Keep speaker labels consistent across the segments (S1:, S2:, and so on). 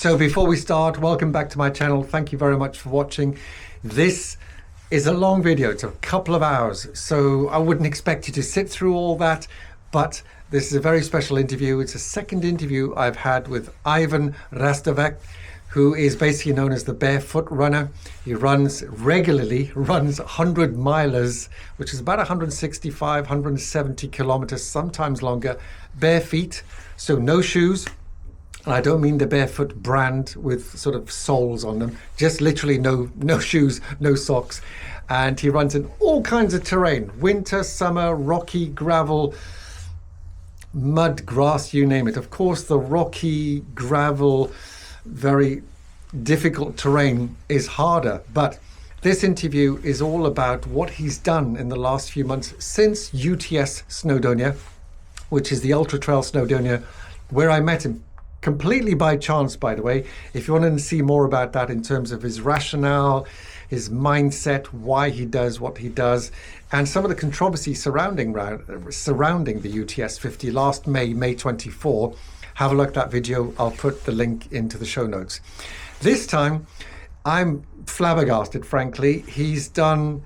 S1: So before we start, welcome back to my channel. Thank you very much for watching. This is a long video. It's a couple of hours, so I wouldn't expect you to sit through all that, but this is a very special interview. It's a second interview I've had with Ivan Hrastovec, who is basically known as the Barefoot runner. He regularly runs 100 milers, which is about 165, 170 kilometers, sometimes longer, bare feet, so no shoes. And I don't mean the Barefoot brand with sort of soles on them, just literally no shoes, no socks. And he runs in all kinds of terrain, winter, summer, rocky, gravel, mud, grass, you name it. Of course, the rocky, gravel, very difficult terrain is harder, but this interview is all about what he's done in the last few months since UTS Snowdonia, which is the Ultra Trail Snowdonia, where I met him completely by chance, by the way. If you want to see more about that in terms of his rationale, his mindset, why he does what he does, and some of the controversy surrounding the UTS 50 last May 24, have a look at that video. I'll put the link into the show notes. This time, I'm flabbergasted, frankly. He's done,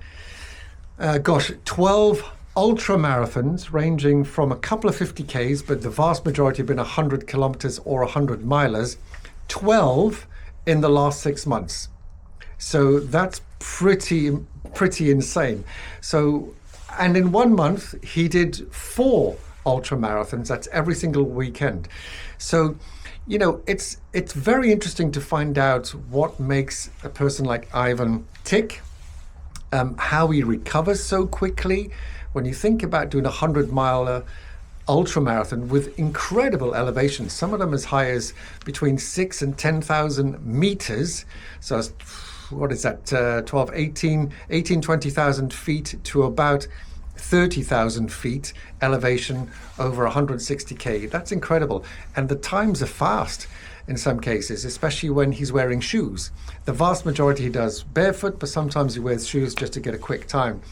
S1: 12 ultra marathons ranging from a couple of 50Ks, but the vast majority have been 100 kilometers or 100 milers, 12 in the last 6 months. So that's pretty insane. So, and in 1 month, he did 4 ultra marathons. That's every single weekend. So, you know, it's very interesting to find out what makes a person like Ivan tick, how he recovers so quickly. When you think about doing a 100-mile ultra marathon with incredible elevations, some of them as high as between 6,000 and 10,000 meters. So what is that, 20,000 feet to about 30,000 feet elevation over 160K. That's incredible. And the times are fast in some cases, especially when he's wearing shoes. The vast majority he does barefoot, but sometimes he wears shoes just to get a quick time.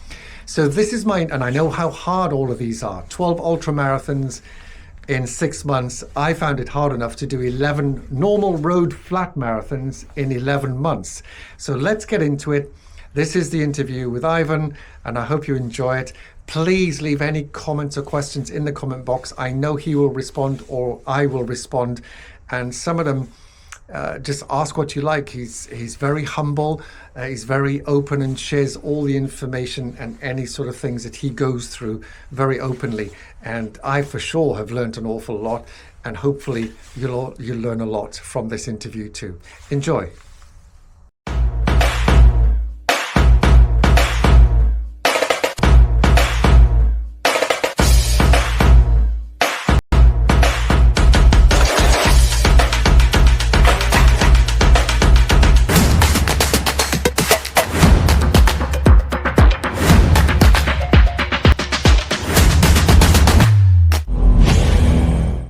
S1: So this is and I know how hard all of these are. 12 ultra marathons in 6 months. I found it hard enough to do 11 normal road flat marathons in 11 months. So let's get into it. This is the interview with Ivan, and I hope you enjoy it. Please leave any comments or questions in the comment box. I know he will respond, or I will respond, and some of them just ask what you like. He's very humble, he's very open and shares all the information and any sort of things that he goes through very openly. And I for sure have learned an awful lot, and hopefully you'll learn a lot from this interview too. Enjoy.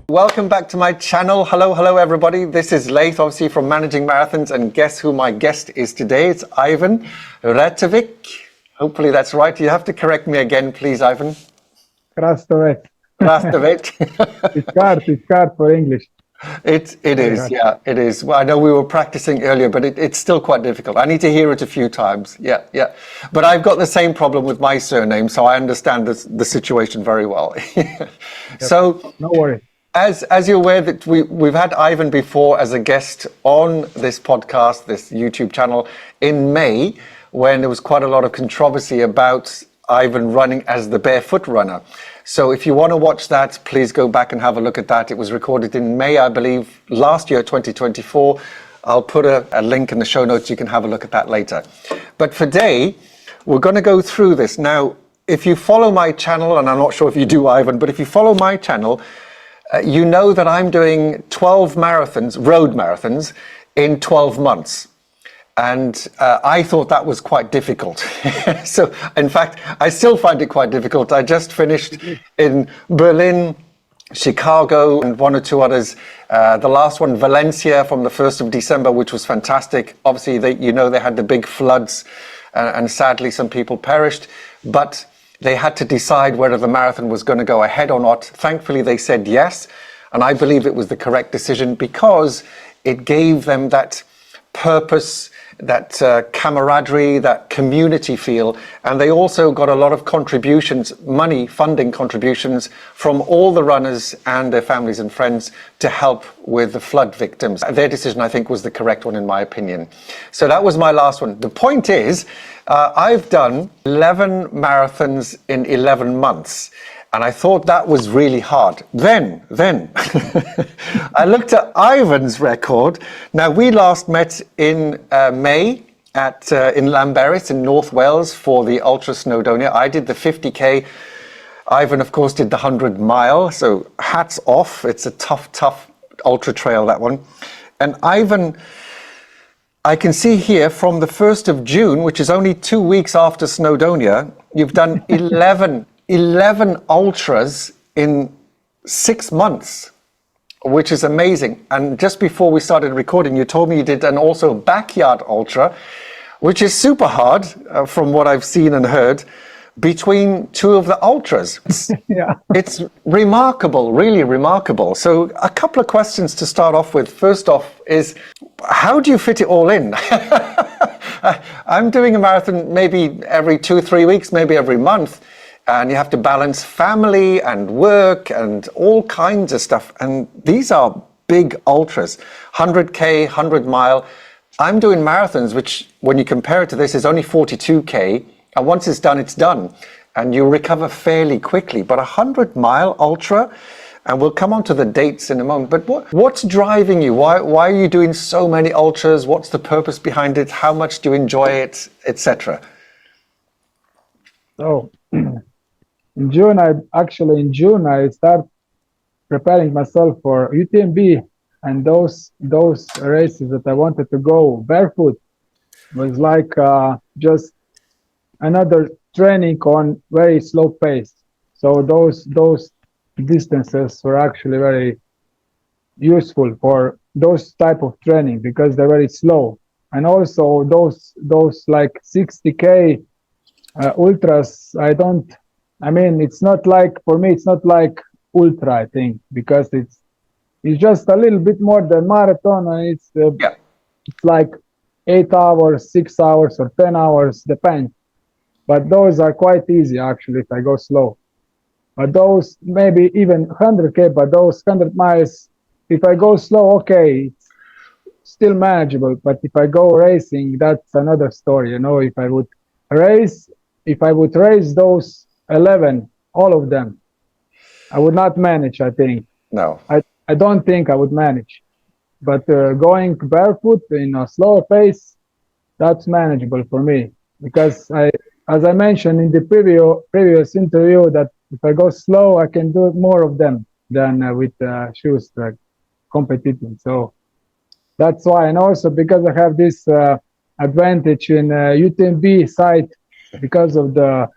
S1: Welcome back to my channel. Hello everybody. This is Leith, obviously from Managing Marathons, and guess who my guest is today? It's Ivan Hrastovec. Hopefully that's right. You have to correct me again, please, Ivan.
S2: Hrastovec.
S1: Hrastovec.
S2: It's hard for English.
S1: It is, yeah, it is. Well, I know we were practicing earlier, but it's still quite difficult. I need to hear it a few times. Yeah. But I've got the same problem with my surname, so I understand the situation very well. So
S2: no worries.
S1: As you're aware that we've had Ivan before as a guest on this podcast, this YouTube channel in May, when there was quite a lot of controversy about Ivan running as the Barefoot runner. So if you want to watch that, please go back and have a look at that. It was recorded in May, I believe, last year, 2024. I'll put a link in the show notes. You can have a look at that later. But for today, we're going to go through this. Now, if you follow my channel, and I'm not sure if you do, Ivan, but if you follow my channel, you know that I'm doing 12 marathons, road marathons, in 12 months. And I thought that was quite difficult. So, in fact, I still find it quite difficult. I just finished in Berlin, Chicago, and 1 or 2 others. The last one, Valencia, from the 1st of December, which was fantastic. Obviously, they had the big floods, and sadly, some people perished. But they had to decide whether the marathon was going to go ahead or not. Thankfully, they said yes. And I believe it was the correct decision because it gave them that purpose, that camaraderie, that community feel, and they also got a lot of contributions, money, funding contributions from all the runners and their families and friends to help with the flood victims. Their decision, I think, was the correct one in my opinion. So that was my last one. The point is, I've done 11 marathons in 11 months. And I thought that was really hard. Then I looked at Ivan's record. Now, we last met in May in Llanberis in North Wales for the Ultra Snowdonia. I did the 50K. Ivan, of course, did the 100 mile. So hats off. It's a tough ultra trail, that one. And Ivan, I can see here from the 1st of June, which is only 2 weeks after Snowdonia, you've done 11 ultras in 6 months, which is amazing. And just before we started recording, you told me you did an also backyard ultra, which is super hard from what I've seen and heard, between two of the ultras.
S2: Yeah.
S1: It's remarkable, really remarkable. So a couple of questions to start off with. First off is, how do you fit it all in? I'm doing a marathon maybe every 2-3 weeks, maybe every month. And you have to balance family and work and all kinds of stuff. And these are big ultras, 100K, 100 mile. I'm doing marathons, which when you compare it to this is only 42K. And once it's done, it's done. And you recover fairly quickly. But 100 mile ultra, and we'll come on to the dates in a moment. But what's driving you? Why are you doing so many ultras? What's the purpose behind it? How much do you enjoy it, etc.?
S2: So in June, I start preparing myself for UTMB, and those races that I wanted to go barefoot was like just another training on very slow pace. So those distances were actually very useful for those type of training because they're very slow. And also those like 60K ultras, it's not like, for me, it's not like ultra, I think, because it's just a little bit more than marathon, and it's like 8 hours, 6 hours, or 10 hours, depends. But those are quite easy, actually, if I go slow. But those, maybe even 100K, but those 100 miles, if I go slow, okay, it's still manageable. But if I go racing, that's another story. If I would race those 11, all of them, I would not manage, I think.
S1: No.
S2: I don't think I would manage. But going barefoot in a slower pace, that's manageable for me. Because as I mentioned in the previous interview, that if I go slow, I can do more of them than with shoes competing. So that's why. And also because I have this advantage in UTMB site because of the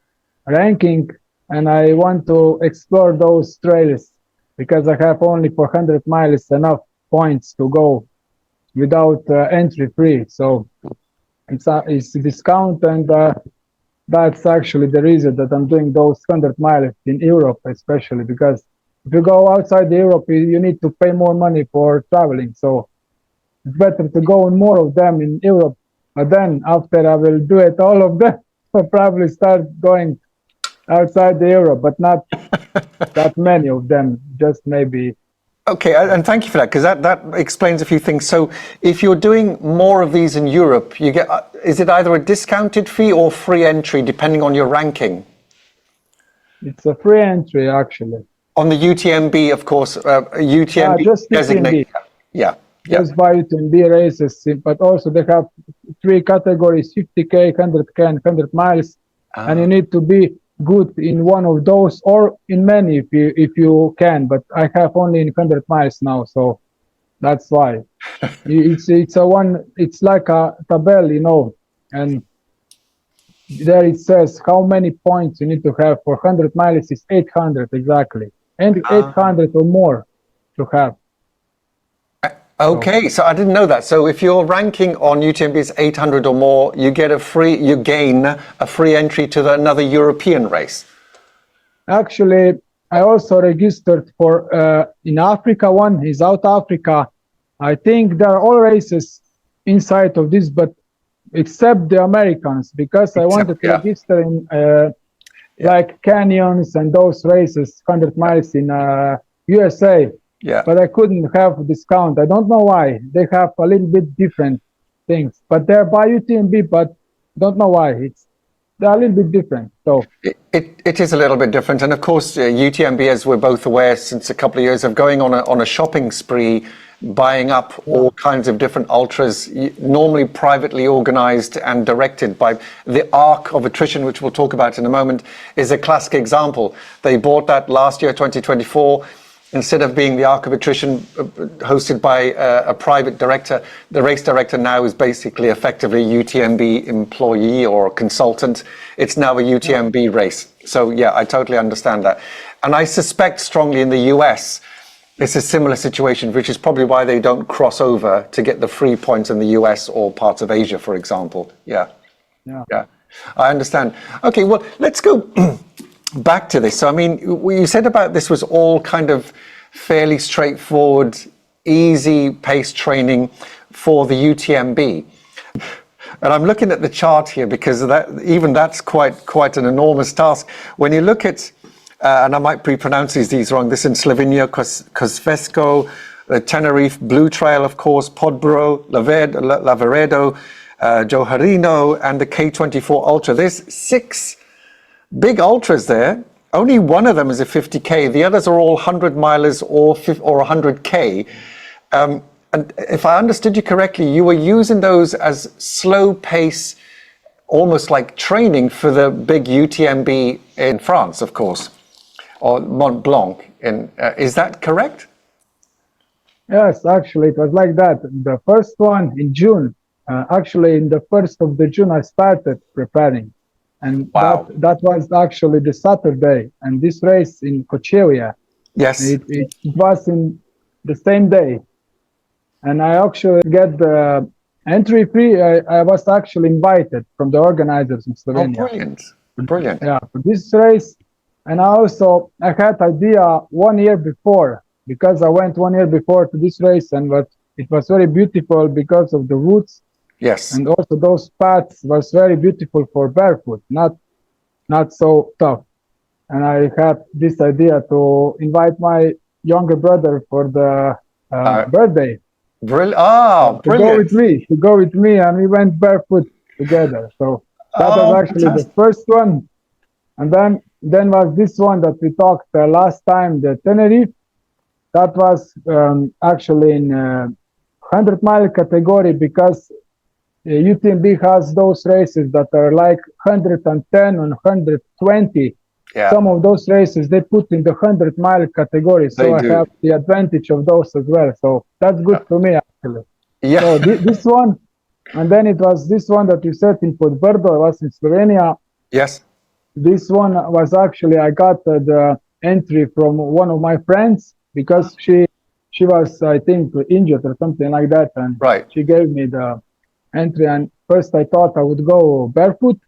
S2: ranking, and I want to explore those trails because I have only 400 miles enough points to go without entry free. So it's a discount, and that's actually the reason that I'm doing those 100 miles in Europe, especially because if you go outside Europe, you need to pay more money for traveling. So it's better to go on more of them in Europe. But then after I will do it, all of them, I'll probably start going outside Europe, but not that many of them, just maybe.
S1: Okay, and thank you for that, because that explains a few things. So if you're doing more of these in Europe, you get, is it either a discounted fee or free entry, depending on your ranking?
S2: It's a free entry, actually.
S1: On the UTMB, of course, UTMB
S2: just
S1: designate. Yeah.
S2: Just by UTMB races, but also they have 3 categories, 50K, 100K, and 100 miles. And you need to be good in one of those or in many if you can, but I have only in 100 miles now, so that's why. It's like a tabel, and there it says how many points you need to have for 100 miles is 800 exactly, and 800 or more to have.
S1: Okay, so I didn't know that. So if your ranking on UTMB is 800 or more, you gain a free entry to another European race.
S2: Actually, I also registered for in Africa one, in South Africa. I think there are all races inside of this, but except the Americans, because I wanted to register in like canyons and those races, 100 miles in USA.
S1: Yeah.
S2: But I couldn't have a discount. I don't know why. They have a little bit different things, but they're by UTMB, but don't know why. They're a little bit different. So
S1: it is a little bit different, and of course UTMB, as we're both aware, since a couple of years of going on a shopping spree, buying up all kinds of different ultras, normally privately organized and directed by the Arc of Attrition, which we'll talk about in a moment, is a classic example. They bought that last year, 2024. Instead of being the Arc of Attrition hosted by a private director, the race director now is basically effectively a UTMB employee or consultant. It's now a UTMB race. So yeah, I totally understand that. And I suspect strongly in the US, it's a similar situation, which is probably why they don't cross over to get the free points in the US or parts of Asia, for example. Yeah. I understand. Okay, well, let's go back to this. So, I mean, you said about this was all kind of fairly straightforward, easy pace training for the UTMB. And I'm looking at the chart here because that's quite an enormous task. When you look at, and I might pre-pronounce these wrong, this in Slovenia, Kosvesko, Tenerife, Blue Trail, of course, Podbro, Lavaredo, Johorino, and the K24 Ultra. There's 6 big ultras there. Only one of them is a 50K. The others are all 100 milers or 100K. And if I understood you correctly, you were using those as slow pace, almost like training for the big UTMB in France, of course, or Mont Blanc. Is that correct?
S2: Yes, actually, it was like that. The first one in June, actually, in the 1st of the June, I started preparing. And that was actually the Saturday. And this race in Kočevje, it was in the same day. And I actually get the entry fee. I was actually invited from the organizers in Slovenia.
S1: Oh, brilliant. Brilliant.
S2: Yeah, for this race. And I had idea 1 year before, because I went 1 year before to this race, and it was very beautiful because of the woods.
S1: Yes.
S2: And also those paths was very beautiful for barefoot, not so tough. And I had this idea to invite my younger brother for the birthday.
S1: Brilliant.
S2: To go with me, and we went barefoot together. So that was actually the first one. And then was this one that we talked last time, the Tenerife. That was actually in 100-mile category, because UTMB has those races that are like 110 and 120.
S1: Yeah.
S2: Some of those races they put in the 100-mile category, so I have the advantage of those as well. So that's good for me, actually.
S1: Yeah.
S2: So this one, and then it was this one that you said in Podbrdo. I was in Slovenia.
S1: Yes.
S2: This one was actually, I got the entry from one of my friends, because she was, I think, injured or something like that, and she gave me the entry. And first I thought I would go barefoot,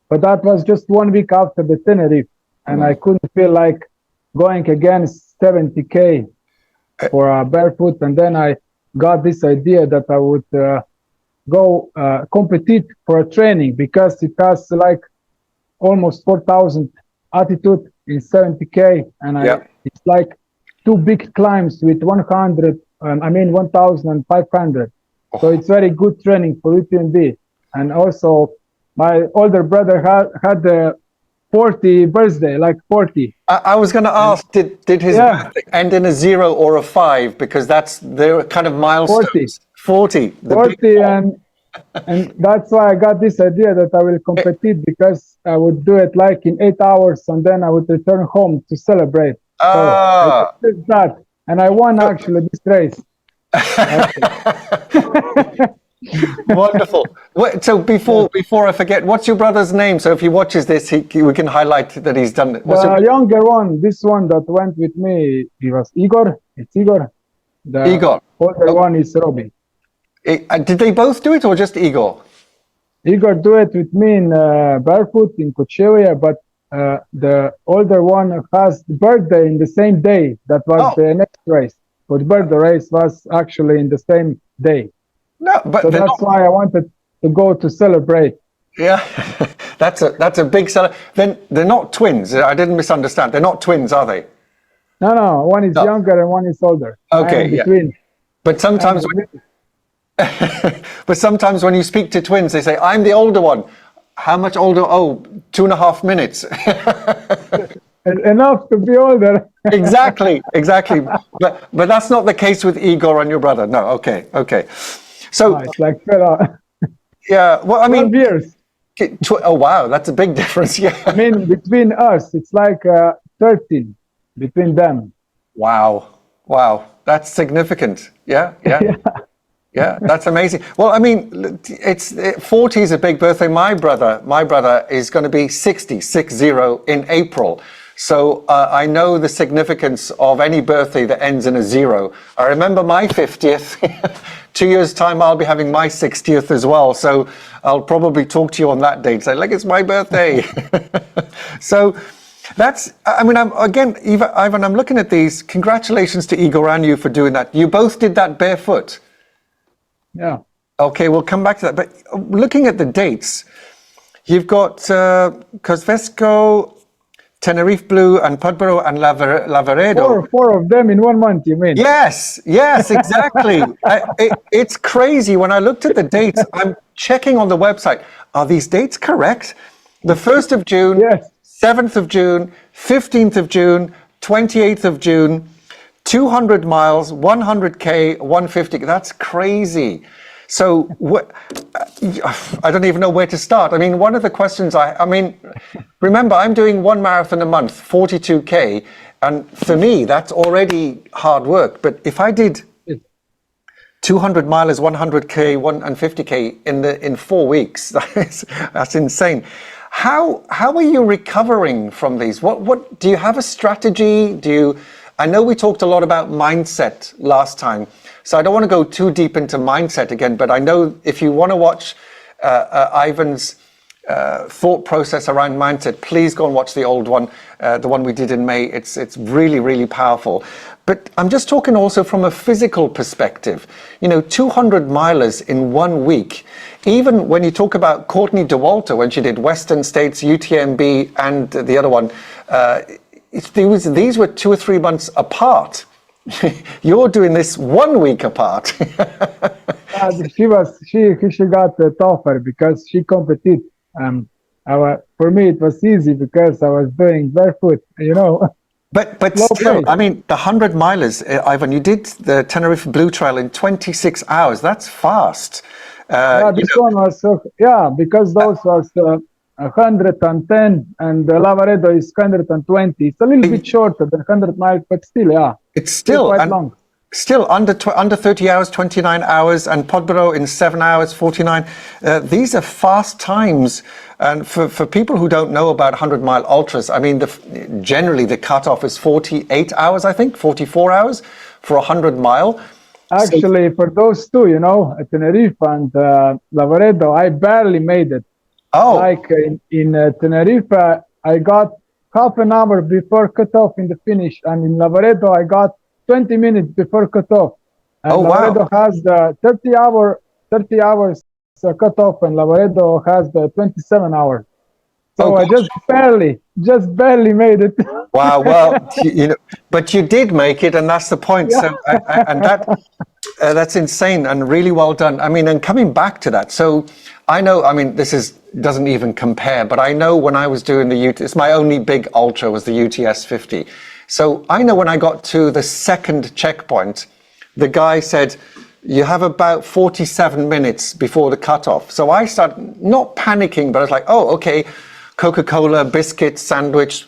S2: but that was just 1 week after the Tenerife, and I couldn't feel like going against 70K for barefoot. And then I got this idea that I would go compete for a training, because it has like almost 4,000 altitude in 70K, and it's like 2 big climbs with 1,500. So it's very good training for UTMB. And also, my older brother had the 40 birthday, like 40.
S1: I was going to ask, did his birthday end in a 0 or a 5? Because they're kind of milestones. 40.
S2: 40, and that's why I got this idea that I will compete, because I would do it like in 8 hours, and then I would return home to celebrate. So I did that, and I won actually this race.
S1: Wonderful. So before I forget, what's your brother's name? So if he watches this, we can highlight that he's done it.
S2: The younger one, this one that went with me, he was Igor. It's Igor. The
S1: Igor.
S2: older one is Robbie.
S1: Did they both do it, or just Igor?
S2: Igor do it with me in barefoot in Kočevje, but the older one has the birthday in the same day. That was the next race. but the race was actually in the same day.
S1: No, but
S2: So that's why I wanted to go to celebrate.
S1: Yeah, that's a big seller. Then they're not twins. I didn't misunderstand. They're not twins, are they?
S2: No, one is
S1: No.
S2: younger and one is older.
S1: Okay,
S2: I'm
S1: yeah.
S2: between.
S1: But sometimes, but sometimes when you speak to twins, they say, "I'm the older one." How much older? Oh, 2.5 minutes.
S2: Enough to be older.
S1: Exactly. But that's not the case with Igor and your brother. No. Okay. So
S2: It's like
S1: yeah. Well, I
S2: 12
S1: mean,
S2: years.
S1: oh wow, that's a big difference. Yeah.
S2: I mean, between us, it's like 13 between them.
S1: Wow, that's significant. Yeah. Yeah, that's amazing. Well, I mean, 40 is a big birthday. My brother is going to be 60 in April. So I know the significance of any birthday that ends in a 0. I remember my 50th. 2 years' time, I'll be having my 60th as well. So I'll probably talk to you on that date. Say, like, it's my birthday. So that's, I mean, Ivan, I'm looking at these. Congratulations to Igor and you for doing that. You both did that barefoot.
S2: Yeah.
S1: Okay, we'll come back to that. But looking at the dates, you've got Hrastovec, Tenerife Blue, and Podboro and Lavaredo.
S2: Four of them in 1 month, you mean?
S1: Yes, exactly. It's crazy. When I looked at the dates, I'm checking on the website. Are these dates correct? The 1st of June,
S2: Yes.
S1: 7th of June, 15th of June, 28th of June, 200 miles, 100K, 150. That's crazy. So I don't even know where to start. I mean, one of the questions remember, I'm doing 1 marathon a month, 42K. And for me, that's already hard work. But if I did 200 miles, 100K, 150K in 4 weeks, that's insane. How are you recovering from these? What do you have a strategy? I know we talked a lot about mindset last time, so I don't want to go too deep into mindset again, but I know if you want to watch Ivan's thought process around mindset, please go and watch the old one, the one we did in May. It's really, really powerful. But I'm just talking also from a physical perspective. 200 milers in 1 week. Even when you talk about Courtney Dauwalter, when she did Western States, UTMB, and the other one, these were 2 or 3 months apart. You're doing this 1 week apart.
S2: She got tougher because she competed. For me, it was easy because I was doing barefoot,
S1: But still, I mean, the 100 milers, Ivan, you did the Tenerife Blue Trail in 26 hours. That's fast.
S2: This one was, because those was 110 and Lavaredo is 120. It's a little bit shorter than 100 miles, but still, yeah.
S1: It's still
S2: quite long.
S1: Still under 30 hours, 29 hours, and Podboro in 7 hours, 49. These are fast times. And for people who don't know about 100-mile ultras, I mean, generally the cutoff is 48 hours, I think, 44 hours for 100 mile.
S2: Actually, for those two, at Tenerife and Lavaredo, I barely made it.
S1: Oh.
S2: Like in Tenerife, I got half an hour before cutoff in the finish, and in Lavaredo, I got 20 minutes before cutoff. And Lavaredo has the 30 hours cutoff, and Lavaredo has the 27 hours. So I just barely made it.
S1: Wow. Well, but you did make it, and that's the point. Yeah. So, and that's insane and really well done. I mean, and coming back to that, so I know. I mean, doesn't even compare. But I know when I was doing it's my only big ultra was the UTS 50. So I know when I got to the second checkpoint, the guy said, you have about 47 minutes before the cutoff. So I started not panicking, but I was like, oh, okay, Coca-Cola, biscuits, sandwich,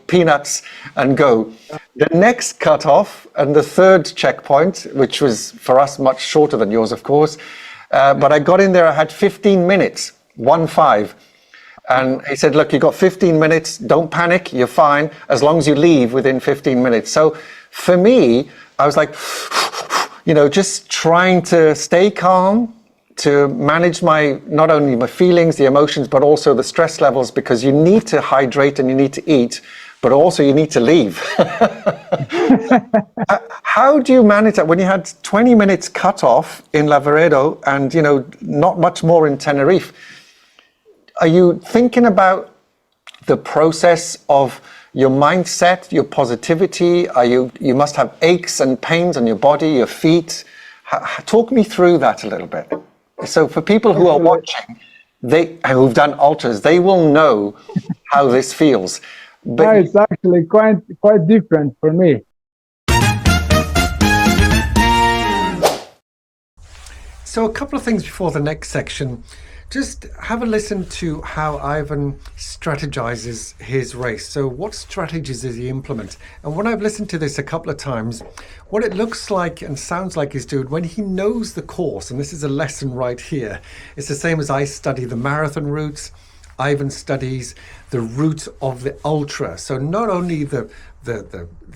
S1: peanuts, and go. The next cutoff and the third checkpoint, which was for us much shorter than yours, of course, but I got in there, I had 15 minutes, 1-5. And he said, look, you got 15 minutes, don't panic, you're fine, as long as you leave within 15 minutes. So for me, I was like, just trying to stay calm, to manage not only my feelings, the emotions, but also the stress levels, because you need to hydrate and you need to eat. but also you need to leave. How do you manage that when you had 20 minutes cut off in Lavaredo and, you know, not much more in Tenerife? Are you thinking about the process of your mindset, your positivity? You must have aches and pains on your body, your feet. Talk me through that a little bit. So for people who are watching, who've done ultras, they will know how this feels.
S2: But it's actually quite different for me.
S1: So a couple of things before the next section. Just have a listen to how Ivan strategizes his race. So what strategies does he implement? And when I've listened to this a couple of times, what it looks like and sounds like he's doing when he knows the course, and this is a lesson right here, it's the same as I study the marathon routes, Ivan studies the route of the ultra. So not only the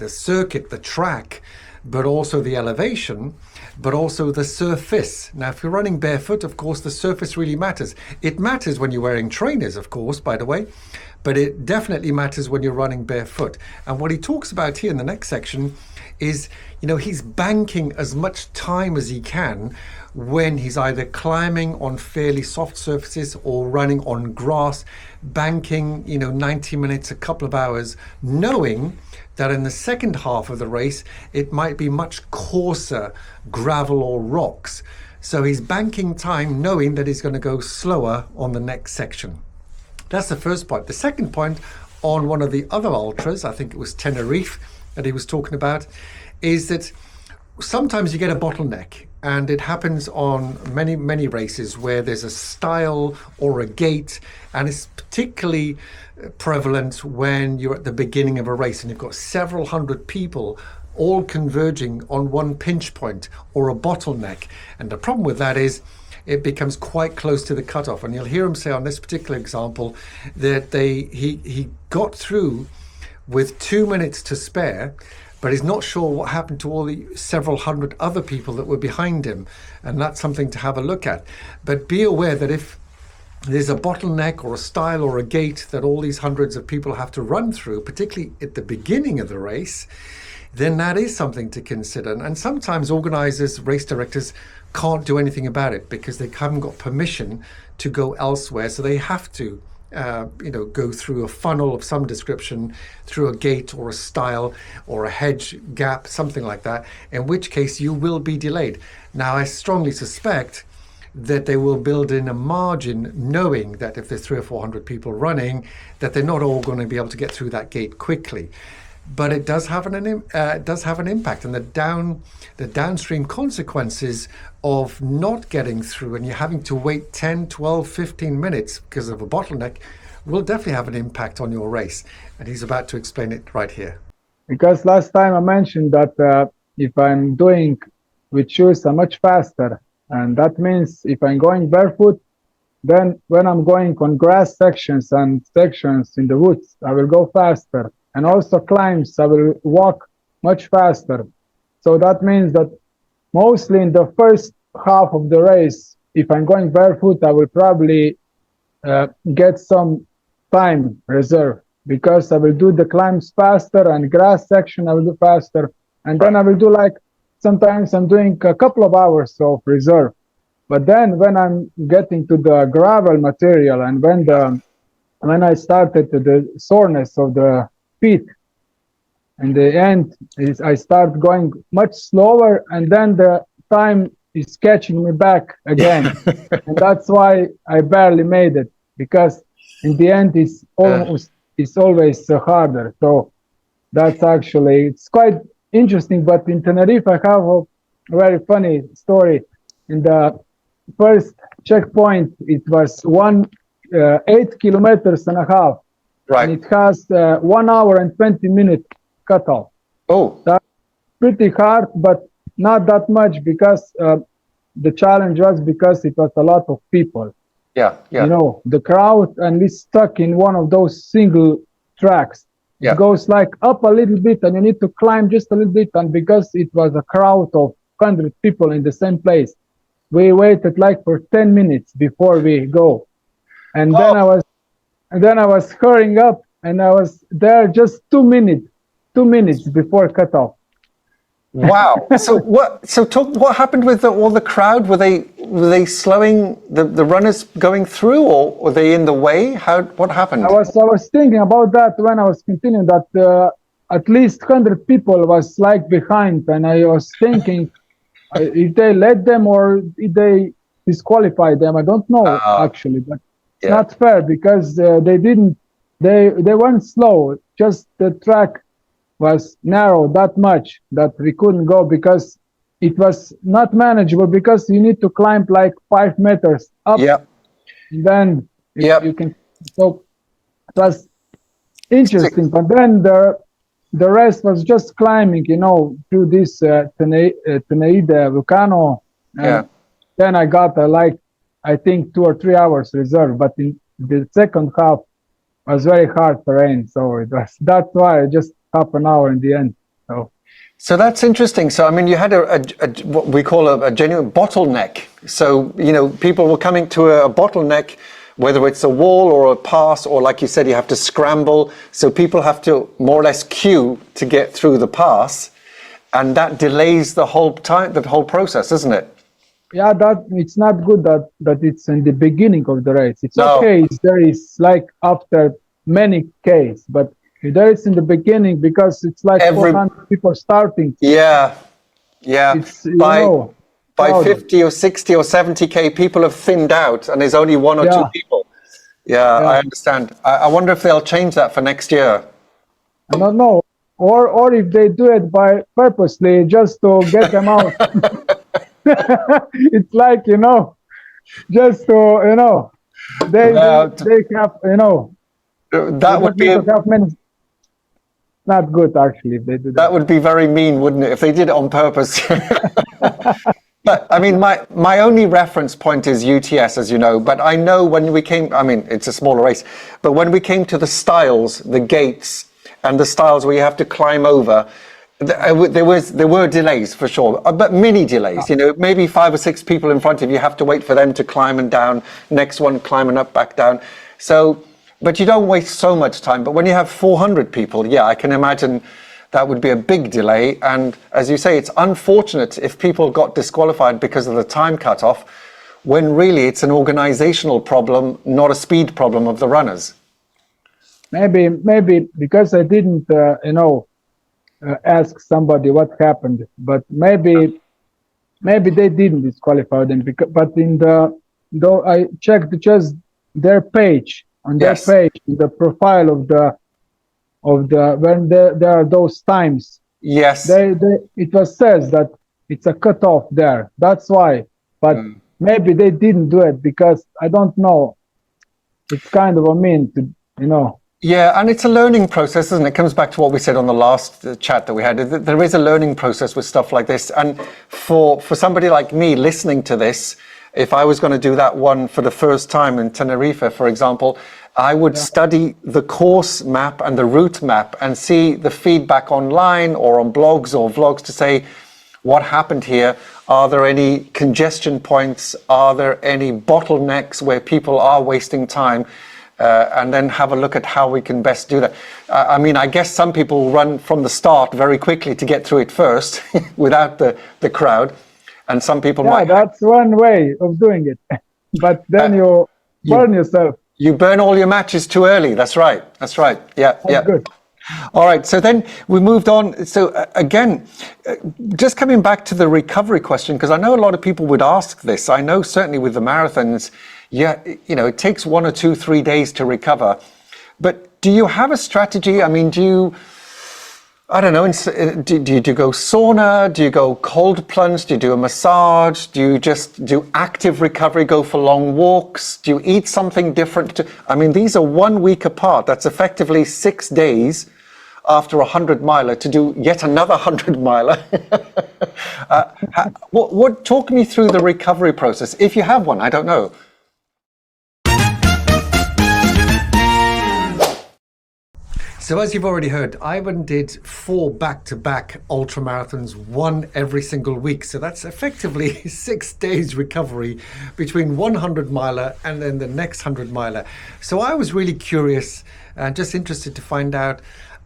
S1: circuit, the track, but also the elevation, but also the surface. Now, if you're running barefoot, of course, the surface really matters. It matters when you're wearing trainers, of course, by the way, but it definitely matters when you're running barefoot. And what he talks about here in the next section is, you know, he's banking as much time as he can when he's either climbing on fairly soft surfaces or running on grass, banking, you know, 90 minutes, a couple of hours, knowing that in the second half of the race, it might be much coarser gravel or rocks. So he's banking time knowing that he's going to go slower on the next section. That's the first point. The second point, on one of the other ultras, I think it was Tenerife that he was talking about, is that sometimes you get a bottleneck, and it happens on many races where there's a stile or a gate, and it's particularly prevalent when you're at the beginning of a race and you've got several hundred people all converging on one pinch point or a bottleneck. And the problem with that is it becomes quite close to the cutoff. And you'll hear him say on this particular example that he got through with 2 minutes to spare, but he's not sure what happened to all the several hundred other people that were behind him. And that's something to have a look at. But be aware that if there's a bottleneck or a stile or a gate that all these hundreds of people have to run through, particularly at the beginning of the race, then that is something to consider. And sometimes organizers, race directors can't do anything about it because they haven't got permission to go elsewhere. So they have to go through a funnel of some description, through a gate or a stile or a hedge gap, something like that, in which case you will be delayed. Now, I strongly suspect that they will build in a margin, knowing that if there's 300 or 400 people running, that they're not all going to be able to get through that gate quickly. But it does have an impact, and the downstream consequences of not getting through and you're having to wait 10, 12, 15 minutes because of a bottleneck will definitely have an impact on your race. And he's about to explain it right here.
S2: Because last time I mentioned that if I'm doing with shoes, I'm much faster. And that means if I'm going barefoot, then when I'm going on grass sections and sections in the woods, I will go faster. And also climbs, I will walk much faster. So that means that mostly in the first half of the race, if I'm going barefoot, I will probably get some time reserve, because I will do the climbs faster and grass section I will do faster. And then I will do, like, sometimes I'm doing a couple of hours of reserve. But then when I'm getting to the gravel material and when I started the soreness of the feet, in the end is I start going much slower, and then the time is catching me back again. And that's why I barely made it, because in the end it's always harder. So that's actually, it's quite interesting. But in Tenerife I have a very funny story. In the first checkpoint, it was 8 kilometers and a half.
S1: Right.
S2: And it has 1 hour and 20 minute cutoff.
S1: Oh,
S2: that's pretty hard, but not that much, because the challenge was because it was a lot of people.
S1: Yeah.
S2: You know, the crowd, and we stuck in one of those single tracks.
S1: Yeah.
S2: It goes like up a little bit, and you need to climb just a little bit. And because it was a crowd of 100 people in the same place, we waited like for 10 minutes before we go. And then I was hurrying up and I was there just 2 minutes before cutoff.
S1: Wow. So what happened with all the crowd? Were they slowing the runners going through, or were they in the way? What happened?
S2: I was thinking about that when I was continuing, that at least 100 people was like behind, and I was thinking if they let them or if they disqualify them. I don't know actually, but it's not fair because they went slow. Just the track was narrow that much that we couldn't go because it was not manageable, because you need to climb like 5 meters up.
S1: Yeah.
S2: Then you can. So it was interesting, but then the rest was just climbing, through this Teneide volcano. And then I got I think 2 or 3 hours reserve, but in the second half was very hard terrain, so that's why I just half an hour in the end. So
S1: that's interesting. So I mean, you had what we call a genuine bottleneck. So people were coming to a bottleneck, whether it's a wall or a pass, or like you said, you have to scramble. So people have to more or less queue to get through the pass, and that delays the whole process, isn't it?
S2: Yeah, it's not good that it's in the beginning of the race. It's okay. There is like after many Ks, but there is in the beginning because it's like 400 people starting.
S1: Yeah. By 50 or 60 or 70K, people have thinned out, and there's only 1 or 2 people. Yeah, I understand. I wonder if they'll change that for next year.
S2: I don't know. Or if they do it by purposely just to get them out. It's like, just to, they have,
S1: that would be
S2: not good actually if they do that.
S1: That would be very mean, wouldn't it, if they did it on purpose? But I mean, my only reference point is UTS, as you know. But I know when we came, I mean, it's a smaller race, but when we came to the stiles, the gates, and the stiles where you have to climb over, there were delays for sure, but mini delays. Maybe 5 or 6 people in front of you have to wait for them to climb and down. Next one climbing up, back down. So, but you don't waste so much time. But when you have 400 people, I can imagine that would be a big delay. And as you say, it's unfortunate if people got disqualified because of the time cutoff, when really it's an organizational problem, not a speed problem of the runners.
S2: Maybe because I didn't, ask somebody what happened, but maybe they didn't disqualify them. But though I checked just their page, on their page, the profile of the when there are those times.
S1: Yes.
S2: It says that it's a cutoff there. That's why. But maybe they didn't do it because I don't know. It's kind of a mean to,
S1: Yeah, and it's a learning process, isn't it? It comes back to what we said on the last chat that we had. There is a learning process with stuff like this. And for somebody like me listening to this, if I was going to do that one for the first time in Tenerife, for example, I would study the course map and the route map and see the feedback online or on blogs or vlogs to say, what happened here? Are there any congestion points? Are there any bottlenecks where people are wasting time? And then have a look at how we can best do that. I mean, I guess some people run from the start very quickly to get through it first without the crowd. And some people might...
S2: that's one way of doing it. But then you burn yourself.
S1: You burn all your matches too early. That's right. Yeah.
S2: Good.
S1: All right. So then we moved on. So again, just coming back to the recovery question, because I know a lot of people would ask this. I know certainly with the marathons, it takes 1 or 2, 3 days to recover. But do you have a strategy? I mean, do you go sauna? Do you go cold plunge? Do you do a massage? Do you just do active recovery, go for long walks? Do you eat something different? These are 1 week apart. That's effectively 6 days after 100-miler to do yet another 100-miler. Talk me through the recovery process, if you have one. I don't know. So as you've already heard, Ivan did 4 back-to-back ultramarathons, 1 every single week. So that's effectively 6 days recovery between 100-miler and then the next 100-miler. So I was really curious and just interested to find out,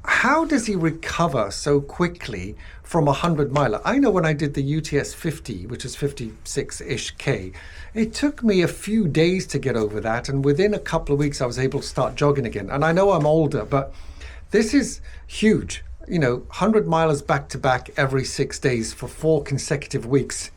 S1: how does he recover so quickly from a 100-miler? I know when I did the UTS 50, which is 56-ish K, it took me a few days to get over that, and within a couple of weeks I was able to start jogging again. And I know I'm older, but this is huge. 100 milers back to back every 6 days for 4 consecutive weeks.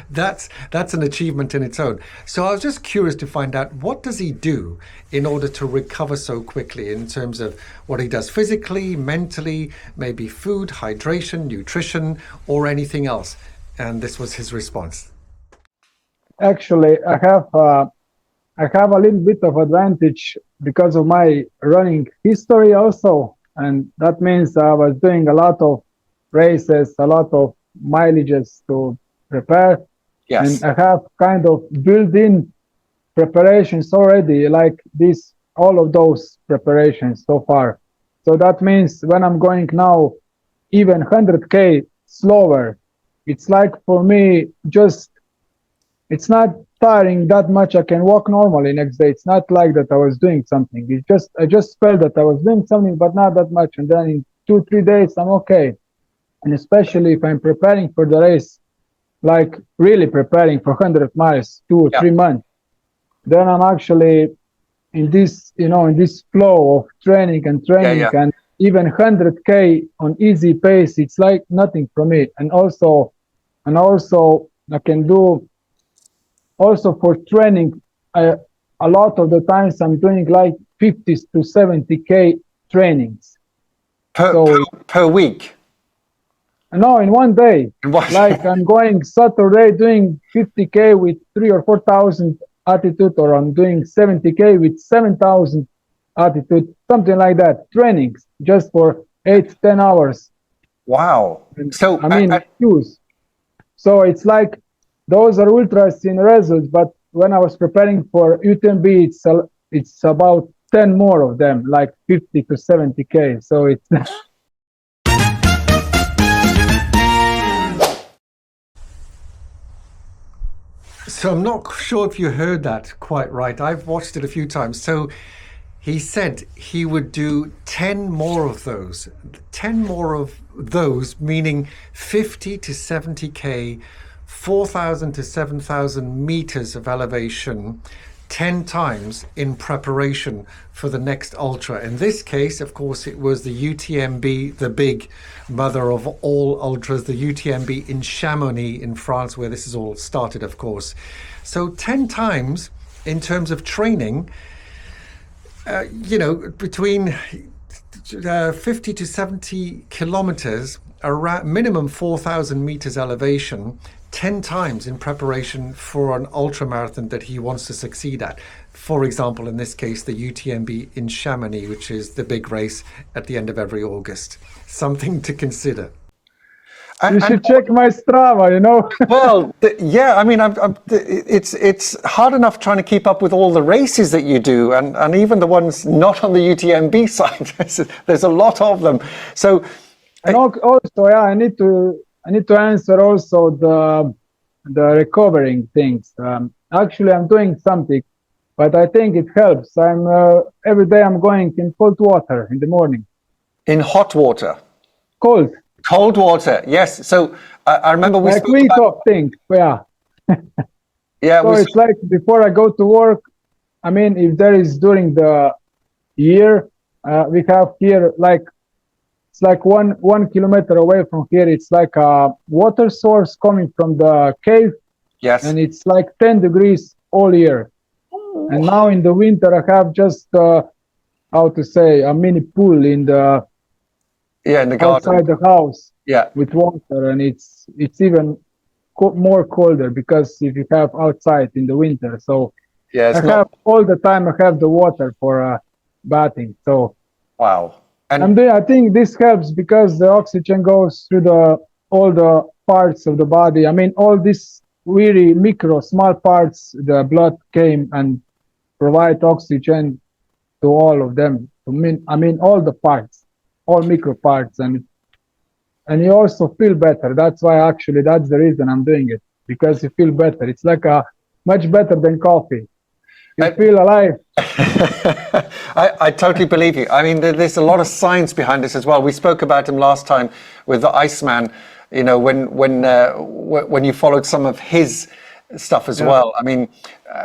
S1: That's an achievement in its own. So I was just curious to find out, what does he do in order to recover so quickly, in terms of what he does physically, mentally, maybe food, hydration, nutrition, or anything else? And this was his response.
S2: Actually, I have a little bit of advantage because of my running history also, and that means I was doing a lot of races, a lot of mileages to prepare.
S1: Yes.
S2: And I have kind of built-in preparations already, like this, all of those preparations so far. So that means when I'm going now even 100K slower, it's like for me, just, it's not tiring that much. I can walk normally next day. It's not like that I was doing something. It's just, I just felt that I was doing something, but not that much. And then in 2-3 days, I'm okay. And especially if I'm preparing for the race, like really preparing for 100 miles, 2 or 3 months, then I'm actually in this, in this flow of training and even 100K on easy pace, it's like nothing for me. And also I can do also for training. A lot of the times I'm doing like 50 to 70K trainings
S1: per week.
S2: No, in one day. Like I'm going Saturday doing 50K with 3,000 or 4,000 altitude, or I'm doing 70K with 7,000 altitude, something like that. Trainings just for 8-10 hours.
S1: Wow.
S2: And, so huge. So it's like those are ultras in results, but when I was preparing for UTMB, it's about 10 more of them, like 50 to 70K. So it's
S1: So I'm not sure if you heard that quite right. I've watched it a few times. So he said he would do 10 more of those. 10 more of those, meaning 50 to 70K, 4,000 to 7,000 meters of elevation, 10 times in preparation for the next ultra. In this case, of course, it was the UTMB, the big mother of all ultras, the UTMB in Chamonix in France, where this is all started, of course. So 10 times in terms of training, between 50 to 70 kilometers, around minimum 4,000 meters elevation, 10 times in preparation for an ultramarathon that he wants to succeed at. For example, in this case, the UTMB in Chamonix, which is the big race at the end of every August. Something to consider.
S2: You should check my Strava,
S1: Well, it's hard enough trying to keep up with all the races that you do, and even the ones not on the UTMB side. There's a lot of them. So,
S2: and also, I need to answer also the recovering things. Actually, I'm doing something, but I think it helps. Every day I'm going in cold water in the morning.
S1: In hot water?
S2: Cold
S1: water, yes. So I remember we spoke
S2: about... Top thing, yeah.
S1: Yeah.
S2: So it's like before I go to work, if there is during the year, we have here it's like one kilometer away from here. It's like a water source coming from the cave.
S1: Yes.
S2: And it's like 10 degrees all year. Oh. And now in the winter, I have just, a mini pool in the
S1: garden.
S2: Outside the house.
S1: Yeah.
S2: With water. And it's even more colder because if you have outside in the winter. So have all the time, I have the water for bathing. So.
S1: Wow.
S2: And I think this helps because the oxygen goes through all the parts of the body. All these really small parts, the blood came and provide oxygen to all of them. All the parts, all micro parts, and you also feel better. That's why that's the reason I'm doing it, because you feel better. It's like much better than coffee. You feel alive.
S1: I totally believe you. I mean, there's a lot of science behind this as well. We spoke about him last time with the Iceman. You know, when you followed some of his stuff as well. I mean,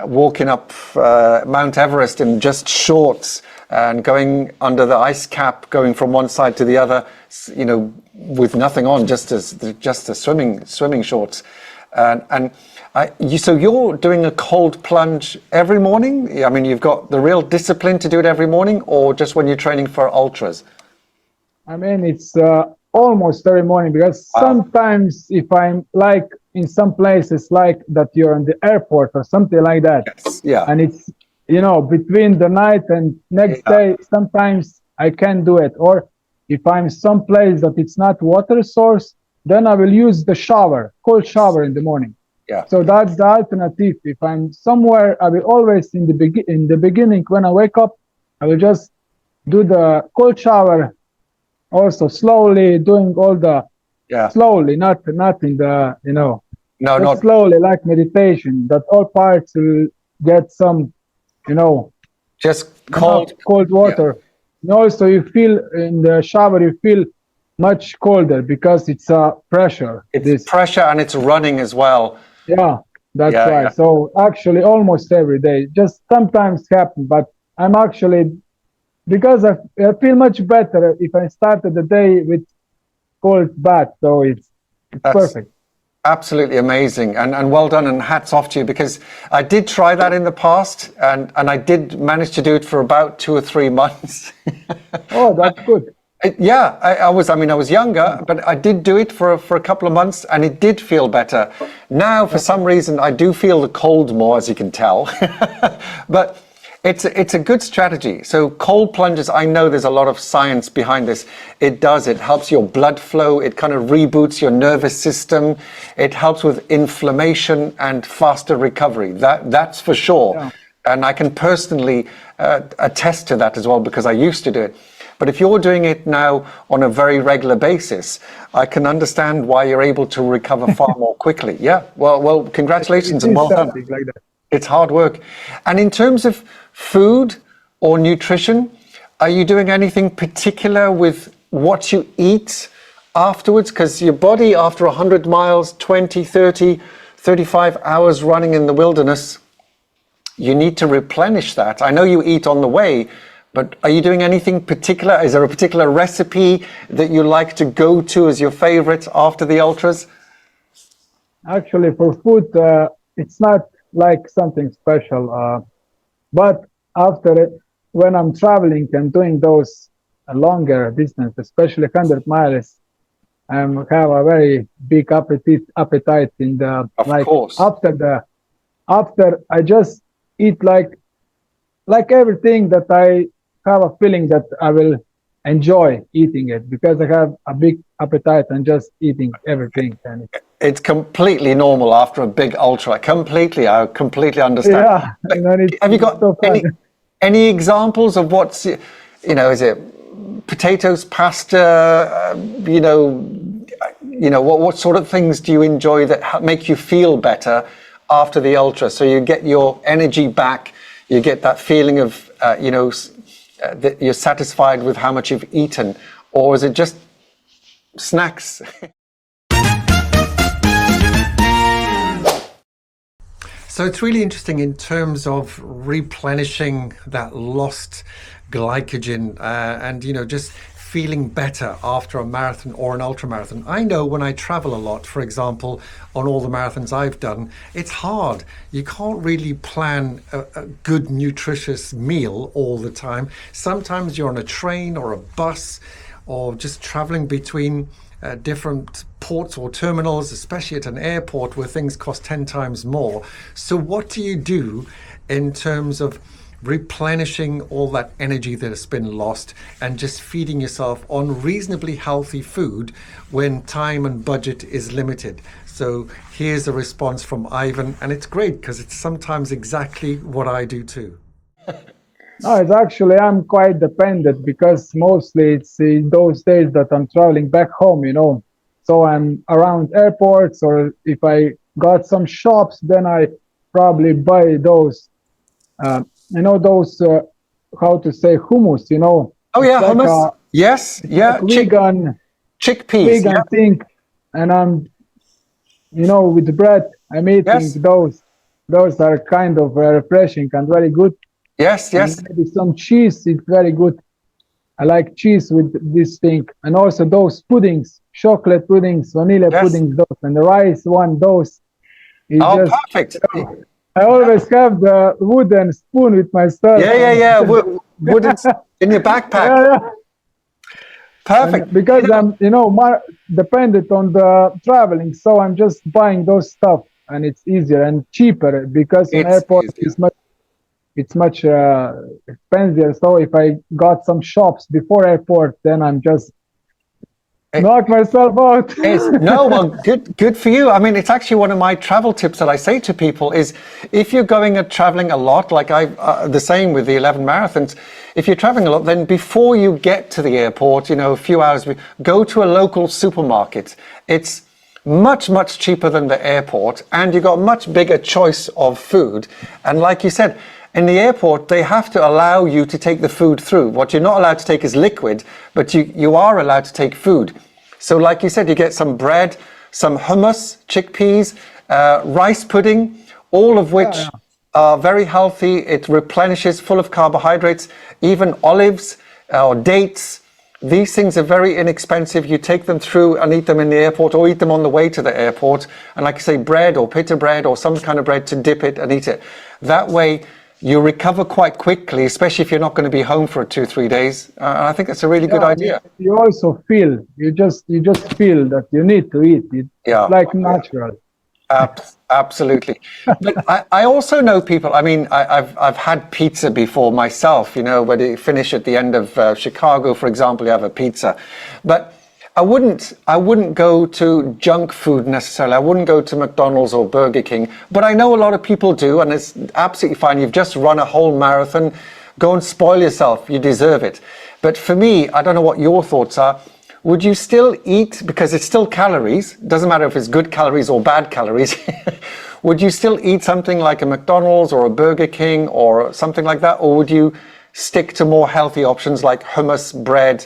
S1: walking up Mount Everest in just shorts and going under the ice cap, going from one side to the other, you know, with nothing on, just the swimming shorts, so you're doing a cold plunge every morning? I mean, you've got the real discipline to do it every morning, or just when you're training for ultras?
S2: I mean, it's almost every morning, because sometimes if I'm like in some places like that, you're in the airport or something like that,
S1: yes. Yeah,
S2: and it's, you know, between the night and next day, sometimes I can't do it. Or if I'm someplace that it's not water source, then I will use the shower, cold shower in the morning.
S1: Yeah.
S2: So that's the alternative. If I'm somewhere, I will always in the beginning when I wake up, I will just do the cold shower, also slowly, doing all the slowly, not in the, you know, not slowly, like meditation, that all parts will get some, you know,
S1: just cold
S2: water. And also you feel in the shower, you feel much colder because it's pressure.
S1: It's pressure, and it's running as well.
S2: Yeah, that's right. Yeah. So actually almost every day, just sometimes happen, but I'm actually, because I feel much better if I started the day with cold bath. So it's perfect.
S1: Absolutely amazing, and well done, and hats off to you, because I did try that in the past, and I did manage to do it for about 2 or 3 months.
S2: Oh, that's good.
S1: I was younger, but I did do it for a couple of months, and it did feel better. Now, for some reason, I do feel the cold more, as you can tell. But it's a good strategy. So cold plunges, I know there's a lot of science behind this. It helps your blood flow. It kind of reboots your nervous system. It helps with inflammation and faster recovery. That's for sure. Yeah. And I can personally attest to that as well, because I used to do it. But if you're doing it now on a very regular basis, I can understand why you're able to recover far more quickly. Yeah, well, congratulations and well done.
S2: Like that.
S1: It's hard work. And in terms of food or nutrition, are you doing anything particular with what you eat afterwards? Because your body, after 100 miles, 20, 30, 35 hours running in the wilderness, you need to replenish that. I know you eat on the way, but are you doing anything particular? Is there a particular recipe that you like to go to as your favorite after the ultras?
S2: Actually, for food, it's not like something special. But after it, when I'm traveling and doing those longer distance, especially 100 miles, I have a very big appetite in the,
S1: of course.
S2: After I just eat like everything that I have a feeling that I will enjoy eating it, because I have a big appetite and just eating everything. And
S1: it's completely normal after a big ultra. I completely understand.
S2: Yeah.
S1: Have you got any examples of what's, is it potatoes, pasta, what sort of things do you enjoy that make you feel better after the ultra? So you get your energy back, you get that feeling of, that you're satisfied with how much you've eaten, or is it just snacks? So it's really interesting in terms of replenishing that lost glycogen and, just feeling better after a marathon or an ultramarathon. I know when I travel a lot, for example, on all the marathons I've done, it's hard. You can't really plan a good nutritious meal all the time. Sometimes you're on a train or a bus or just traveling between different ports or terminals, especially at an airport where things cost 10 times more. So what do you do in terms of replenishing all that energy that has been lost and just feeding yourself on reasonably healthy food when time and budget is limited? So here's a response from Ivan, and it's great because it's sometimes exactly what I do too.
S2: No, it's actually, I'm quite dependent, because mostly it's in those days that I'm traveling back home, so I'm around airports, or if I got some shops, then I probably buy those You know those how to say hummus? You know.
S1: Oh yeah,
S2: It's like
S1: hummus. Yes, yeah.
S2: like
S1: Chickpeas.
S2: vegan
S1: Yeah.
S2: thing, and I'm, you know, with bread. I'm eating
S1: Yes.
S2: those. Those are kind of refreshing and very good.
S1: Yes.
S2: And
S1: Yes.
S2: maybe some cheese. It's very good. I like cheese with this thing, and also those puddings, chocolate puddings, vanilla
S1: Yes.
S2: puddings, those, and the rice one. Those is
S1: Oh,
S2: just.
S1: perfect.
S2: I always have the wooden spoon with myself,
S1: Yeah, yeah,
S2: and
S1: yeah. Would it in your backpack?
S2: yeah,
S1: Perfect.
S2: and because I'm, you know, more dependent on the traveling, so I'm just buying those stuff, and it's easier and cheaper because on
S1: It's
S2: airport
S1: easier.
S2: it's much expensive. So if I got some shops before airport, then I'm just knock myself out.
S1: It's no, well, good for you. I mean, it's actually one of my travel tips that I say to people is if you're going and traveling a lot, like the same with the 11 marathons, if you're traveling a lot, then before you get to the airport, you know, a few hours, go to a local supermarket. It's much cheaper than the airport, and you got much bigger choice of food. And like you said, in the airport, they have to allow you to take the food through. What you're not allowed to take is liquid, but you are allowed to take food. So like you said, you get some bread, some hummus, chickpeas, rice pudding, all of which are very healthy. It replenishes, full of carbohydrates, even olives or dates. These things are very inexpensive. You take them through and eat them in the airport or eat them on the way to the airport. And like I say, bread or pita bread or some kind of bread to dip it and eat it. That way you recover quite quickly, especially if you're not going to be home for 2-3 days. I think that's a really good idea.
S2: You also feel, you just feel that you need to eat. It's like natural.
S1: Absolutely. But I also know people, I mean, I've had pizza before myself, you know, when you finish at the end of Chicago, for example, you have a pizza. But I wouldn't go to junk food necessarily. I wouldn't go to McDonald's or Burger King, but I know a lot of people do, and it's absolutely fine. You've just run a whole marathon. Go and spoil yourself. You deserve it. But for me, I don't know what your thoughts are. Would you still eat, because it's still calories, doesn't matter if it's good calories or bad calories, would you still eat something like a McDonald's or a Burger King or something like that? Or would you stick to more healthy options like hummus, bread,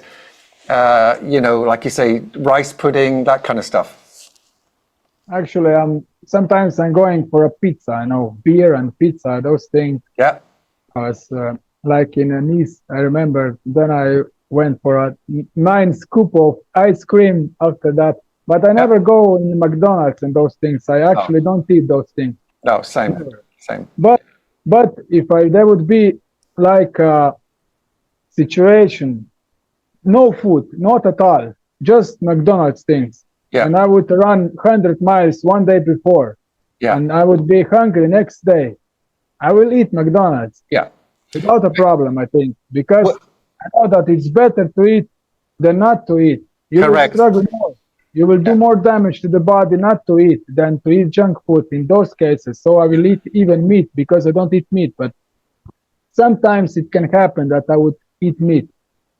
S1: you know, like you say, rice pudding, that kind of stuff?
S2: Actually, sometimes I'm going for a pizza. I know beer and pizza, those things.
S1: Yeah.
S2: I was like in Nice. I remember then I went for a 9 scoop of ice cream after that. But I never go in McDonald's and those things. I actually don't eat those things.
S1: No, same.
S2: But if there would be like a situation, no food, not at all, just McDonald's things.
S1: Yeah.
S2: And I would run 100 miles one day before.
S1: Yeah.
S2: And I would be hungry next day. I will eat McDonald's.
S1: Yeah.
S2: Without a problem, I think. Because I know that it's better to eat than not to eat. You
S1: Correct.
S2: will struggle more. You will do more damage to the body not to eat than to eat junk food in those cases. So I will eat even meat because I don't eat meat. But sometimes it can happen that I would eat meat.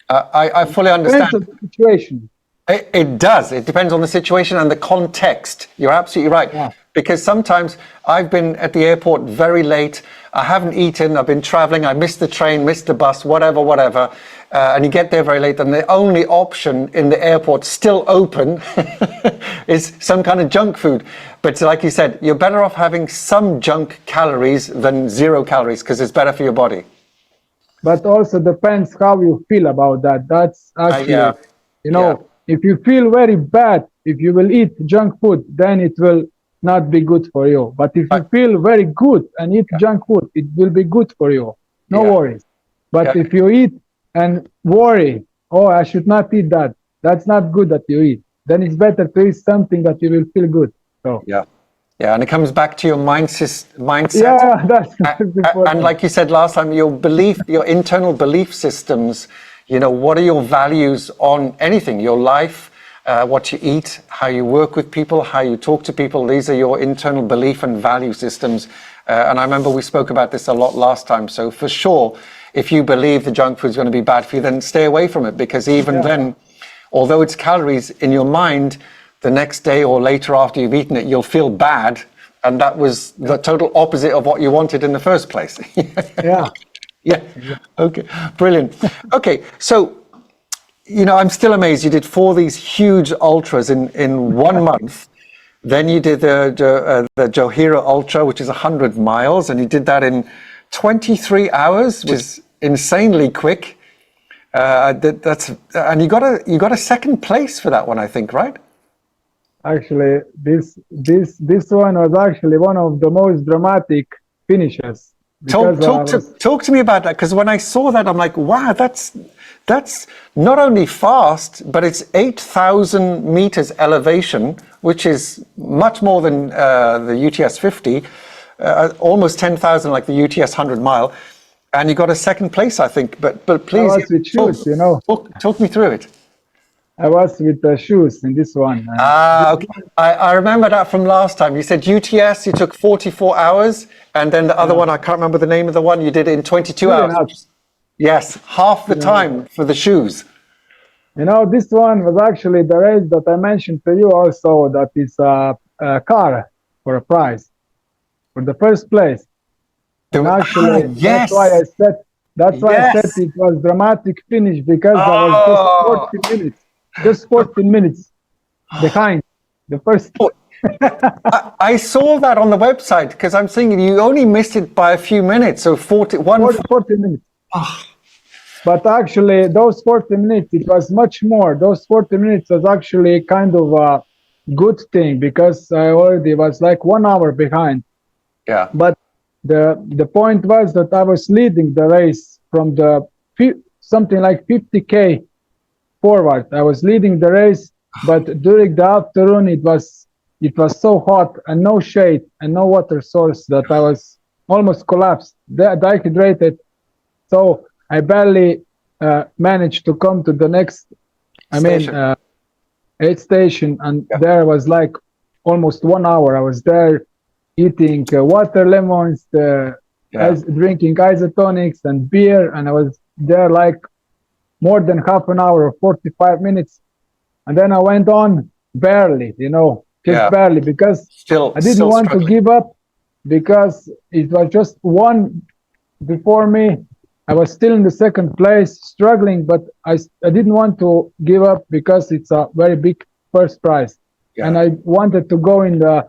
S1: I fully understand.
S2: Depends on the situation.
S1: It does. It depends on the situation and the context. You're absolutely right.
S2: Yeah.
S1: Because sometimes I've been at the airport very late. I haven't eaten. I've been traveling. I missed the train, missed the bus, whatever. And you get there very late. And the only option in the airport still open is some kind of junk food. But like you said, you're better off having some junk calories than 0 calories because it's better for your body.
S2: But also depends how you feel about that. That's actually, if you feel very bad, if you will eat junk food, then it will not be good for you. But if you feel very good and eat junk food, it will be good for you. No worries. But if you eat and worry, oh, I should not eat that. That's not good that you eat. Then it's better to eat something that you will feel good. So
S1: yeah, and it comes back to your mindset.
S2: Yeah, that's important.
S1: And like you said last time, your internal belief systems. You know, what are your values on anything? Your life, what you eat, how you work with people, how you talk to people. These are your internal belief and value systems. And I remember we spoke about this a lot last time. So for sure, if you believe the junk food is going to be bad for you, then stay away from it. Because even then, although it's calories in your mind, the next day or later after you've eaten it, you'll feel bad And that was the total opposite of what you wanted in the first place.
S2: Yeah.
S1: Yeah. Okay. Brilliant. Okay. So, I'm still amazed. You did 4 of these huge ultras in 1 month. Then you did the Johira Ultra, which is 100 miles, and you did that in 23 hours, which is insanely quick. And you got a second place for that one, I think, right?
S2: Actually, this one was actually one of the most dramatic finishes.
S1: Talk to me about that, because when I saw that, I'm like, wow, that's not only fast, but it's 8,000 meters elevation, which is much more than the UTS 50, almost 10,000 like the UTS 100 mile, and you got a second place, I think. But please, talk me through it.
S2: I was with the shoes in this one.
S1: Okay. I remember that from last time. You said UTS, you took 44 hours, and then the other one, I can't remember the name of the one, you did it in 22 hours. Yes, half the time for the shoes.
S2: This one was actually the race that I mentioned to you also, that is a car for a prize, for the first place. And actually,
S1: yes.
S2: that's why I said it was dramatic finish, because I was just 14 minutes behind the first.
S1: I saw that on the website, because I'm thinking you only missed it by a few minutes, so 40
S2: minutes. But actually, those 40 minutes, it was much more. Those 40 minutes was actually kind of a good thing, because I already was like 1 hour behind.
S1: Yeah.
S2: But the point was that I was leading the race from the something like 50K forward. I was leading the race, but during the afternoon it was so hot and no shade and no water source that I was almost collapsed, dehydrated. So I barely managed to come to the next aid station, and there was like almost 1 hour. I was there eating water lemons, drinking isotonics and beer, and I was there like more than half an hour or 45 minutes. And then I went on barely, barely, because I didn't want to give up, because it was just one before me. I was still in the second place, struggling, but I didn't want to give up, because it's a very big first prize. Yeah. And I wanted to go in the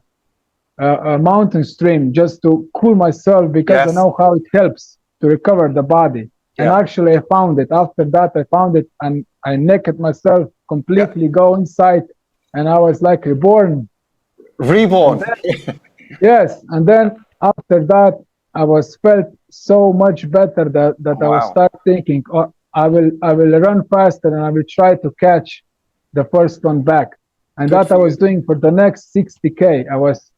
S2: mountain stream just to cool myself, because I know how it helps to recover the body. And actually I found it. After that I found it, and I naked myself completely, go inside, and I was like reborn. Yes. And then after that I was felt so much better that I will start thinking, I will run faster, and I will try to catch the first one back. And that I was doing for the next 60K. I was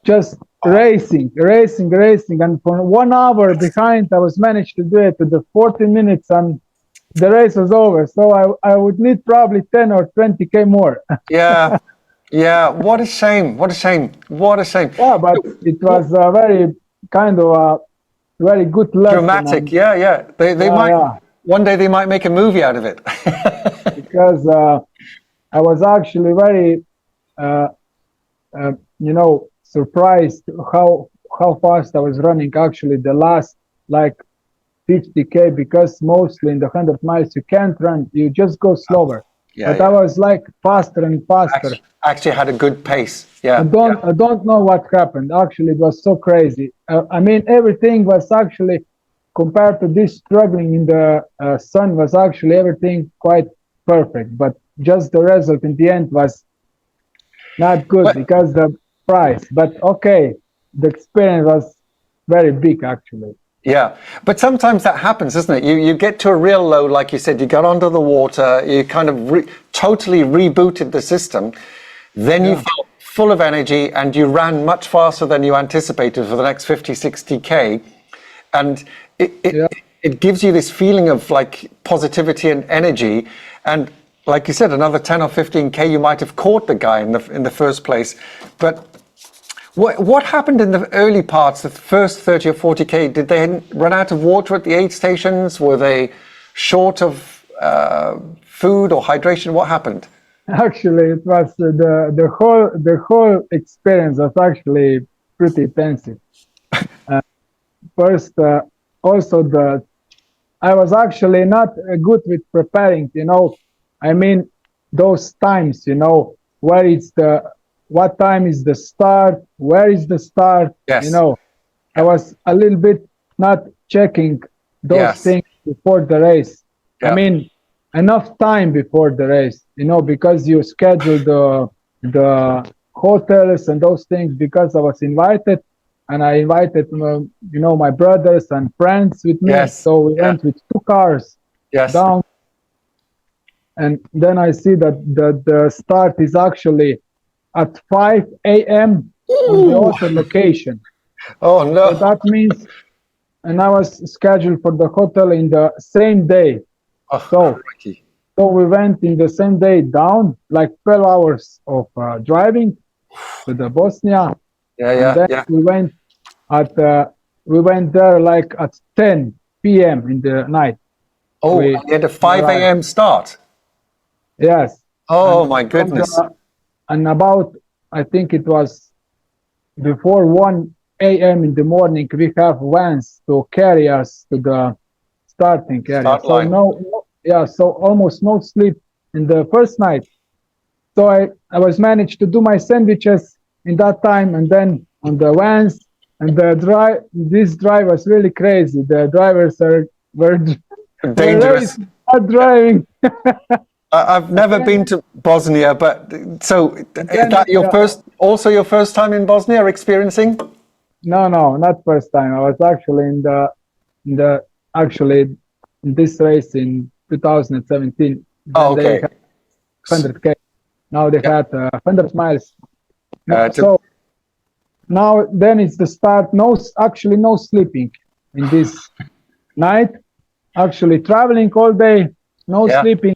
S2: just racing, and for 1 hour behind, I was managed to do it to the 40 minutes, and the race was over. So I would need probably 10 or 20K more.
S1: Yeah. What a shame.
S2: Yeah, but it was a very kind of a very good lesson.
S1: Dramatic. They might one day they might make a movie out of it.
S2: Because I was actually very surprised how fast I was running actually the last like 50K, because mostly in the 100 miles you can't run, you just go slower. But I was like faster and faster.
S1: Actually had a good pace.
S2: I don't know what happened. Actually, it was so crazy. Everything was actually, compared to this struggling in the sun, was actually everything quite perfect. But just the result in the end was not good, because the price. But okay, the experience was very big actually.
S1: Yeah, but sometimes that happens, isn't it? You get to a real low, like you said, you got under the water, you kind of totally rebooted the system, then you felt full of energy, and you ran much faster than you anticipated for the next 50, 60K. And it gives you this feeling of like positivity and energy. And like you said, another 10 or 15K, you might have caught the guy in the first place. But what happened in the early parts, the first 30 or 40K? Did they run out of water at the aid stations? Were they short of food or hydration? What happened?
S2: Actually, it was the whole experience was actually pretty intensive. Uh, First, also I was actually not good with preparing. I mean, those times. Where it's what time is the start? Where is the start?
S1: Yes.
S2: I was a little bit not checking those
S1: Yes.
S2: things before the race. I
S1: Yeah.
S2: mean, enough time before the race, because you schedule the hotels and those things. Because I was invited, and I invited my brothers and friends with me.
S1: Yes.
S2: So we
S1: Yeah.
S2: went with 2 cars
S1: Yes.
S2: down, and then I see that the start is actually at 5 a.m. on the
S1: Ooh.
S2: hotel location.
S1: Oh
S2: So
S1: no.
S2: that means, and I was scheduled for the hotel in the same day.
S1: Oh,
S2: So
S1: crikey.
S2: so we went in the same day down, like 12 hours of driving to the Bosnia,
S1: Yeah.
S2: and
S1: Yeah.
S2: then
S1: Yeah.
S2: at we went there like at 10 p.m. in the night.
S1: Oh,
S2: We,
S1: and you had a
S2: we
S1: 5
S2: arrived.
S1: a.m. start.
S2: Yes,
S1: Oh
S2: and
S1: my
S2: from
S1: goodness.
S2: and about, I think it was before 1 a.m. in the morning, we have vans to carry us to the starting area.
S1: Start
S2: So
S1: line.
S2: yeah, so almost no sleep in the first night. So I was managed to do my sandwiches in that time, and then on the vans, and this drive was really crazy. The drivers were were
S1: Dangerous.
S2: racing, not driving.
S1: I've
S2: And
S1: never been
S2: then,
S1: to Bosnia, but so
S2: and
S1: is
S2: then
S1: that your first, also your first time in Bosnia experiencing?
S2: no, not first time. I was actually in the actually in this race in 2017.
S1: Oh,
S2: Then they
S1: okay.
S2: had 100K. Now they
S1: Yeah.
S2: had 100 miles.
S1: Uh, to,
S2: So now then it's the start. Actually no sleeping in this night. Actually traveling all day, no
S1: yeah.
S2: sleeping.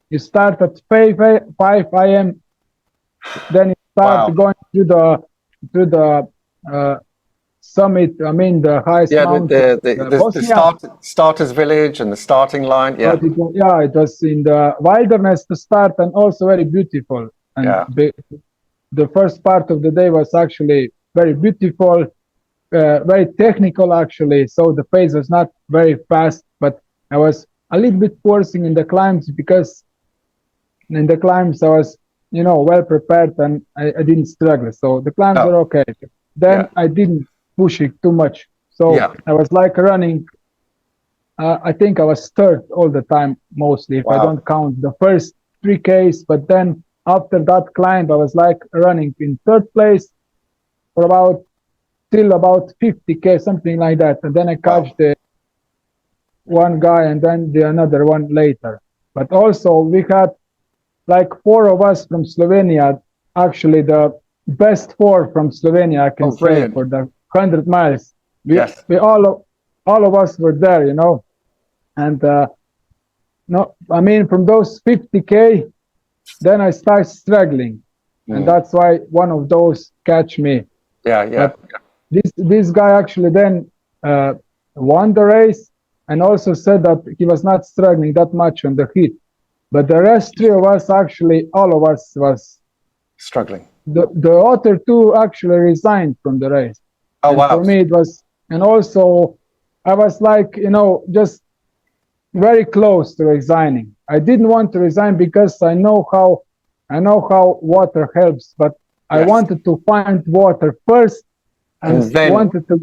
S2: You start at 5 a.m. Then you start
S1: Wow.
S2: going through the uh, summit. I mean the highest
S1: Yeah.
S2: mountain,
S1: The
S2: Bosnia.
S1: starters village and the starting line. Yeah.
S2: But it was in the wilderness to start, and also very beautiful. And
S1: Yeah.
S2: the first part of the day was actually very beautiful, very technical actually. So the pace was not very fast, but I was a little bit forcing in the climbs, because in the climbs I was, well prepared, and I didn't struggle. So the climbs
S1: Oh,
S2: were okay.
S1: yeah.
S2: Then I didn't push it too much. So
S1: Yeah.
S2: I was like running. I think I was third all the time, mostly, if I
S1: Wow.
S2: don't count the first 3Ks. But then after that climb, I was like running in third place for till about 50K, something like that. And then I
S1: Wow.
S2: catch the one guy, and then the another one later. But also we had like 4 of us from Slovenia, actually the best 4 from Slovenia, I can
S1: Oh,
S2: say,
S1: brilliant.
S2: for the 100 miles.
S1: Yes.
S2: We all of us were there, and no, I mean, from those 50K, then I start struggling, and
S1: Mm.
S2: that's why one of those catch me.
S1: Yeah. Yeah.
S2: But this guy actually then won the race, and also said that he was not struggling that much on the heat. But the rest 3 of us, actually, all of us was
S1: Struggling.
S2: the other 2 actually resigned from the race,
S1: Oh,
S2: and
S1: wow.
S2: for me it was, and also I was like, just very close to resigning. I didn't want to resign because I know how water helps, but I
S1: Yes.
S2: wanted to find water first, and
S1: And then,
S2: wanted to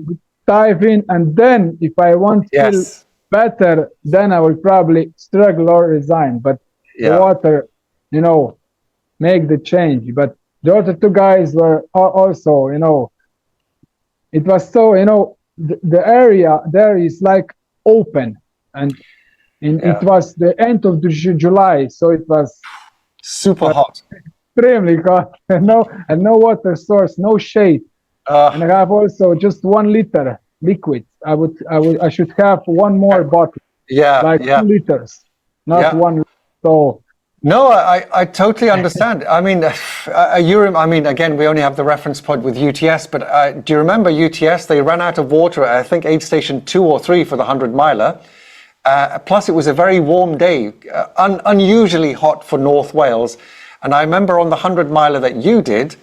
S2: dive in, and then if I won't feel
S1: yes.
S2: better, then I will probably struggle or resign. But the
S1: Yeah.
S2: water, make the change. But the other 2 guys were also, it was so, the area there is like open, and it
S1: Yeah.
S2: was the end of the July, so it was
S1: Super hot.
S2: extremely hot, and no water source, no shade, and
S1: Uh,
S2: I have also just 1 liter liquid. I should have one more bottle,
S1: yeah.
S2: like
S1: Yeah.
S2: 2 liters, not
S1: Yeah.
S2: one. So
S1: No, I totally understand. I mean, I mean, again, we only have the reference point with UTS, but do you remember UTS? They ran out of water at, I think, aid station 2 or 3 for the 100-miler. Plus, it was a very warm day, unusually hot for North Wales. And I remember on the 100 miler that you did,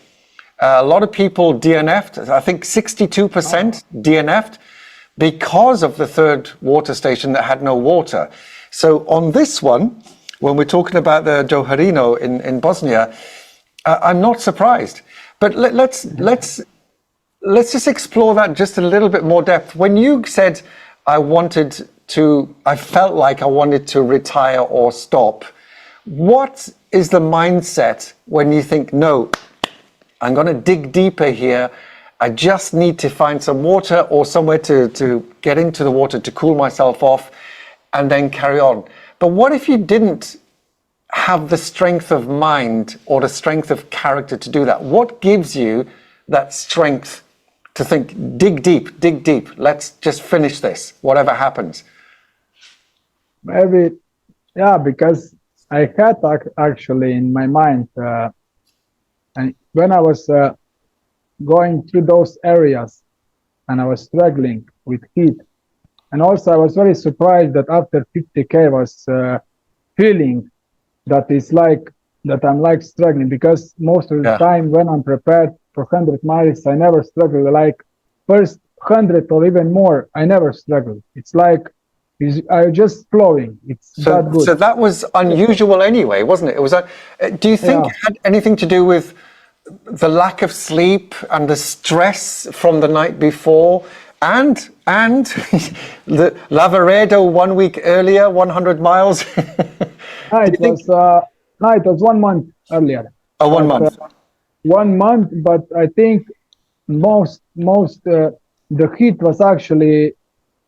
S1: a lot of people DNF'd. I think 62% DNF'd because of the third water station that had no water. So on this one, when we're talking about the Johorino in Bosnia, I'm not surprised. But let's just explore that just a little bit more depth. When you said I felt like I wanted to retire or stop, what is the mindset when you think, no, I'm going to dig deeper here, I just need to find some water or somewhere to get into the water to cool myself off and then carry on? But what if you didn't have the strength of mind or the strength of character to do that? What gives you that strength to think, dig deep, let's just finish this, whatever happens?
S2: Maybe, yeah, because I had actually in my mind, and when I was going through those areas and I was struggling with heat, and also I was very surprised that after 50K I was feeling that it's like that I'm like struggling, because most of the time when I'm prepared for 100 miles, I never struggle. Like first 100 or even more, I never struggle. It's like I'm just flowing. It's that good.
S1: So that was unusual anyway, wasn't it? It was. Do you think it had anything to do with the lack of sleep and the stress from the night before, and the Lavaredo 1 week earlier, 100 miles?
S2: It was 1 month earlier.
S1: Oh, 1 month.
S2: 1 month, but I think most the heat was actually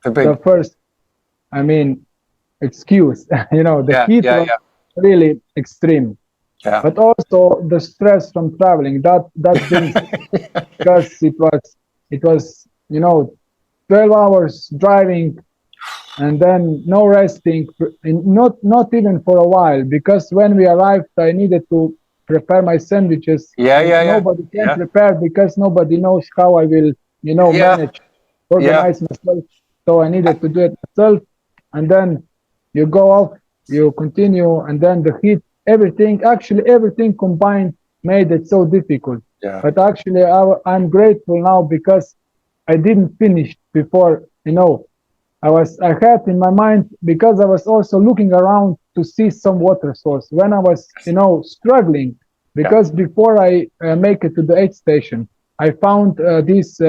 S2: the first, excuse. The heat was really extreme. Yeah. But also the stress from traveling, that thing, because it was 12 hours driving and then no resting, not even for a while, because when we arrived I needed to prepare my sandwiches. Nobody can prepare because nobody knows how I will manage, organize myself, so I needed to do it myself. And then you go off, you continue, and then the heat, everything combined made it so difficult. But actually I'm grateful now because I didn't finish before. I had in my mind, because I was also looking around to see some water source when I was struggling, because before I make it to the aid station, I found this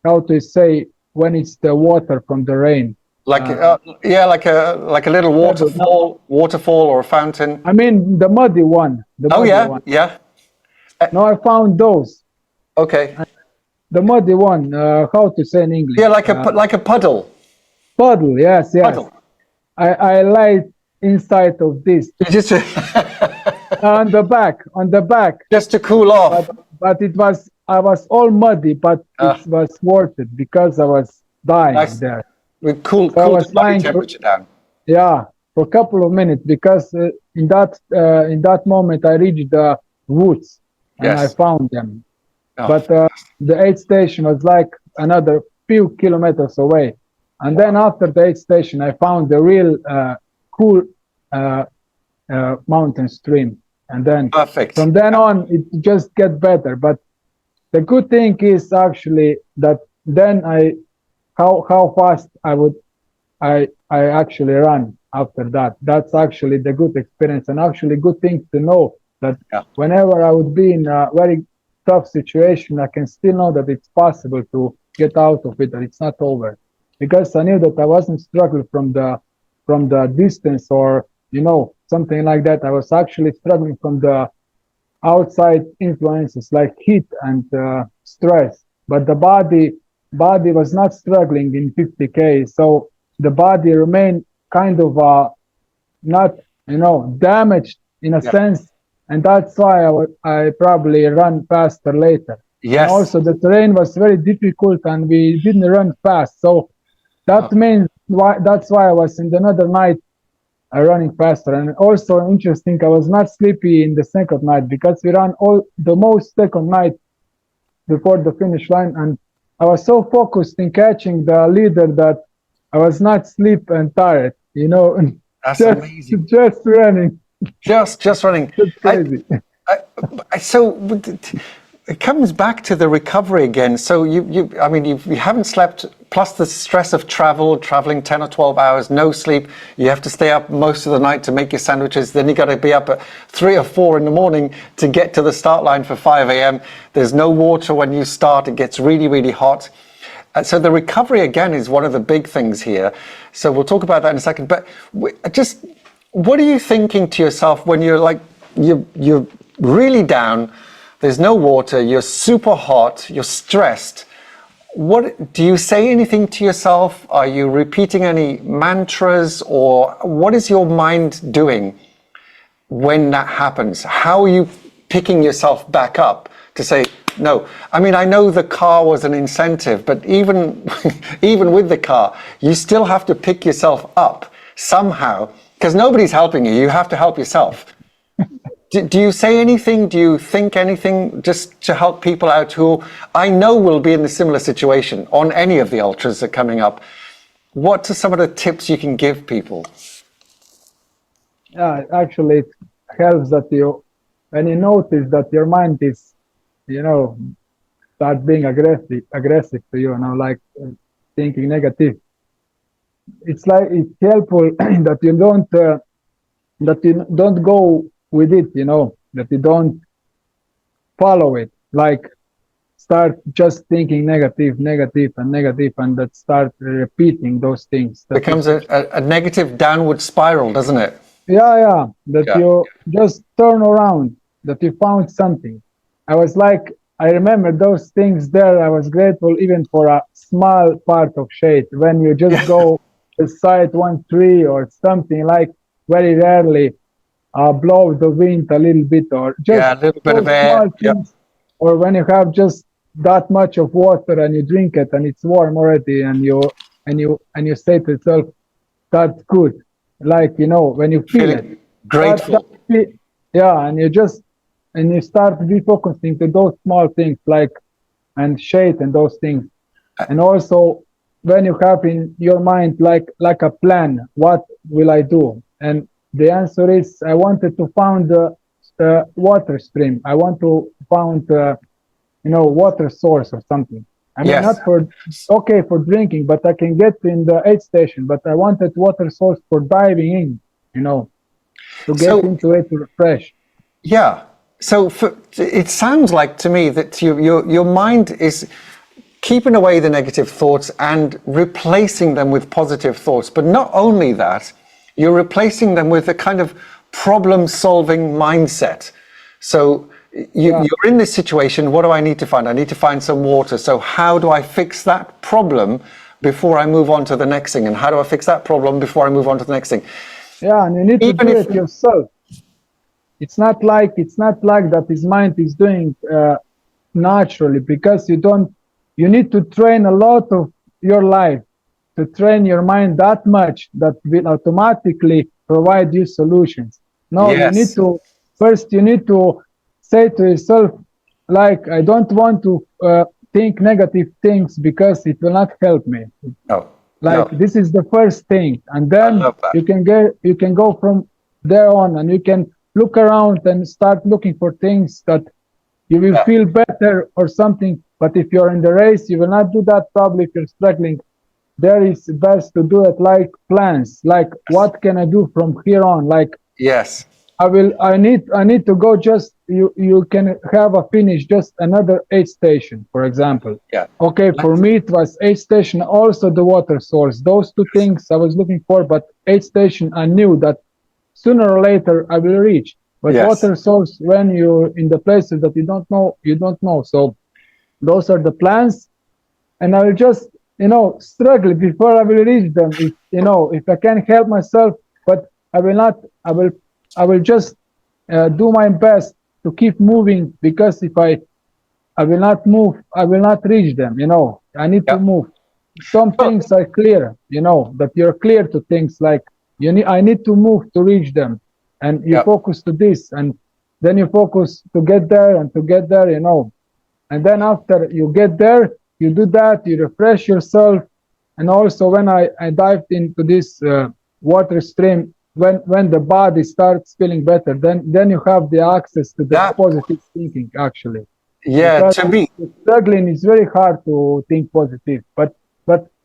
S2: how to say, when it's the water from the rain, like a little waterfall or a fountain. I mean the muddy one. No, I found those.
S1: Okay.
S2: The muddy one. How to say in English?
S1: Yeah, like a puddle.
S2: Puddle. Yes. Puddle. I lied inside of this.
S1: Just
S2: on the back.
S1: Just to cool off.
S2: But I was all muddy, but it was worth it because I was dying there.
S1: We cooled the body temperature down.
S2: Yeah, for a couple of minutes, because in that moment I reached the woods and I found them. But the aid station was like another few kilometers away. And then after the aid station, I found the real cool mountain stream. And then from then on, it just get better. But the good thing is actually that then how fast I actually run after that. That's actually the good experience, and actually good thing to know that whenever I would be in a very tough situation, I can still know that it's possible to get out of it, that it's not over. Because I knew that I wasn't struggling from the distance or something like that. I was actually struggling from the outside influences like heat and stress. But the body was not struggling in 50K, so the body remained kind of not damaged in a sense, and that's why I probably run faster later. Yes. And also the terrain was very difficult and we didn't run fast, so that means that's why I was in another night running faster. And also interesting, I was not sleepy in the second night because we ran the most second night before the finish line, and I was so focused in catching the leader that I was not sleep and tired.
S1: That's amazing.
S2: Just running.
S1: Just running.
S2: That's crazy.
S1: So it comes back to the recovery again. So I mean, you haven't slept, plus the stress of traveling 10 or 12 hours, no sleep. You have to stay up most of the night to make your sandwiches. Then you got to be up at 3 or 4 in the morning to get to the start line for 5 a.m. There's no water when you start. It gets really, really hot. So the recovery again is one of the big things here. So we'll talk about that in a second. But just what are you thinking to yourself when you're like, you're really down, there's no water, you're super hot, you're stressed? What do you say anything to yourself? Are you repeating any mantras, or what is your mind doing when that happens? How are you picking yourself back up to say, no? I mean, I know the car was an incentive, but even even with the car, you still have to pick yourself up somehow, because nobody's helping you. You have to help yourself. Do you say anything? Do you think anything just to help people out who I know will be in a similar situation on any of the ultras that are coming up? What are some of the tips you can give people?
S2: Yeah, actually, it helps that when you notice that your mind is, start being aggressive to you, like thinking negative. It's like it's helpful that you don't go with it, that you don't follow it, like start just thinking negative, and that start repeating those things. That
S1: becomes a negative downward spiral, doesn't it?
S2: Yeah, that you just turn around, that you found something. I remember those things there. I was grateful even for a small part of shade when you just go beside one tree or something, like very rarely blow the wind a little bit, or just
S1: a little bit of air.
S2: Things, or when you have just that much of water and you drink it and it's warm already, and you say to yourself, that's good. Like, when you feel it,
S1: grateful.
S2: And you start refocusing to those small things, like and shade and those things. And also when you have in your mind like a plan, what will I do? And the answer is, I wanted to find the water stream. I want to find water source or something. I mean, not for drinking, but I can get in the aid station. But I wanted water source for diving in, to get into it to refresh.
S1: Yeah. So it sounds like to me that your mind is keeping away the negative thoughts and replacing them with positive thoughts. But not only that, you're replacing them with a kind of problem-solving mindset. So you're in this situation. What do I need to find? I need to find some water. So how do I fix that problem before I move on to the next thing? And how do I fix that problem before I move on to the next thing?
S2: Yeah, and you need to do it yourself. It's not like that his mind is doing naturally, because you need to train a lot of your life to train your mind that much that will automatically provide you solutions. No, you need to say to yourself, like, I don't want to think negative things because it will not help me. This is the first thing, and then you can go from there on, and you can look around and start looking for things that you will feel better or something. But if you're in the race, you will not do that. Probably if you're struggling, there is best to do it like plans, like what can I do from here on? Like, I need to go, just you can have a finish just another aid station, for example. For me it was aid station, also the water source. Those two things I was looking for, but aid station I knew that sooner or later I will reach. But water source, when you're in the places that you don't know. So those are the plans, and I will just struggle before I will reach them. If I can help myself, but I will just do my best to keep moving, because if I will not move, I will not reach them. I need to move. Some things are clear, that you're clear to things, like I need to move to reach them, and you focus to this, and then you focus to get there, and and then after you get there, you do that, you refresh yourself. And also when I dived into this water stream, when the body starts feeling better, then you have the access to the
S1: That,
S2: positive thinking actually.
S1: yeah,
S2: Because
S1: to me,
S2: struggling is very hard to think positive, but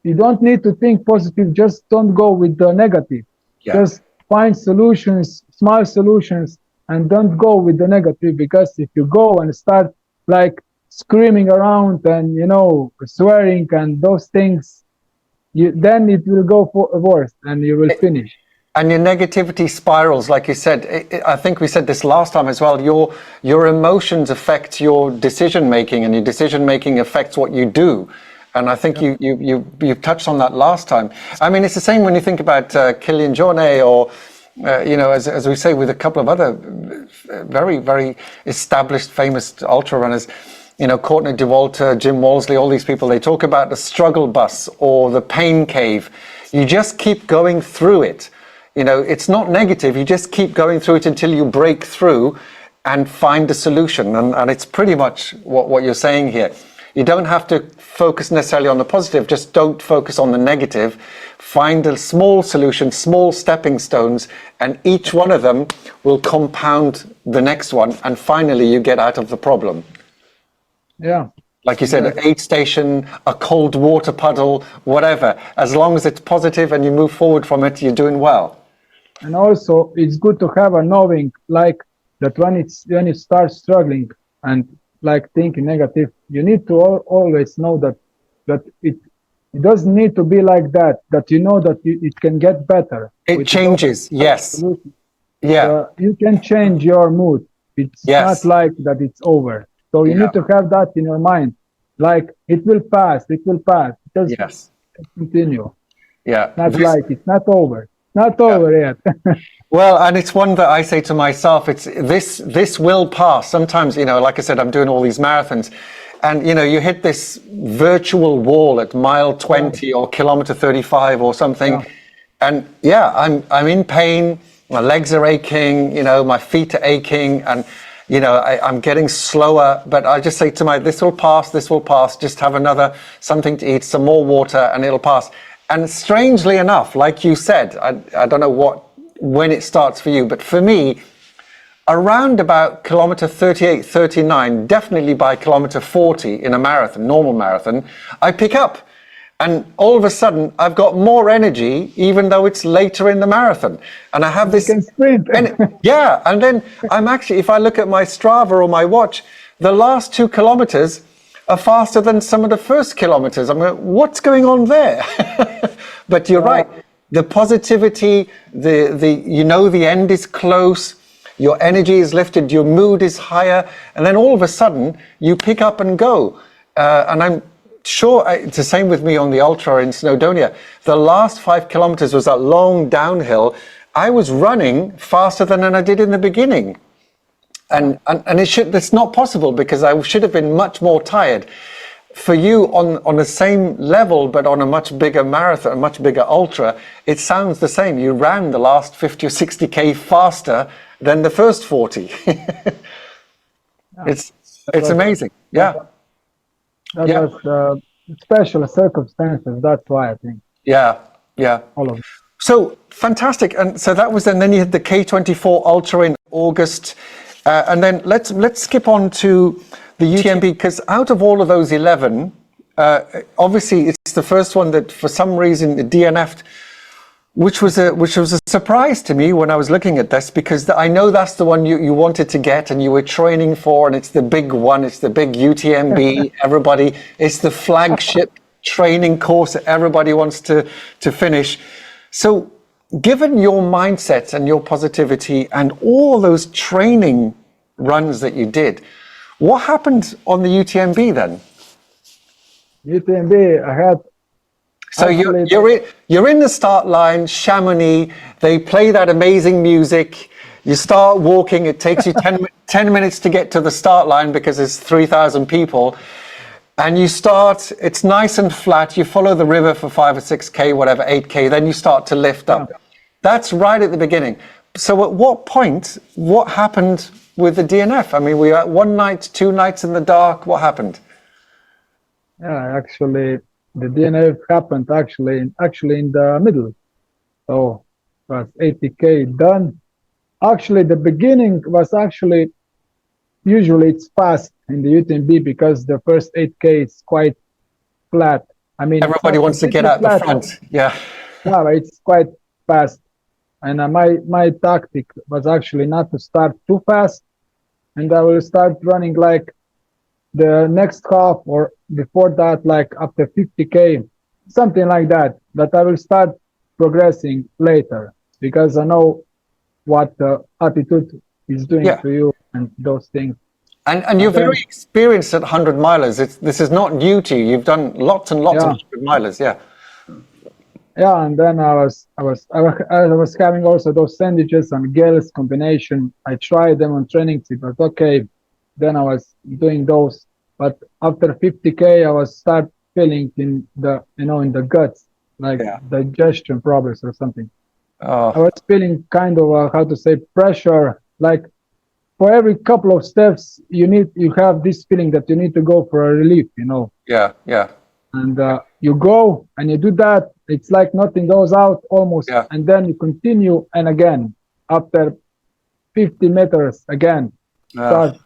S2: you don't need to think positive. Just don't go with the negative.
S1: yeah.
S2: Just find solutions, small solutions, and don't go with the negative. Because if you go and start like screaming around and swearing and those things, then it will go for worse and you will finish.
S1: And your negativity spirals, like you said. I think we said this last time as well. Your emotions affect your decision making, and your decision making affects what you do. And I think you touched on that last time. I mean, it's the same when you think about Kilian Jornet, or as we say, with a couple of other very, very established, famous ultra runners. Courtney Dauwalter, Jim Walsley, all these people. They talk about the struggle bus or the pain cave. You just keep going through it. It's not negative. You just keep going through it until you break through and find a solution. And it's pretty much what you're saying here. You don't have to focus necessarily on the positive. Just don't focus on the negative. Find a small solution, small stepping stones, and each one of them will compound the next one. And finally, you get out of the problem.
S2: Yeah.
S1: Like you said, an aid station, a cold water puddle, whatever. As long as it's positive and you move forward from it, you're doing well.
S2: And also, it's good to have a knowing, like that when you start struggling and like thinking negative, you need to always know that it doesn't need to be like that. That that it can get better.
S1: It changes. Yes. Yeah.
S2: You can change your mood. It's not like that it's over. So you need to have that in your mind. Like it will pass. It will pass. Just continue.
S1: Yeah.
S2: It's not over. Not over yet.
S1: Well, and it's one that I say to myself, it's this will pass. Sometimes, like I said, I'm doing all these marathons, and you hit this virtual wall at mile 20 or kilometer 35 or something. And I'm in pain, my legs are aching, my feet are aching, and I'm getting slower, but I just say to this will pass, just have something to eat, some more water, and it'll pass. And strangely enough, like you said, I don't know when it starts for you, but for me, around about kilometer 38, 39, definitely by kilometer 40 in a marathon, normal marathon, I pick up. And all of a sudden, I've got more energy, even though it's later in the marathon. And I have this...
S2: You can sprint.
S1: And then I'm actually, if I look at my Strava or my watch, the last 2 kilometers are faster than some of the first kilometers. I'm going, what's going on there? But you're right. The positivity, the end is close, your energy is lifted, your mood is higher, and then all of a sudden, you pick up and go. And I'm sure it's the same with me on the ultra in Snowdonia. The last 5 kilometers was that long downhill. I was running faster than I did in the beginning. And it's not possible, because I should have been much more tired. For you on the same level, but on a much bigger marathon, a much bigger ultra, it sounds the same. You ran the last 50 or 60K faster than the first 40. It's amazing. Yeah.
S2: That was special circumstances. That's why I think.
S1: Yeah.
S2: All of it.
S1: So fantastic. And so that was then you had the K24 Ultra in August. And then let's skip on to the UTMB, because out of all of those 11, obviously it's the first one that for some reason DNF'd, which was a surprise to me when I was looking at this, because I know that's the one you wanted to get and you were training for, and it's the big one, it's the big UTMB. It's the flagship training course that everybody wants to finish. So given your mindset and your positivity and all those training runs that you did, what happened on the UTMB then?
S2: UTMB, I had...
S1: So you're in the start line, Chamonix, they play that amazing music, you start walking, it takes you 10 minutes to get to the start line because there's 3,000 people, and you start, it's nice and flat, you follow the river for 5 or 6K, whatever, 8K, then you start to lift up. That's right at the beginning. So at what point, what happened with the DNF? I mean, we were at 1 night, 2 nights in the dark, what happened?
S2: Yeah, actually, the DNF happened actually in the middle. So was 80K done. Actually, the beginning was actually, usually it's fast in the UTMB because the first 8K is quite flat. I mean,
S1: Everybody wants to get out the front. Yeah.
S2: Yeah, it's quite fast. And my tactic was actually not to start too fast, and I will start running like the next half or before that, like after 50K, something like that. But I will start progressing later because I know what the attitude is doing
S1: Yeah.
S2: to you and those things.
S1: And you're very experienced at 100 milers. This is not new to you. You've done lots and lots of 100 milers. Yeah.
S2: Yeah, and then I was having also those sandwiches and gels combination. I tried them on training, it was okay. Then I was doing those, but after 50K, I was start feeling in the in the guts, like digestion problems or something. I was feeling kind of how to say pressure, like for every couple of steps you have this feeling that you need to go for a relief,
S1: Yeah, yeah.
S2: And you go and you do that, it's like nothing goes out almost, and then you continue, and again after 50 meters again start,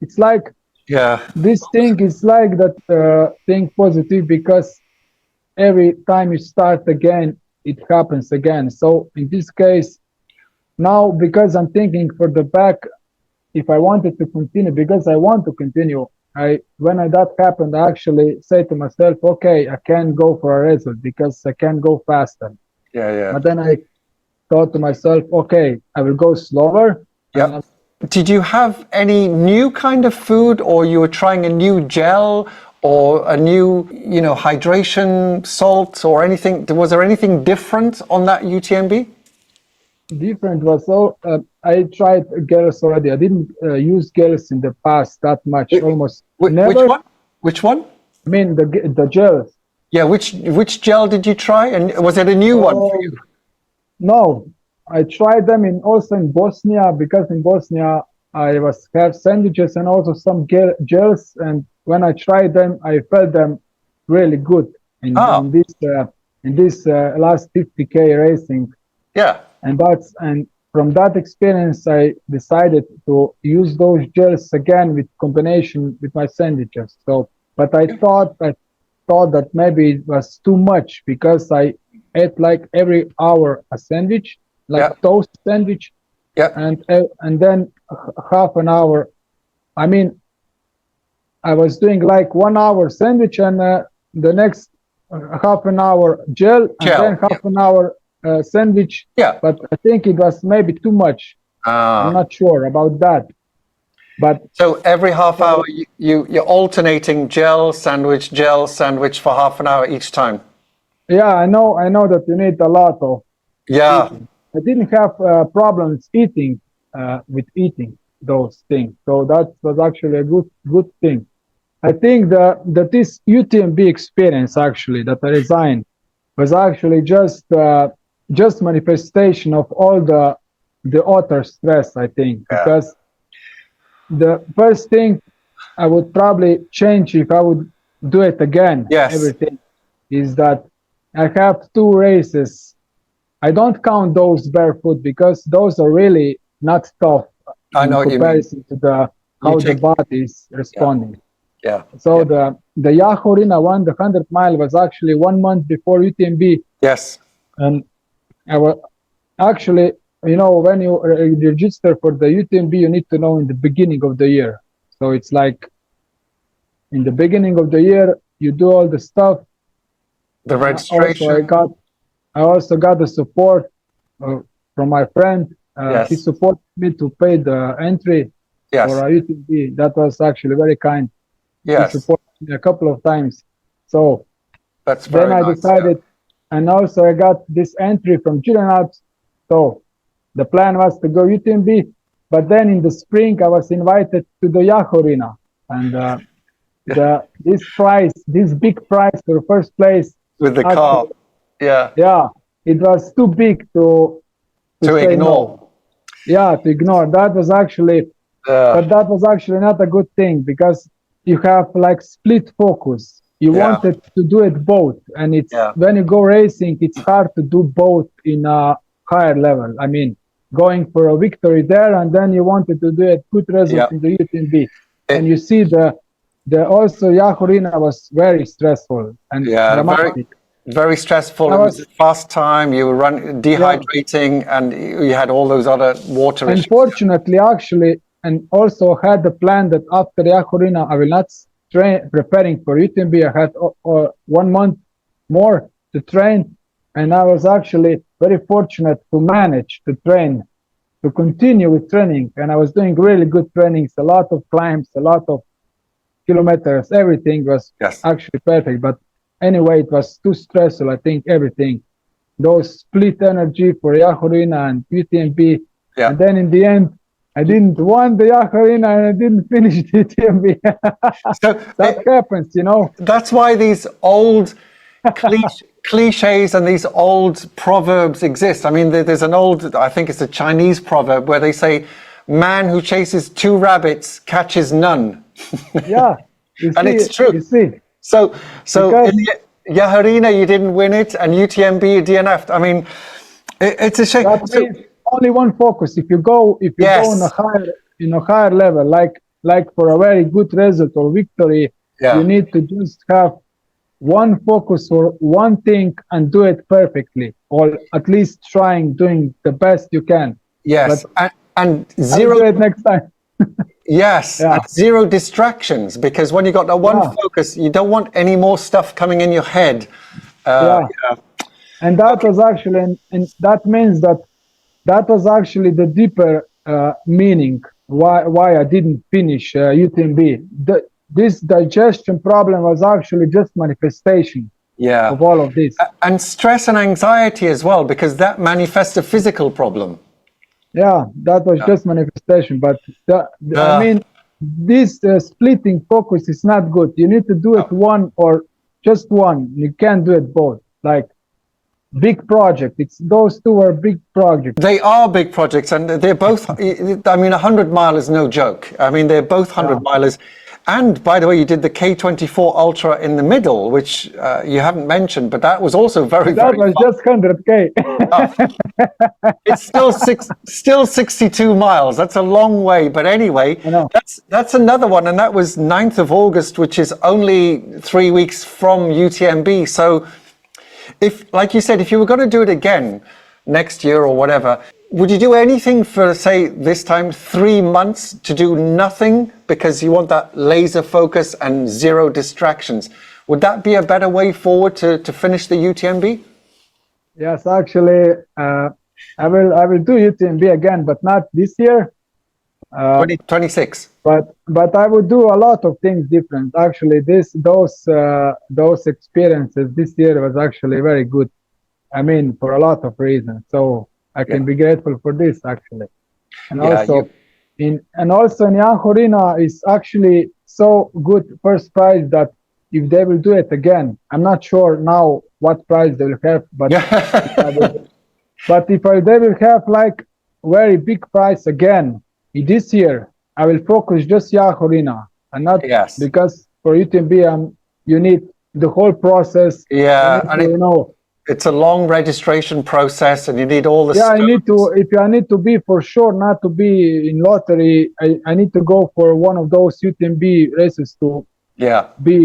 S2: it's like this thing is like that thing positive, because every time you start again it happens again. So in this case now, because I'm thinking for the back, if I wanted to continue, because I want to continue, when that happened, I actually say to myself, okay, I can go for a result because I can go faster.
S1: Yeah.
S2: But then I thought to myself, okay, I will go slower.
S1: Yeah. Did you have any new kind of food, or you were trying a new gel or a new, hydration salt or anything? Was there anything different on that UTMB?
S2: Different was I tried gels already. I didn't use gels in the past that much, almost never.
S1: Which one?
S2: I mean the gels.
S1: Yeah, which gel did you try, and was it a new one for you?
S2: No, I tried them also in Bosnia, because in Bosnia I have sandwiches and also some gels, and when I tried them, I felt them really good in this last 50K racing.
S1: Yeah.
S2: And from that experience, I decided to use those gels again with combination with my sandwiches. So, but I thought that maybe it was too much, because I ate like every hour a sandwich, like toast sandwich.
S1: Yeah.
S2: And then half an hour. I mean, I was doing like 1 hour sandwich, and the next half an hour gel, and then half an hour sandwich.
S1: Yeah.
S2: But I think it was maybe too much. I'm not sure about that. But
S1: so every half hour you're alternating gel sandwich for half an hour each time.
S2: Yeah, I know that you need a lot of eating. I didn't have problems eating those things, so that was actually a good thing. I think that this UTMB experience actually that I resigned was actually just manifestation of all the utter stress, I think, because the first thing I would probably change if I would do it again, everything, is that I have 2 races. I don't count those barefoot because those are really not tough in comparison to how the body is responding.
S1: Yeah.
S2: So the Yahorina one, the 100 mile, was actually 1 month before UTMB.
S1: Yes.
S2: And I was actually, when you register for the UTMB, you need to know in the beginning of the year. So it's like in the beginning of the year, you do all the stuff.
S1: The registration.
S2: I also got the support from my friend. He supported me to pay the entry for a UTMB. That was actually very kind.
S1: Yes.
S2: He supported me a couple of times. So
S1: that's very
S2: then I decided, and also I got this entry from Julian Alps. So the plan was to go UTMB, but then in the spring I was invited to the Yahorina, and this big prize for first place
S1: with the car.
S2: Yeah, it was too big to say
S1: ignore.
S2: No. Yeah, to ignore. That was actually, but that was actually not a good thing, because you have like split focus. you
S1: Yeah.
S2: wanted to do it both, and it's
S1: Yeah.
S2: when you go racing, it's hard to do both in a higher level. I mean, going for a victory there, and then you wanted to do a good result
S1: Yeah.
S2: in the UTMB, and
S1: It-
S2: you see the also Yahorina was very stressful and
S1: yeah,
S2: dramatic.
S1: very stressful.
S2: I
S1: It was
S2: was
S1: a fast time. You were
S2: yeah.
S1: dehydrating, and you had all those other water issues.
S2: Unfortunately, actually, and also had the plan that after Yahorina, I will not train preparing for UTMB. I had 1 month more to train, and I was actually very fortunate to manage to train, to continue with training, and I was doing really good trainings, a lot of climbs, a lot of kilometers, everything was
S1: Yes.
S2: actually perfect. But anyway, it was too stressful. I think everything, those split energy for Yahorina and UTMB,
S1: Yeah.
S2: and then in the end, I didn't won the Yahorina and I didn't finish the UTMB.
S1: So
S2: That happens, you know.
S1: that's why these old cliches and these old proverbs exist. I mean, there's an old, I think it's a Chinese proverb where they say, "Man who chases two rabbits catches none."
S2: Yeah, you see,
S1: And it's true.
S2: You see,
S1: So
S2: because
S1: in Yahorina you didn't win it, and UTMB you DNF'd. I mean, it's a shame.
S2: that
S1: So,
S2: means only one focus. If you go
S1: Yes.
S2: on a higher level, like for a very good result or victory,
S1: Yeah.
S2: you need to just have one focus for one thing and do it perfectly, or at least doing the best you can.
S1: yes,
S2: But
S1: and
S2: I'll
S1: zero.
S2: do it next time.
S1: Yes,
S2: Yeah.
S1: and zero distractions, because when you got that one
S2: Yeah.
S1: focus, you don't want any more stuff coming in your head.
S2: Yeah.
S1: Yeah.
S2: And that was actually, and that means that was actually the deeper meaning why I didn't finish UTMB. This digestion problem was actually just manifestation
S1: Yeah.
S2: of all of this.
S1: And stress and anxiety as well, because that manifests a physical problem.
S2: Yeah, that was just manifestation. But I mean, this splitting focus is not good. You need to do it one or just one. You can't do it both. Like big project. Those two are big projects.
S1: They are big projects, and they're both. I mean, 100 mile is no joke. I mean, they're both 100 milers. And by the way, you did the K24 Ultra in the middle, which you haven't mentioned, but that was also very,
S2: That
S1: very
S2: was
S1: fun.
S2: just 100K.
S1: It's still 62 miles. That's a long way. But anyway,
S2: I know.
S1: that's another one. And that was 9th of August, which is only 3 weeks from UTMB. So if, like you said, if you were going to do it again next year or whatever, would you do anything for, say, this time, 3 months to do nothing because you want that laser focus and zero distractions? Would that be a better way forward to finish the UTMB?
S2: Yes, actually, I will do UTMB again, but not this year.
S1: 2026.
S2: But I would do a lot of things different. Actually, those experiences this year was actually very good. I mean, for a lot of reasons. So I can be grateful for this actually. And also in Yahorina is actually so good first prize that if they will do it again, I'm not sure now what prize they will have, but but if they will have like very big prize again this year, I will focus just Yahorina and not because for UTMB you need the whole process.
S1: Yeah,
S2: and you know.
S1: It's a long registration process, and you need all the.
S2: Yeah, I need to. If I need to be for sure, not to be in lottery, I need to go for one of those UTMB races to. Be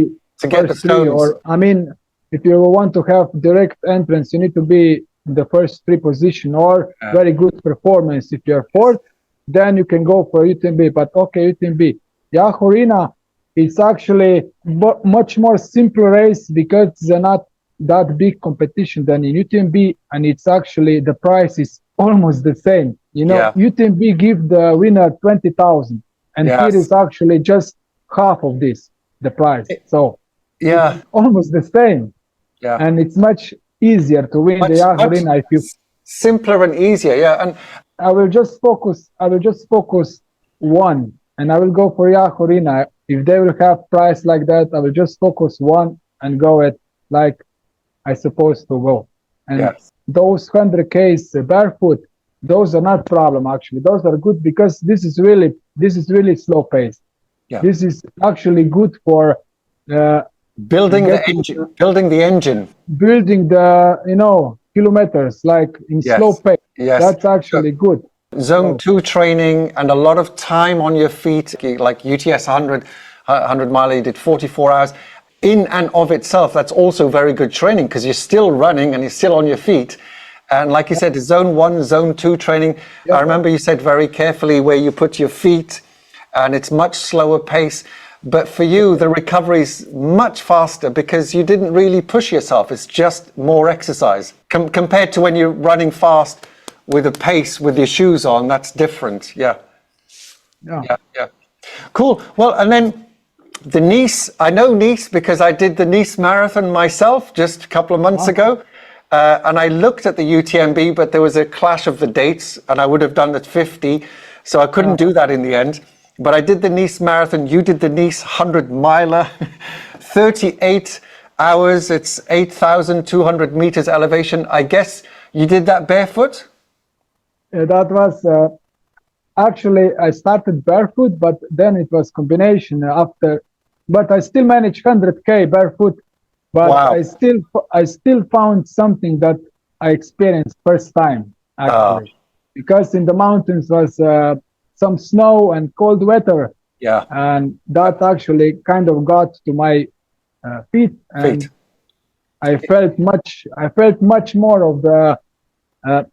S1: to get the stones.
S2: Or I mean, if you want to have direct entrance, you need to be in the first 3 position or very good performance. If you're 4th, then you can go for UTMB. But okay, UTMB, Yahorina, it's actually much more simple race because they're not that big competition than in UTMB, and it's actually the price is almost the same. You know, UTMB give the winner 20,000, and here is actually just half of this, the price. So it's almost the same. Yeah, and it's much easier to win the Yahorina if you
S1: simpler and easier. Yeah, and
S2: I will just focus one, and I will go for Yahorina. If they will have price like that, I will just focus one and go at like I supposed to go. And those 100Ks barefoot, those are not problem actually. Those are good because this is really slow pace. Yeah. This is actually good for
S1: Building the
S2: getting
S1: engine, building the engine.
S2: building the kilometers like in slow
S1: Yes,
S2: pace.
S1: yes.
S2: That's
S1: So
S2: actually good.
S1: zone
S2: So,
S1: 2 training and a lot of time on your feet, like UTS 100 mile, you did 44 hours. In and of itself, that's also very good training because you're still running and you're still on your feet. And like you said, zone 1, zone 2 training.
S2: yeah,
S1: I remember you said very carefully where you put your feet, and it's much slower pace. But for you, the recovery is much faster because you didn't really push yourself. It's just more exercise. Compared to when you're running fast with a pace with your shoes on, that's different. Yeah.
S2: yeah.
S1: Yeah. Cool. Well, and then the Nice, I know Nice because I did the Nice Marathon myself just a couple of months ago. And I looked at the UTMB, but there was a clash of the dates and I would have done the 50. So I couldn't do that in the end. But I did the Nice Marathon. You did the Nice 100 miler, 38 hours. It's 8,200 meters elevation. I guess you did that barefoot?
S2: That was actually, I started barefoot, but then it was combination after. But I still managed 100K barefoot. But
S1: Wow.
S2: I still found something that I experienced first time actually, because in the mountains was some snow and cold weather.
S1: Yeah.
S2: And that actually kind of got to my feet, and I felt much more of the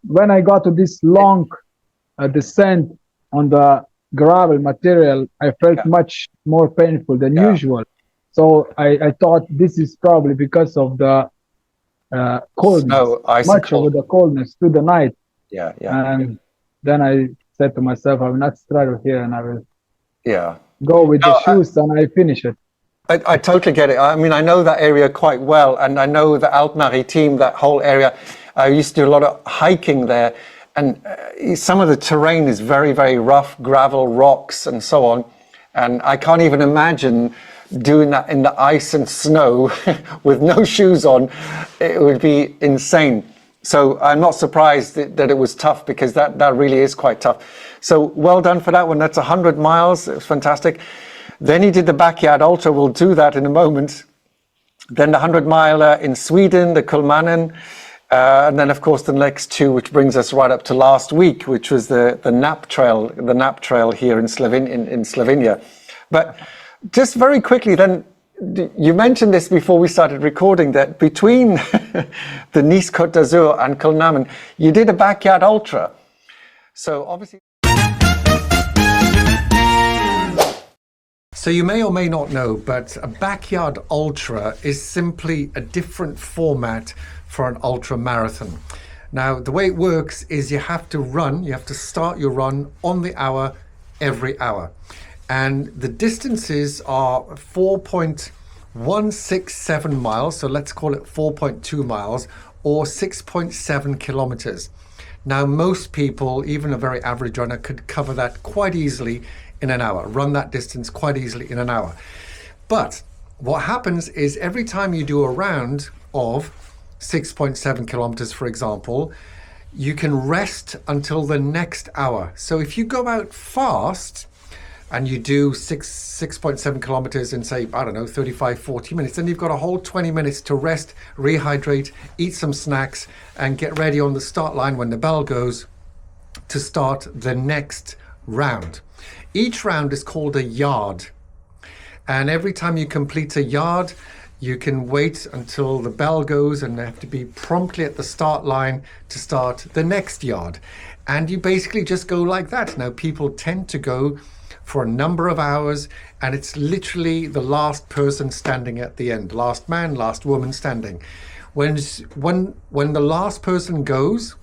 S2: when I got to this long descent on the gravel material. I felt much more painful than usual. So I thought this is probably because of the coldness, much of the coldness through the night.
S1: Yeah.
S2: And then I said to myself, I will not struggle here, and I will go with
S1: No,
S2: the shoes, and I finish it.
S1: I totally get it. I mean, I know that area quite well, and I know the Alpes-Maritimes, that whole area. I used to do a lot of hiking there, and some of the terrain is very, very rough, gravel, rocks, and so on. And I can't even imagine doing that in the ice and snow with no shoes on. It would be insane. So I'm not surprised that it was tough, because that really is quite tough. So well done for that one. That's 100 miles. It was fantastic. Then he did the backyard ultra. We'll do that in a moment. Then the 100 miler in Sweden, the Kulmanen. And then, of course, the next two, which brings us right up to last week, which was the Nap Trail here in Slovenia. But just very quickly then, you mentioned this before we started recording, that between the Nice Côte d'Azur and Kulmanen, you did a backyard ultra. So obviously... So you may or may not know, but a backyard ultra is simply a different format for an ultra marathon. Now, the way it works is you have to start your run on the hour every hour. And the distances are 4.167 miles, so let's call it 4.2 miles, or 6.7 kilometers. Now, most people, even a very average runner, could cover that quite easily in an hour, run that distance quite easily in an hour. But what happens is every time you do a round of 6.7 kilometers, for example, you can rest until the next hour. So if you go out fast and you do 6.7 kilometers in, say, I don't know, 35, 40 minutes, then you've got a whole 20 minutes to rest, rehydrate, eat some snacks, and get ready on the start line when the bell goes to start the next round. Each round is called a yard. And every time you complete a yard, you can wait until the bell goes and have to be promptly at the start line to start the next yard. And you basically just go like that. Now, people tend to go for a number of hours, and it's literally the last person standing at the end, last man, last woman standing. When the last person goes,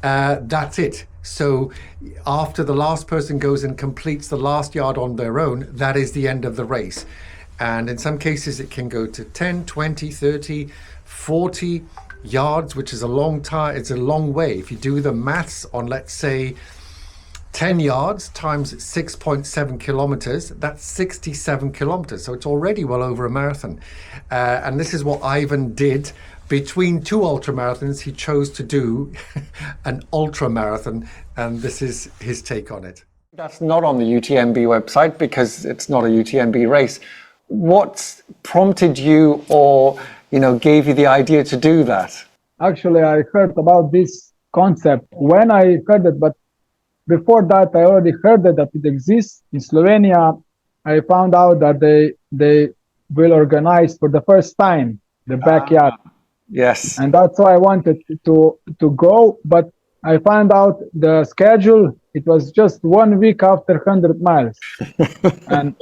S1: that's it. So after the last person goes and completes the last yard on their own, that is the end of the race. And in some cases it can go to 10, 20, 30, 40 yards, which is a long time. It's a long way. If you do the maths on, let's say, 10 yards times 6.7 kilometers, that's 67 kilometers. So it's already well over a marathon. And this is what Ivan did. Between two ultramarathons, he chose to do an ultramarathon, and this is his take on it. That's not on the UTMB website because it's not a UTMB race. what prompted you, or gave you the idea to do that?
S2: Actually, I heard about this concept when I heard it, but before that, I already heard that it exists in Slovenia. I found out that they will organize for the first time the backyard,
S1: Yes.
S2: and that's why I wanted to go. But I found out the schedule. It was just 1 week after 100 miles, and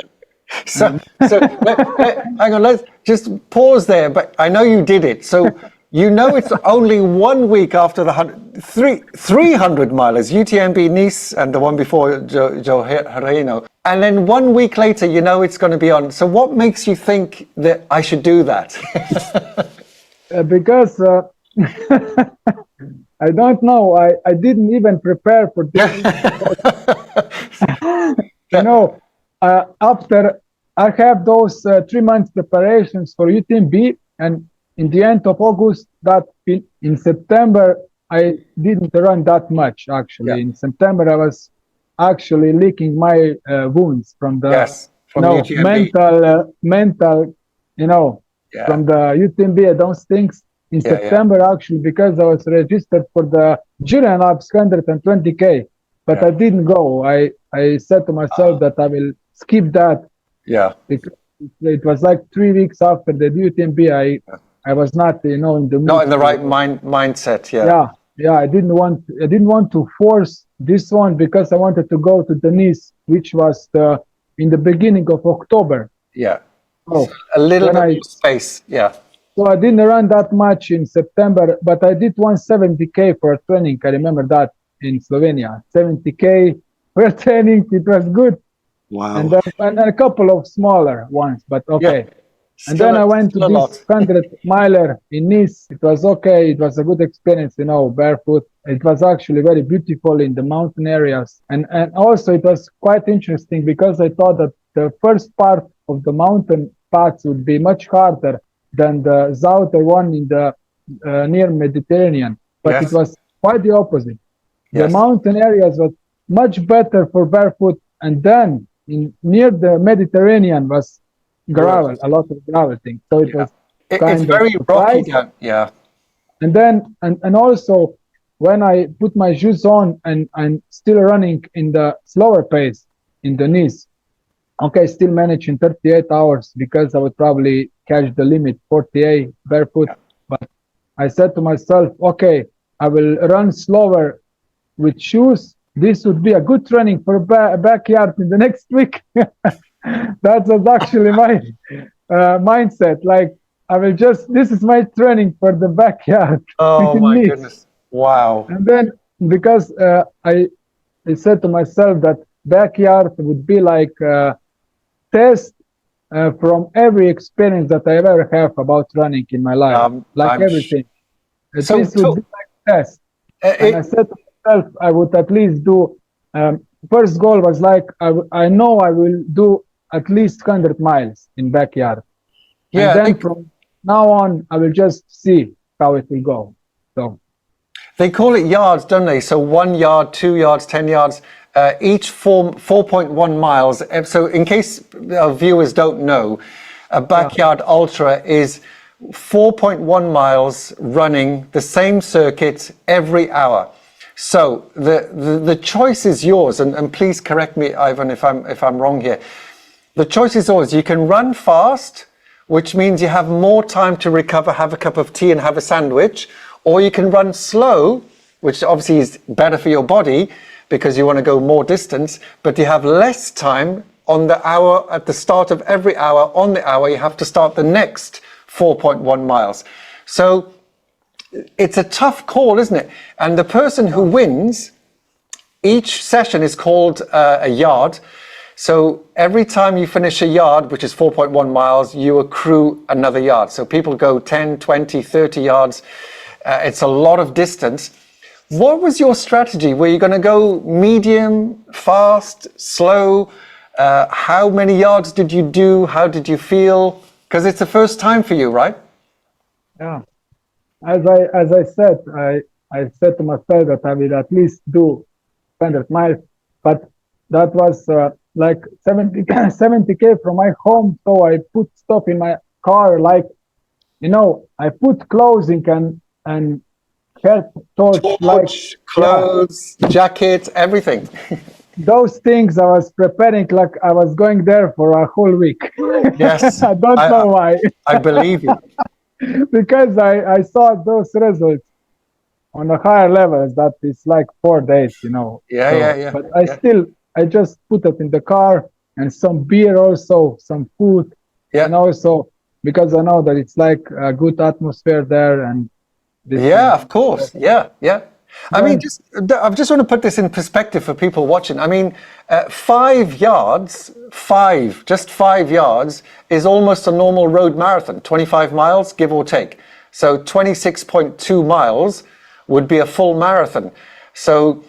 S1: So hang on, let's just pause there. But I know you did it. So it's only 1 week after the 300 miles, UTMB Nice, and the one before Joe Herreno. And then 1 week later, it's going to be on. So what makes you think that I should do that?
S2: because I don't know. I didn't even prepare for this. After I have those 3 months preparations for UTMB, and in the end of August, in September, I didn't run that much. Actually, in September, I was actually licking my wounds from the mental, from the UTMB. Those things in September, actually, because I was registered for the Giro Alps 120K, but I didn't go. I said to myself that I will skip that.
S1: Yeah.
S2: Because it was like 3 weeks after the UTMB. I was not, in the mood.
S1: Not in the right mindset.
S2: Yeah. I didn't want to force this one because I wanted to go to the Nice, which was in the beginning of October.
S1: Yeah. So a little bit more space. Yeah.
S2: So I didn't run that much in September, but I did 170K for training. I remember that in Slovenia. 70K for training. It was good.
S1: Wow.
S2: And a couple of smaller ones, but okay.
S1: Yeah.
S2: And then I went to this 100-miler in Nice. It was okay. It was a good experience, barefoot. It was actually very beautiful in the mountain areas. And also it was quite interesting because I thought that the first part of the mountain paths would be much harder than the outer one in the near Mediterranean. But it was quite the opposite. The mountain areas were much better for barefoot. And then near the Mediterranean was gravel, a lot of gravel things. So it was
S1: it's very rocky down. Yeah.
S2: And then and also when I put my shoes on and I'm still running in the slower pace in the Nice, okay, still manage in 38 hours because I would probably catch the limit 48 barefoot. But I said to myself, okay, I will run slower with shoes. This would be a good training for a backyard in the next week. That was actually my mindset. Like, this is my training for the backyard.
S1: Oh my goodness. Wow.
S2: And then because I said to myself that backyard would be like a test from every experience that I ever have about running in my life. Everything. This would be like a test. And I said to myself, I would at least do, first goal was like, I know I will do at least 100 miles in backyard. Yeah. And then from now on, I will just see how it will go. So
S1: they call it yards, don't they? So 1 yard, 2 yards, 10 yards, each 4.1 miles. So in case our viewers don't know, a backyard ultra is 4.1 miles running the same circuit every hour. So the choice is yours, and please correct me, Ivan, if I'm wrong here. The choice is yours. You can run fast, which means you have more time to recover, have a cup of tea and have a sandwich, or you can run slow, which obviously is better for your body because you want to go more distance, but you have less time on the hour. At the start of every hour, on the hour, you have to start the next 4.1 miles. So it's a tough call, isn't it? And the person who wins, each session is called a yard. So every time you finish a yard, which is 4.1 miles, you accrue another yard. So people go 10, 20, 30 yards. It's a lot of distance. What was your strategy? Were you going to go medium, fast, slow? How many yards did you do? How did you feel? Because it's the first time for you, right?
S2: Yeah. As I said, I said to myself that I will at least do 100 miles, but that was like 70, 70K from my home. So I put stuff in my car, like, I put clothing and health torch, like,
S1: Torch,
S2: yeah,
S1: clothes, jacket, everything.
S2: those things I was preparing like I was going there for a whole week.
S1: Yes,
S2: I don't know why.
S1: I believe you.
S2: Because I saw those results on the higher levels that it's like 4 days.
S1: Yeah, yeah,
S2: So,
S1: yeah,
S2: but
S1: yeah.
S2: I just put it in the car and some beer also, some food, and
S1: Yeah,
S2: also because I know that it's like a good atmosphere there and these
S1: yeah,
S2: things.
S1: of course. Yeah, yeah. I mean,
S2: Then,
S1: I just want to put this in perspective for people watching. I mean, 5 yards, just 5 yards is almost a normal road marathon, 25 miles, give or take. So 26.2 miles would be a full marathon. So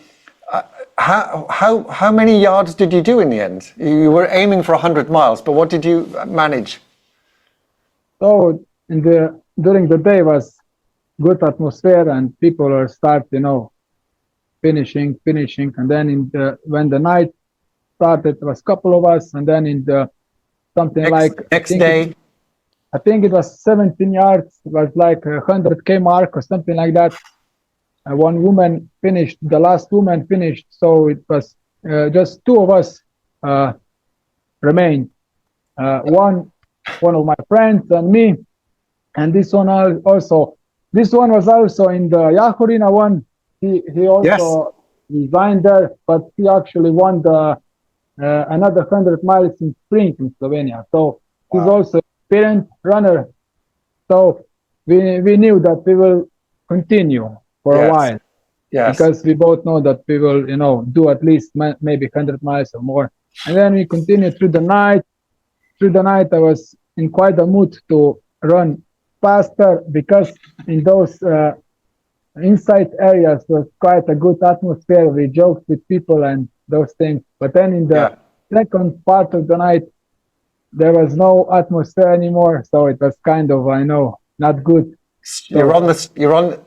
S1: how many yards did you do in the end? You were aiming for 100 miles, but what did you manage?
S2: so during the day was good atmosphere and people are start, finishing, and then when the night started, it was a couple of us, and then in the something
S1: Next
S2: like
S1: next day?
S2: I think it was 17 yards. It was like a 100K mark or something like that. One woman finished. The last woman finished. So it was just two of us remained. One of my friends and me, and this one also. This one was also in the Yahorina one. He
S1: Yes.
S2: also resigned there, but he actually won the another 100 miles in sprint in Slovenia. So he's
S1: Wow.
S2: also experienced runner. So we knew that we will continue for a
S1: Yes.
S2: while
S1: Yes.
S2: because we both know that we will, do at least maybe 100 miles or more. And then we continued through the night. Through the night, I was in quite a mood to run faster because in those inside areas was quite a good atmosphere. We joked with people and those things. But then in the
S1: Yeah.
S2: second part of the night, there was no atmosphere anymore. So it was kind of, I know, not good.
S1: You're
S2: So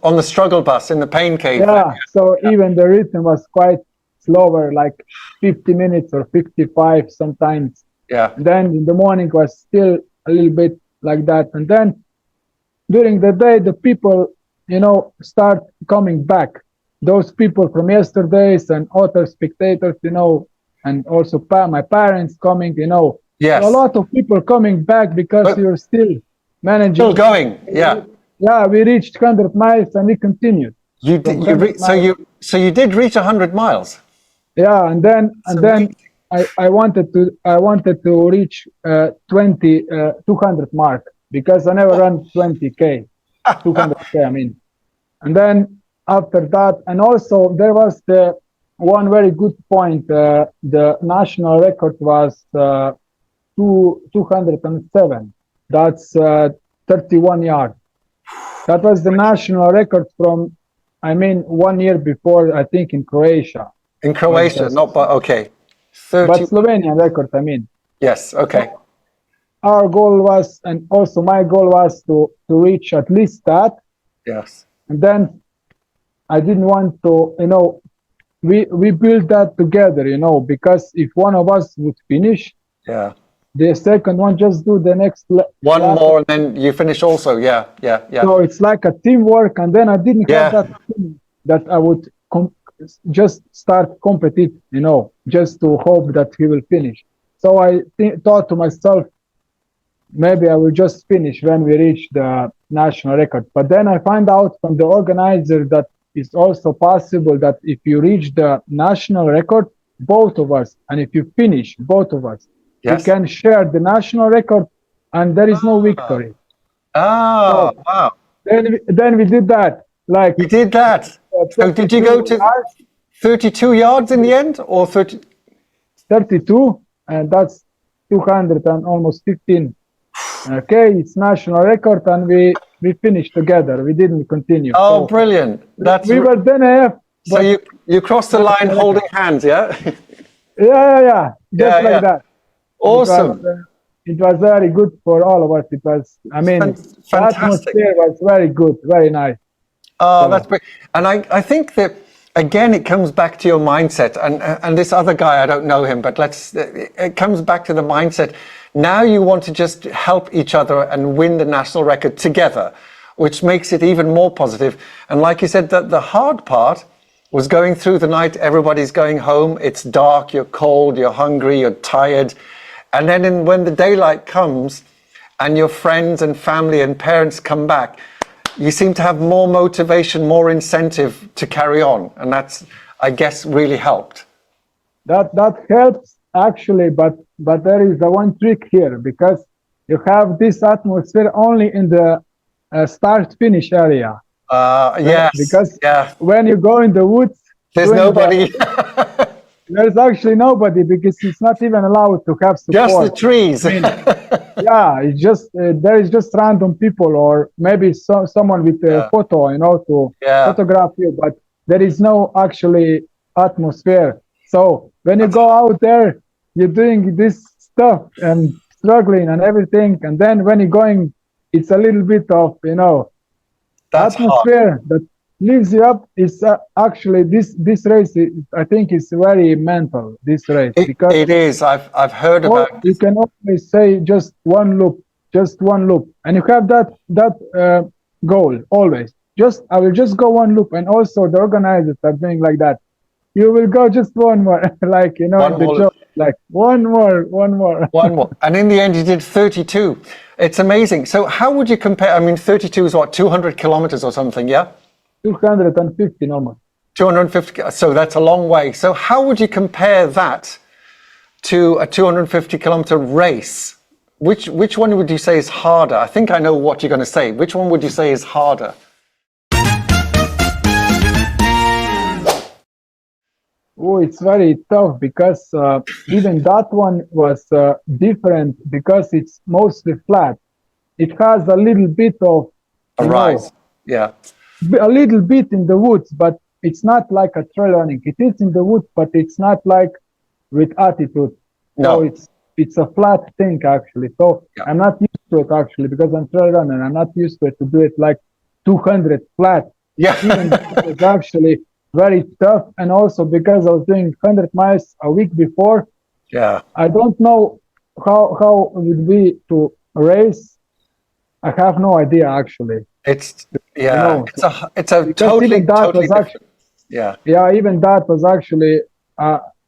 S1: on the struggle bus in the pain cave then.
S2: yeah, so even the rhythm was quite slower, like 50 minutes or 55 sometimes.
S1: Yeah.
S2: And then in the morning was still a little bit like that. And then during the day, the people, start coming back. Those people from yesterdays and other spectators, and also my parents coming, a
S1: Yes.
S2: lot of people coming back because
S1: But
S2: you're still
S1: still
S2: managing.
S1: going. Yeah.
S2: Yeah, we reached 100 miles and we continued
S1: You
S2: from
S1: did.
S2: 100 miles.
S1: So you did reach 100 miles.
S2: Yeah, and then
S1: It's
S2: and then
S1: amazing.
S2: I wanted to reach 200 mark because I never run 20K, 200K. I mean, and then after that, and also there was the one very good point. The national record was 207. That's 31 yards. That was the national record from, I mean, 1 year before, I think, in Croatia.
S1: In
S2: Was
S1: Croatia,
S2: just,
S1: not but okay.
S2: but
S1: 30.
S2: Slovenian record, I mean.
S1: Yes. Okay.
S2: So our goal was, and also my goal was to reach at least that.
S1: Yes.
S2: And then I didn't want to, we built that together, because if one of us would finish,
S1: Yeah.
S2: the second one just do the next
S1: One
S2: lap.
S1: more, and then you finish also. Yeah. Yeah. Yeah.
S2: So it's like a teamwork. And then I didn't have
S1: Yeah.
S2: that feeling that I would just start competitive, just to hope that he will finish. So I thought to myself, maybe I will just finish when we reach the national record. But then I find out from the organizer that it's also possible that if you reach the national record, both of us, and if you finish, both of us, we
S1: Yes.
S2: can share the national record and there is no
S1: Ah.
S2: victory.
S1: Ah.
S2: So
S1: Wow.
S2: then we did that, like
S1: You did that. So did you go
S2: 32
S1: to 32 yards in the end, or 30?
S2: 32, and that's 200 and almost 15. Okay, it's national record, and we finished together. We didn't continue.
S1: Oh,
S2: So
S1: brilliant!
S2: we were then AF,
S1: So
S2: but
S1: you crossed the line
S2: national record.
S1: holding hands, yeah?
S2: Yeah, just
S1: Yeah,
S2: like
S1: yeah.
S2: that.
S1: Awesome.
S2: It was very good for all of us. It was, I mean, the
S1: Fantastic.
S2: atmosphere was very good, very nice.
S1: Oh, that's
S2: So
S1: great. And I think that again, it comes back to your mindset. And this other guy, I don't know him, but it comes back to the mindset. Now you want to just help each other and win the national record together, which makes it even more positive. And like you said, that the hard part was going through the night. Everybody's going home. It's dark. You're cold. You're hungry. You're tired. And then when the daylight comes and your friends and family and parents come back, you seem to have more motivation, more incentive to carry on. And that's, I guess, really helped.
S2: That helps actually, but there is a one trick here, because you have this atmosphere only in the start-finish area.
S1: Yes.
S2: Because
S1: yeah.
S2: when you go in the woods,
S1: there's nobody.
S2: There's actually nobody, because it's not even allowed to have support.
S1: Just the trees.
S2: I mean, yeah, it's just there is just random people, or maybe someone with a photo, to photograph you, but there is no actually atmosphere. So when you go out there, you're doing this stuff and struggling and everything, and then when you're going, it's a little bit of
S1: That's
S2: atmosphere
S1: hard.
S2: that lifts you up. Is actually this race, I think, is very mental. This race, because
S1: it is. I've heard about.
S2: You can always say just one loop, and you have that goal always. I will just go one loop, and also the organizers are doing like that. You will go just one more, like the joke, like one more.
S1: One more, and in the end, you did 32. It's amazing. So, how would you compare? I mean, 32 is what, 200 kilometers or something, yeah?
S2: 250 almost.
S1: 250. So that's a long way. So, how would you compare that to a 250 kilometer race? Which one would you say is harder? I think I know what you're going to say. Which one would you say is harder?
S2: Oh, it's very tough, because even that one was different, because it's mostly flat. It has a little bit of
S1: a rise,
S2: a little bit in the woods, but it's not like a trail running. It is in the woods, but it's not like with altitude.
S1: No.
S2: So it's a flat thing actually. So I'm not used to it actually, because I'm trail runner. I'm not used to it to do it like 200 flat.
S1: Yeah.
S2: Even that was actually very tough, and also because I was doing 100 miles a week before.
S1: Yeah.
S2: I don't know how it would be to race. I have no idea actually.
S1: It's it's a totally different.
S2: Actually,
S1: yeah.
S2: Even that was actually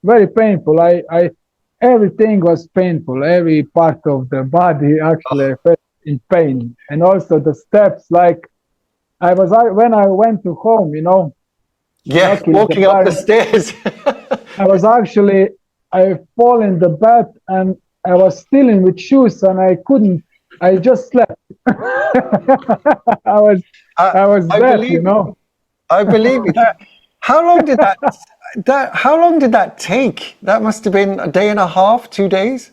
S2: very painful. I everything was painful. Every part of the body actually felt in pain, and also the steps. Like when I went to home,
S1: Yeah, walking up the stairs.
S2: I fall in the bed, and I was still in with shoes, and I just slept. I was dead,
S1: I believe it. How long did that take? That must have been a day and a half, 2 days?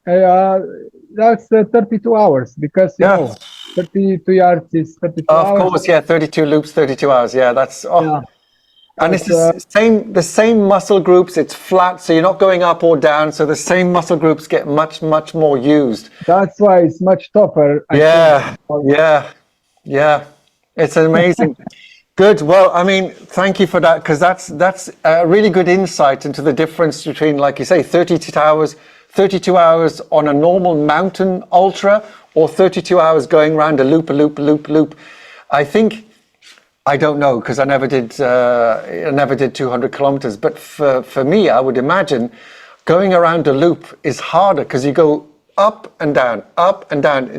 S2: That's 32 hours, because 32 yards is 32 hours.
S1: Of course, 32 loops, 32 hours. Yeah, that's and it's the same muscle groups. It's flat, so you're not going up or down. So the same muscle groups get much more used.
S2: That's why it's much tougher.
S1: Yeah. It's amazing. Good. Well, I mean, thank you for that, because that's a really good insight into the difference between, like you say, 32 hours on a normal mountain ultra, or 32 hours going around a loop. I don't know, because I never did 200 kilometers. But for me, I would imagine going around a loop is harder, because you go up and down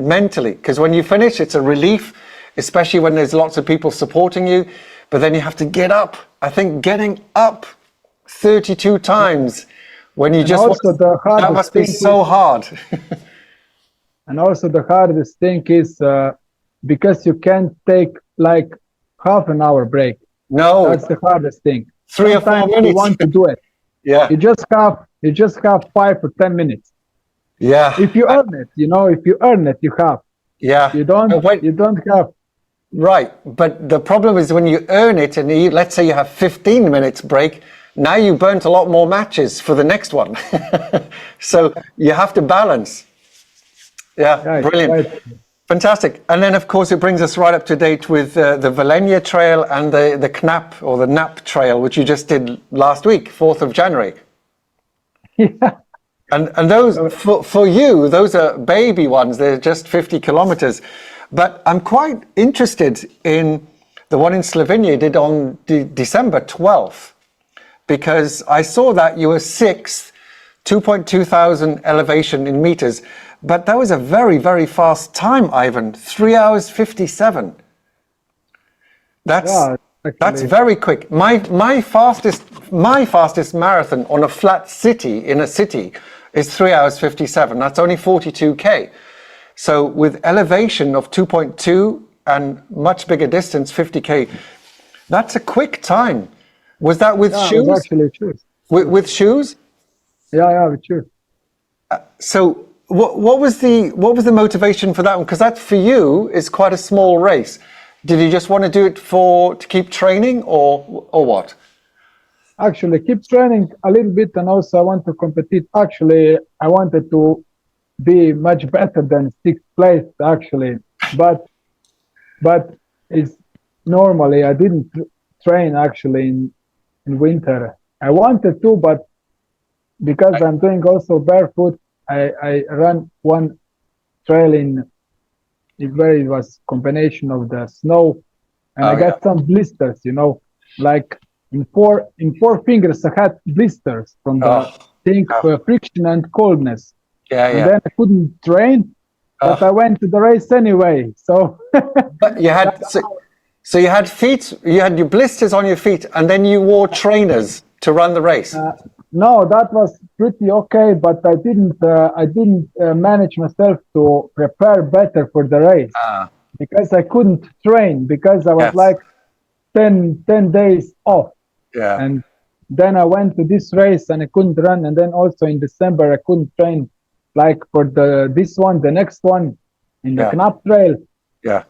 S1: mentally. Because when you finish, it's a relief, especially when there's lots of people supporting you. But then you have to get up. I think getting up 32 times when you that must be so hard.
S2: And also the hardest thing is because you can't take like half an hour break.
S1: No,
S2: that's the hardest thing.
S1: 3 or 4 minutes.
S2: You want to do it.
S1: Yeah.
S2: You just have 5 or 10 minutes.
S1: Yeah.
S2: If you earn it, if you earn it, you have.
S1: Yeah.
S2: You don't have.
S1: Right. But the problem is when you earn it, and let's say you have 15 minutes break, now you burnt a lot more matches for the next one. So you have to balance. Yeah. Right, brilliant. Right. Fantastic. And then, of course, it brings us right up to date with the Velenia Trail and the KNAP or the NAP Trail, which you just did last week, 4th of January.
S2: Yeah.
S1: And those, for you, those are baby ones. They're just 50 kilometers. But I'm quite interested in the one in Slovenia you did on December 12th, because I saw that you were 6th, 2.2 thousand elevation in meters. But that was a very, very fast time, Ivan. 3 hours 57. That's very quick. My fastest marathon on a flat city in a city is 3 hours 57. That's only 42k. So with elevation of 2.2 and much bigger distance, 50k, that's a quick time. Was that with shoes?
S2: It was actually shoes.
S1: With shoes?
S2: Yeah, with shoes.
S1: So what was the motivation for that one? Because that for you is quite a small race. Did you just want to do it to keep training, or what?
S2: Actually, keep training a little bit, and also I want to compete. Actually, I wanted to be much better than 6th place. Actually, but it's normally I didn't train actually in winter. I wanted to, but because I'm doing also barefoot, I ran one trail where it was combination of the snow, and I got some blisters, like in four fingers I had blisters from the friction and coldness. And then I couldn't train, but I went to the race anyway. So
S1: but you had so you had feet, you had your blisters on your feet, and then you wore trainers to run the race.
S2: No, that was pretty okay, but I didn't manage myself to prepare better for the race because I couldn't train, because I was like 10 days off. Yeah. And then I went to this race and I couldn't run, and then also in December I couldn't train like for the next one in the KNAP trail. Yeah.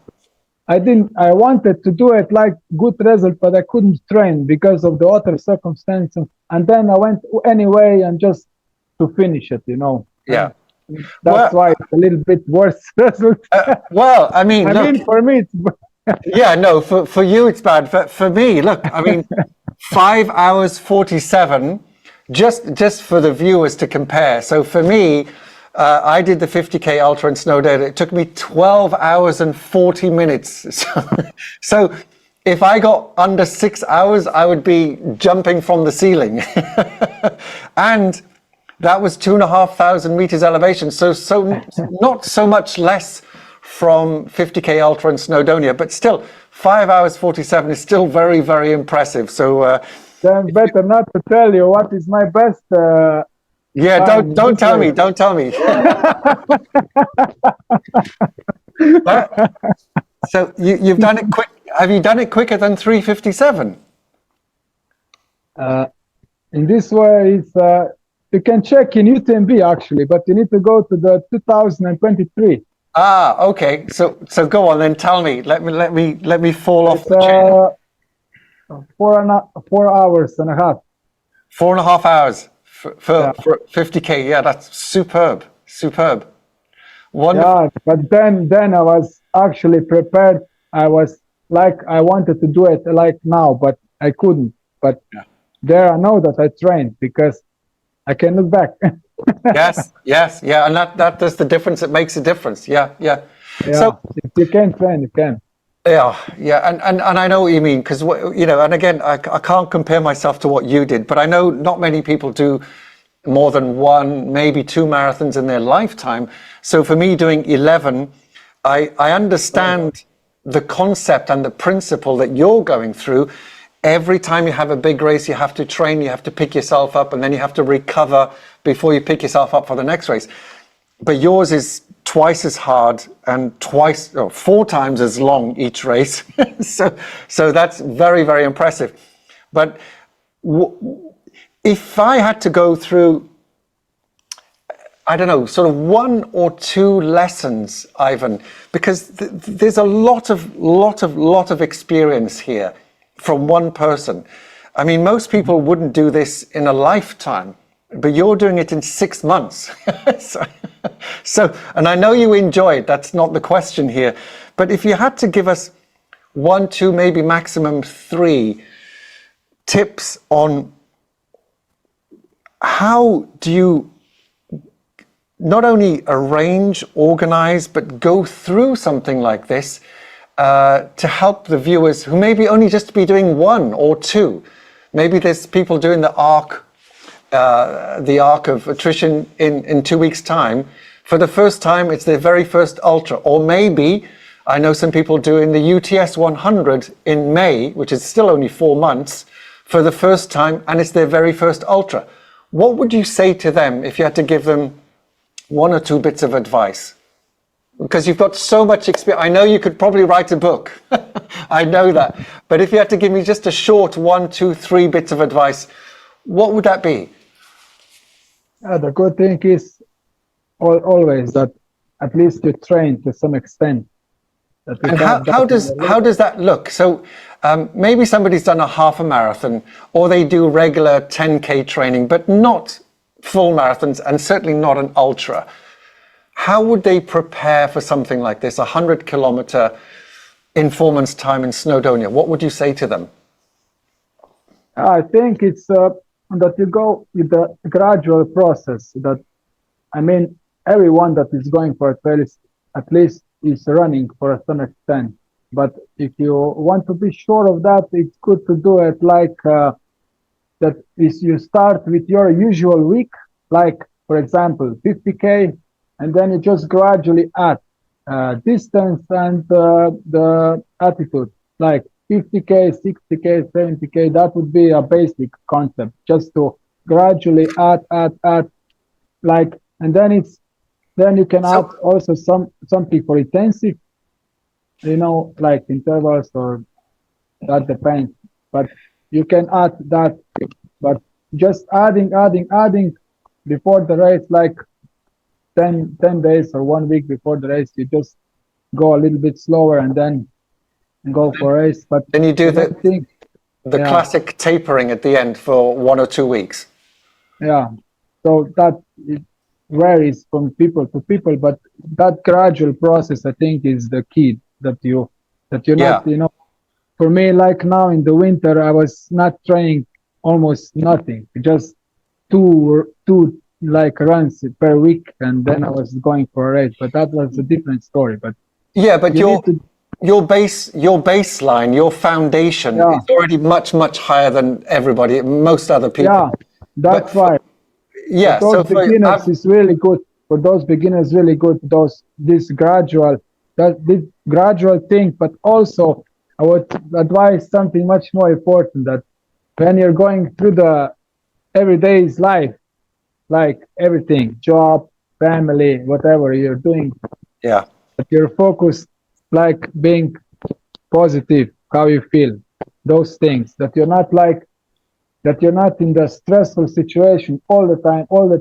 S2: I wanted to do it like good result, but I couldn't train because of the other circumstances. And then I went anyway and just to finish it, Yeah. And that's why it's a little bit worse result.
S1: I mean,
S2: for me, it's
S1: for you it's bad. For me, look, I mean, 5 hours 47, just for the viewers to compare. So for me, I did the 50k ultra in Snowdon. It took me 12 hours and 40 minutes. So if I got under 6 hours, I would be jumping from the ceiling. And that was 2,500 meters elevation. So not so much less from 50k ultra in Snowdonia, but still 5 hours 47 is still very, very impressive. So
S2: then better not to tell you what is my best.
S1: Don't tell me. Don't tell me. So you've done it quick. Have you done it quicker than 3:57?
S2: In this way, it's you can check in UTMB actually, but you need to go to the 2023.
S1: Okay. So go on then. Tell me. Let me fall off the chair.
S2: 4 hours and a half.
S1: 4.5 hours. For 50k, that's superb. Wonderful.
S2: Yeah, but then I was actually prepared. I was like, I wanted to do it like now, but I couldn't. But there I know that I trained because I can look back.
S1: yes, and that's the difference. It makes a difference. Yeah.
S2: So if you can train, you can.
S1: Yeah, and I know what you mean, because and again, I can't compare myself to what you did, but I know not many people do more than one, maybe 2 marathons in their lifetime. So for me, doing 11, I understand the concept and the principle that you're going through. Every time you have a big race, you have to train, you have to pick yourself up, and then you have to recover before you pick yourself up for the next race. But yours is twice as hard and 4 times as long each race. so that's very, very impressive. But if I had to go through, I don't know, sort of 1 or 2 lessons, Ivan, because there's a lot of experience here from one person. I mean, most people wouldn't do this in a lifetime, but you're doing it in 6 months. So, and I know you enjoy it, that's not the question here, but if you had to give us 1, 2, maybe maximum 3 tips on how do you not only arrange, organize, but go through something like this to help the viewers who maybe only just be doing 1 or 2. Maybe there's people doing the arc of attrition in 2 weeks' time. For the first time, it's their very first ultra. Or maybe, I know some people doing the UTS 100 in May, which is still only 4 months, for the first time, and it's their very first ultra. What would you say to them if you had to give them 1 or 2 bits of advice? Because you've got so much experience. I know you could probably write a book. I know that. But if you had to give me just a short 1, 2, 3 bits of advice, what would that be?
S2: The good thing is always that at least you train to some extent.
S1: And how does that look? So maybe somebody's done a half a marathon, or they do regular 10K training, but not full marathons, and certainly not an ultra. How would they prepare for something like this, 100-kilometer in 4 months' time in Snowdonia? What would you say to them?
S2: I think it's that you go with the gradual process. That, I mean, everyone that is going for a trail at least is running for some extent. But if you want to be sure of that, it's good to do it like that is you start with your usual week, like, for example, 50K, and then you just gradually add distance and the attitude, like 50K, 60K, 70K. That would be a basic concept, just to gradually add, like, and then you can add also something for intensive, like intervals, or that depends. But you can add that, but just adding before the race, like 10 days or 1 week before the race, you just go a little bit slower and then go for a race. But
S1: then you do the classic tapering at the end for 1 or 2 weeks.
S2: Yeah, so that it varies from people to people, but that gradual process, I think, is the key. That you're not, for me, like now in the winter, I was not training almost nothing, just two like runs per week, and then I was going for a race. But that was a different story. But
S1: yeah, but your baseline, your foundation is already much higher than everybody, most other people.
S2: Yeah, that's right.
S1: Yeah,
S2: for those beginners is really good. For those beginners, really good. This gradual thing, but also I would advise something much more important, that when you're going through the everyday's life, like everything, job, family, whatever you're doing, that you're focused, like being positive, how you feel, those things, that you're not in the stressful situation all the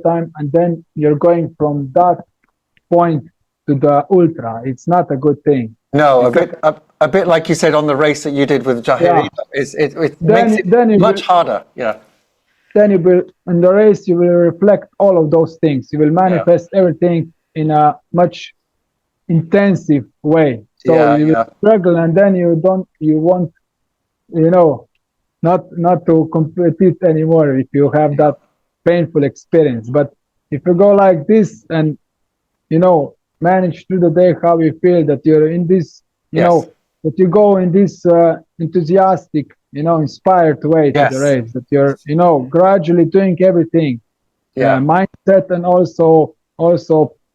S2: time, and then you're going from that point to the ultra. It's not a good thing.
S1: No, a bit like you said on the race that you did with Jahirina. It makes it much harder. Yeah.
S2: Then you will, in the race, you will reflect all of those things. You will manifest everything in a much intensive way. So you will struggle, and then you won't, not to compete anymore if you have that painful experience. But if you go like this and, manage through the day how you feel, that you're in this, that you go in this enthusiastic, inspired way to the race, that you're, gradually doing everything, mindset, and also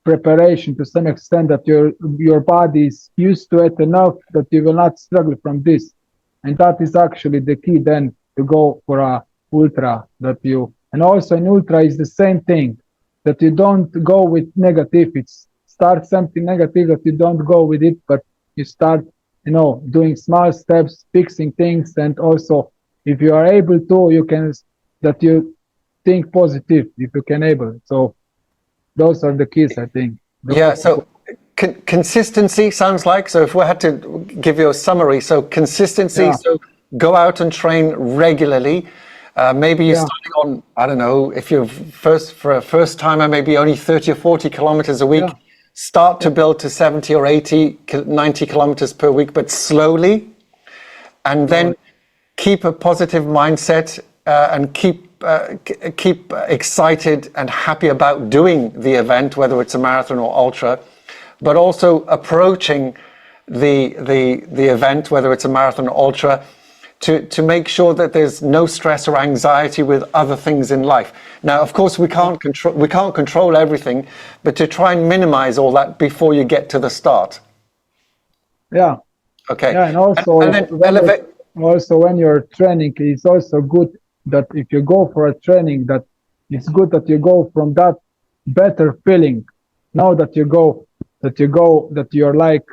S2: preparation to some extent, that your body is used to it enough that you will not struggle from this. And that is actually the key then to go for a ultra, and also in ultra is the same thing, that you don't go with negative. It's start something negative, that you don't go with it, but you start, doing small steps, fixing things. And also, if you are able to, that you think positive, if you can able. So those are the keys, I think.
S1: So consistency sounds like, so if we had to give you a summary, so consistency, so go out and train regularly, Maybe you're
S2: Yeah.
S1: starting on, I don't know, if you're for a first timer, maybe only 30 or 40 kilometers a week.
S2: Yeah.
S1: Start to build to 70 or 80, 90 kilometers per week, but slowly. And then keep a positive mindset and keep excited and happy about doing the event, whether it's a marathon or ultra, but also approaching the event, whether it's a marathon or ultra, to make sure that there's no stress or anxiety with other things in life. Now, of course, we can't control everything, but to try and minimize all that before you get to the start.
S2: Yeah.
S1: Okay.
S2: Yeah, and also,
S1: and then elevate.
S2: also when you're training, it's also good that if you go for a training, that it's good that you go from that better feeling. Now that you're like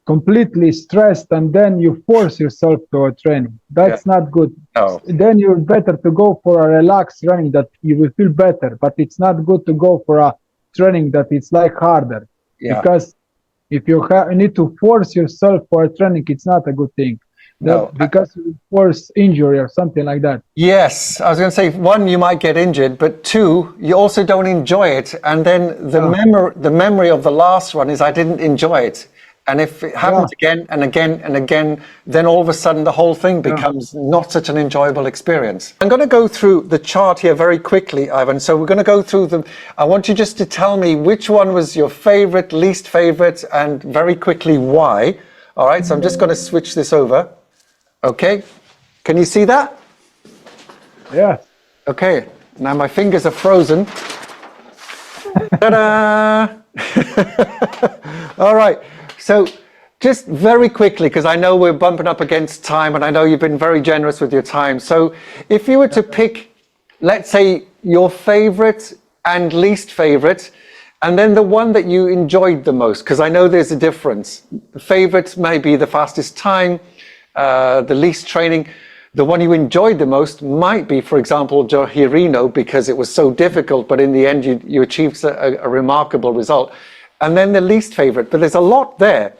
S2: completely stressed, and then you force yourself to a training. That's not good.
S1: No.
S2: Then you're better to go for a relaxed training that you will feel better. But it's not good to go for a training that it's like harder.
S1: Yeah.
S2: Because if you need to force yourself for a training, it's not a good thing.
S1: No.
S2: Because you force injury or something like that.
S1: Yes, I was going to say, one, you might get injured, but two, you also don't enjoy it. And then the memory of the last one is I didn't enjoy it. And if it happens again and again and again, then all of a sudden the whole thing becomes not such an enjoyable experience. I'm going to go through the chart here very quickly, Ivan. So we're going to go through them. I want you just to tell me which one was your favorite, least favorite, and very quickly why. All right, so I'm just going to switch this over. Okay, can you see that?
S2: Yeah.
S1: Okay, now my fingers are frozen. Ta-da! All right. So just very quickly, because I know we're bumping up against time and I know you've been very generous with your time. So if you were to pick, let's say, your favorite and least favorite, and then the one that you enjoyed the most, because I know there's a difference. The favorite may be the fastest time, the least training. The one you enjoyed the most might be, for example, Johirino, because it was so difficult, but in the end you achieved a remarkable result. And then the least favorite, but there's a lot there.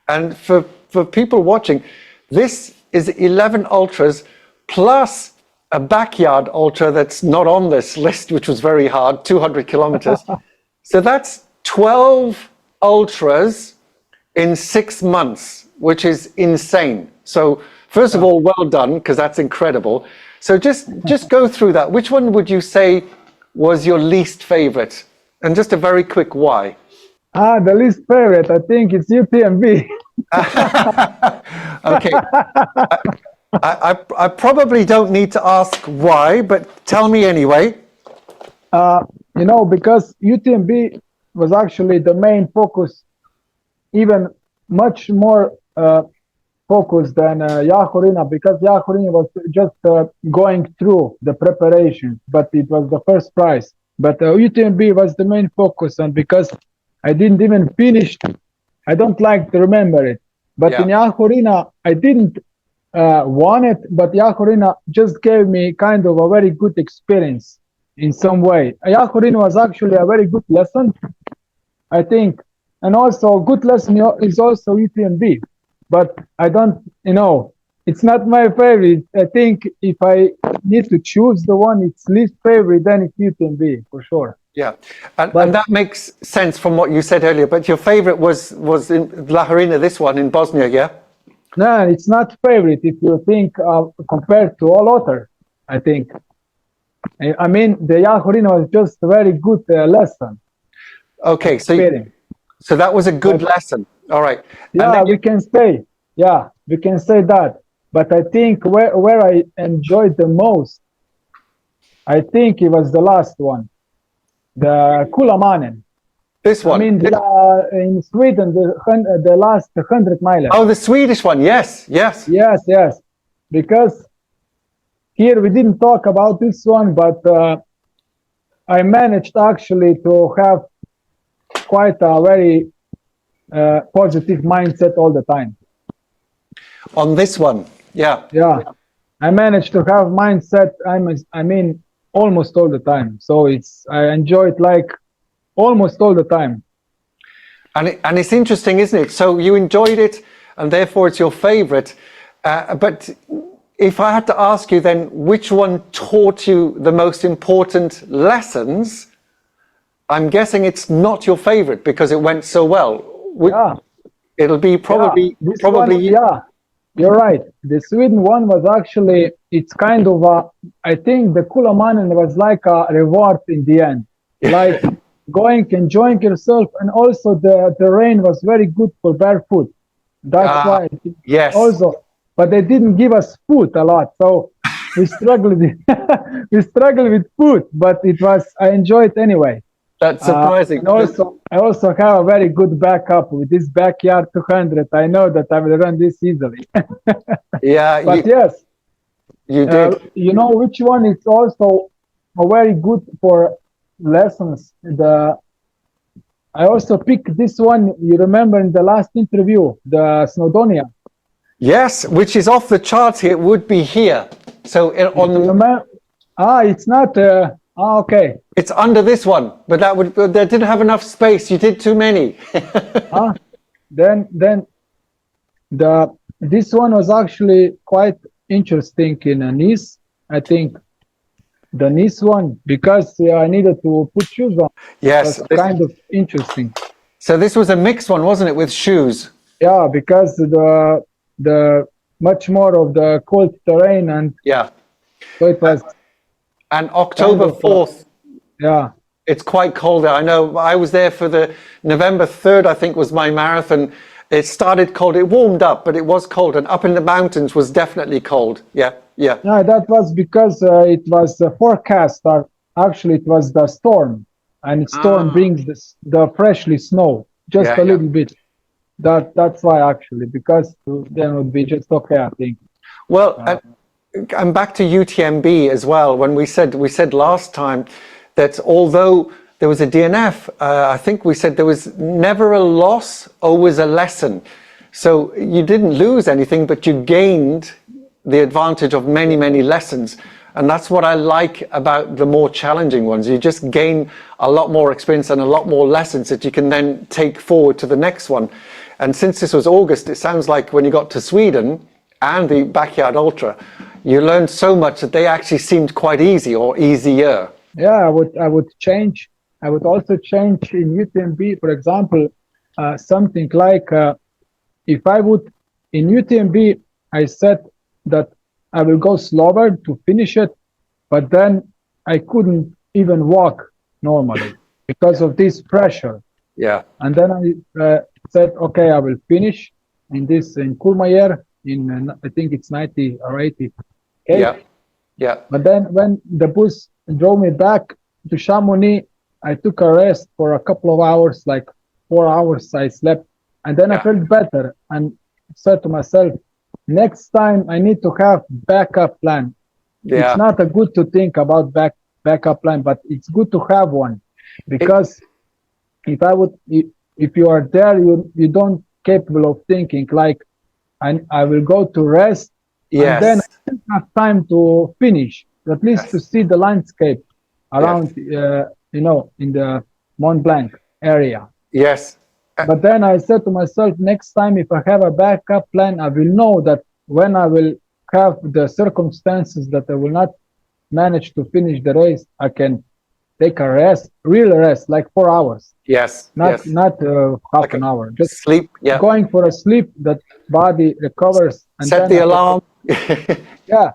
S1: And for people watching, this is 11 ultras plus a backyard ultra that's not on this list, which was very hard, 200 kilometers. So that's 12 ultras in 6 months, which is insane. So first of all, well done, because that's incredible. So just go through that. Which one would you say was your least favorite? And just a very quick why.
S2: The least favorite, I think it's UTMB.
S1: Okay. I probably don't need to ask why, but tell me anyway.
S2: Because UTMB was actually the main focus, even much more focused than Yahorina, because Yahorina was just going through the preparation, but it was the first prize. But UTMB was the main focus, and because I didn't even finish, I don't like to remember it. But in Yahorina, I didn't want it, but Yahorina just gave me kind of a very good experience in some way. Yahorina was actually a very good lesson, I think. And also a good lesson is also UTMB. But I don't, it's not my favorite. I think if I need to choose the one, it's least favorite, then it's UTMB for sure.
S1: Yeah, and that makes sense from what you said earlier. But your favorite was in Yahorina, this one in Bosnia, yeah?
S2: No, it's not favorite if you think compared to all other, I think. I mean, the Yahorina was just a very good lesson.
S1: Okay, so that was a good lesson. All right.
S2: Yeah, we can say that. But I think where I enjoyed the most, I think it was the last one. The Kulamanen.
S1: This one.
S2: I mean, in Sweden, the last 100 miler.
S1: Oh, the Swedish one. Yes.
S2: Yes. Because here we didn't talk about this one, but I managed actually to have quite a very positive mindset all the time.
S1: On this one, yeah.
S2: I managed to have mindset. I mean, almost all the time. So I enjoy it like almost all the time.
S1: And it's interesting, isn't it? So you enjoyed it, and therefore it's your favorite. But if I had to ask you then, which one taught you the most important lessons, I'm guessing it's not your favorite because it went so well.
S2: Yeah.
S1: It'll be probably,
S2: This
S1: probably.
S2: one, yeah, you're right. The Sweden one was actually, it's kind of a, I think the Kulamanen was like a reward in the end. Like going, enjoying yourself, and also the terrain was very good for barefoot. That's why.
S1: Yes.
S2: Also, but they didn't give us food a lot, so we struggled. We struggled with food, but it was. I enjoyed it anyway.
S1: That's surprising.
S2: And also, I also have a very good backup with this backyard 200. I know that I will run this easily.
S1: Yeah,
S2: but yes,
S1: you did.
S2: You know which one is also a very good for lessons. I also picked this one. You remember in the last interview, the Snowdonia.
S1: Yes, which is off the charts here. It would be here. So on the.
S2: It's not. Okay.
S1: It's under this one, but that didn't have enough space. You did too many.
S2: Then this one was actually quite interesting in Nice. I think the Nice one, because I needed to put shoes on.
S1: Yes,
S2: was kind of interesting.
S1: So this was a mixed one, wasn't it, with shoes?
S2: Yeah, because the much more of the cold terrain, and
S1: yeah,
S2: so it was.
S1: And October 4th,
S2: yeah,
S1: it's quite cold there. I know I was there for the November 3rd, I think was my marathon. It started cold. It warmed up, but it was cold. And up in the mountains was definitely cold. Yeah.
S2: Yeah, that was because it was forecast. Actually, it was the storm. And storm brings the freshly snow, just a little bit. That's why, actually, because then it would be just okay, I think.
S1: Well, and back to UTMB as well. When we said last time that although there was a DNF, I think we said there was never a loss, always a lesson. So you didn't lose anything, but you gained the advantage of many, many lessons. And that's what I like about the more challenging ones. You just gain a lot more experience and a lot more lessons that you can then take forward to the next one. And since this was August, it sounds like when you got to Sweden and the Backyard Ultra, you learned so much that they actually seemed quite easy or easier.
S2: Yeah, I would change. I would also change in UTMB, for example, something like if I would, in UTMB, I said that I will go slower to finish it, but then I couldn't even walk normally because of this pressure.
S1: Yeah.
S2: And then I said, okay, I will finish in Courmayeur in, I think it's 90 or 80. Okay?
S1: Yeah. Yeah.
S2: But then when the bus drove me back to Chamonix, I took a rest for a couple of hours, like 4 hours I slept. And then I felt better and said to myself, next time I need to have backup plan. Yeah. It's not a good to think about backup plan, but it's good to have one, because if you are there, you don't capable of thinking like, I will go to rest, and then I don't have time to finish, at least to see the landscape around, in the Mont Blanc area.
S1: Yes.
S2: But then I said to myself, next time if I have a backup plan, I will know that when I will have the circumstances that I will not manage to finish the race, I can take a rest, real rest, like 4 hours.
S1: Yes.
S2: Not half an hour. Just
S1: sleep. Yeah.
S2: Going for a sleep, that body recovers. And
S1: set the alarm.
S2: Yeah.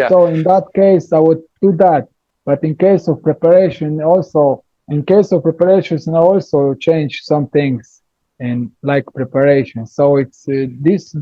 S2: So in that case, I would do that. But in case of preparation, also. In case of preparations, I also change some things in like preparation. So it's this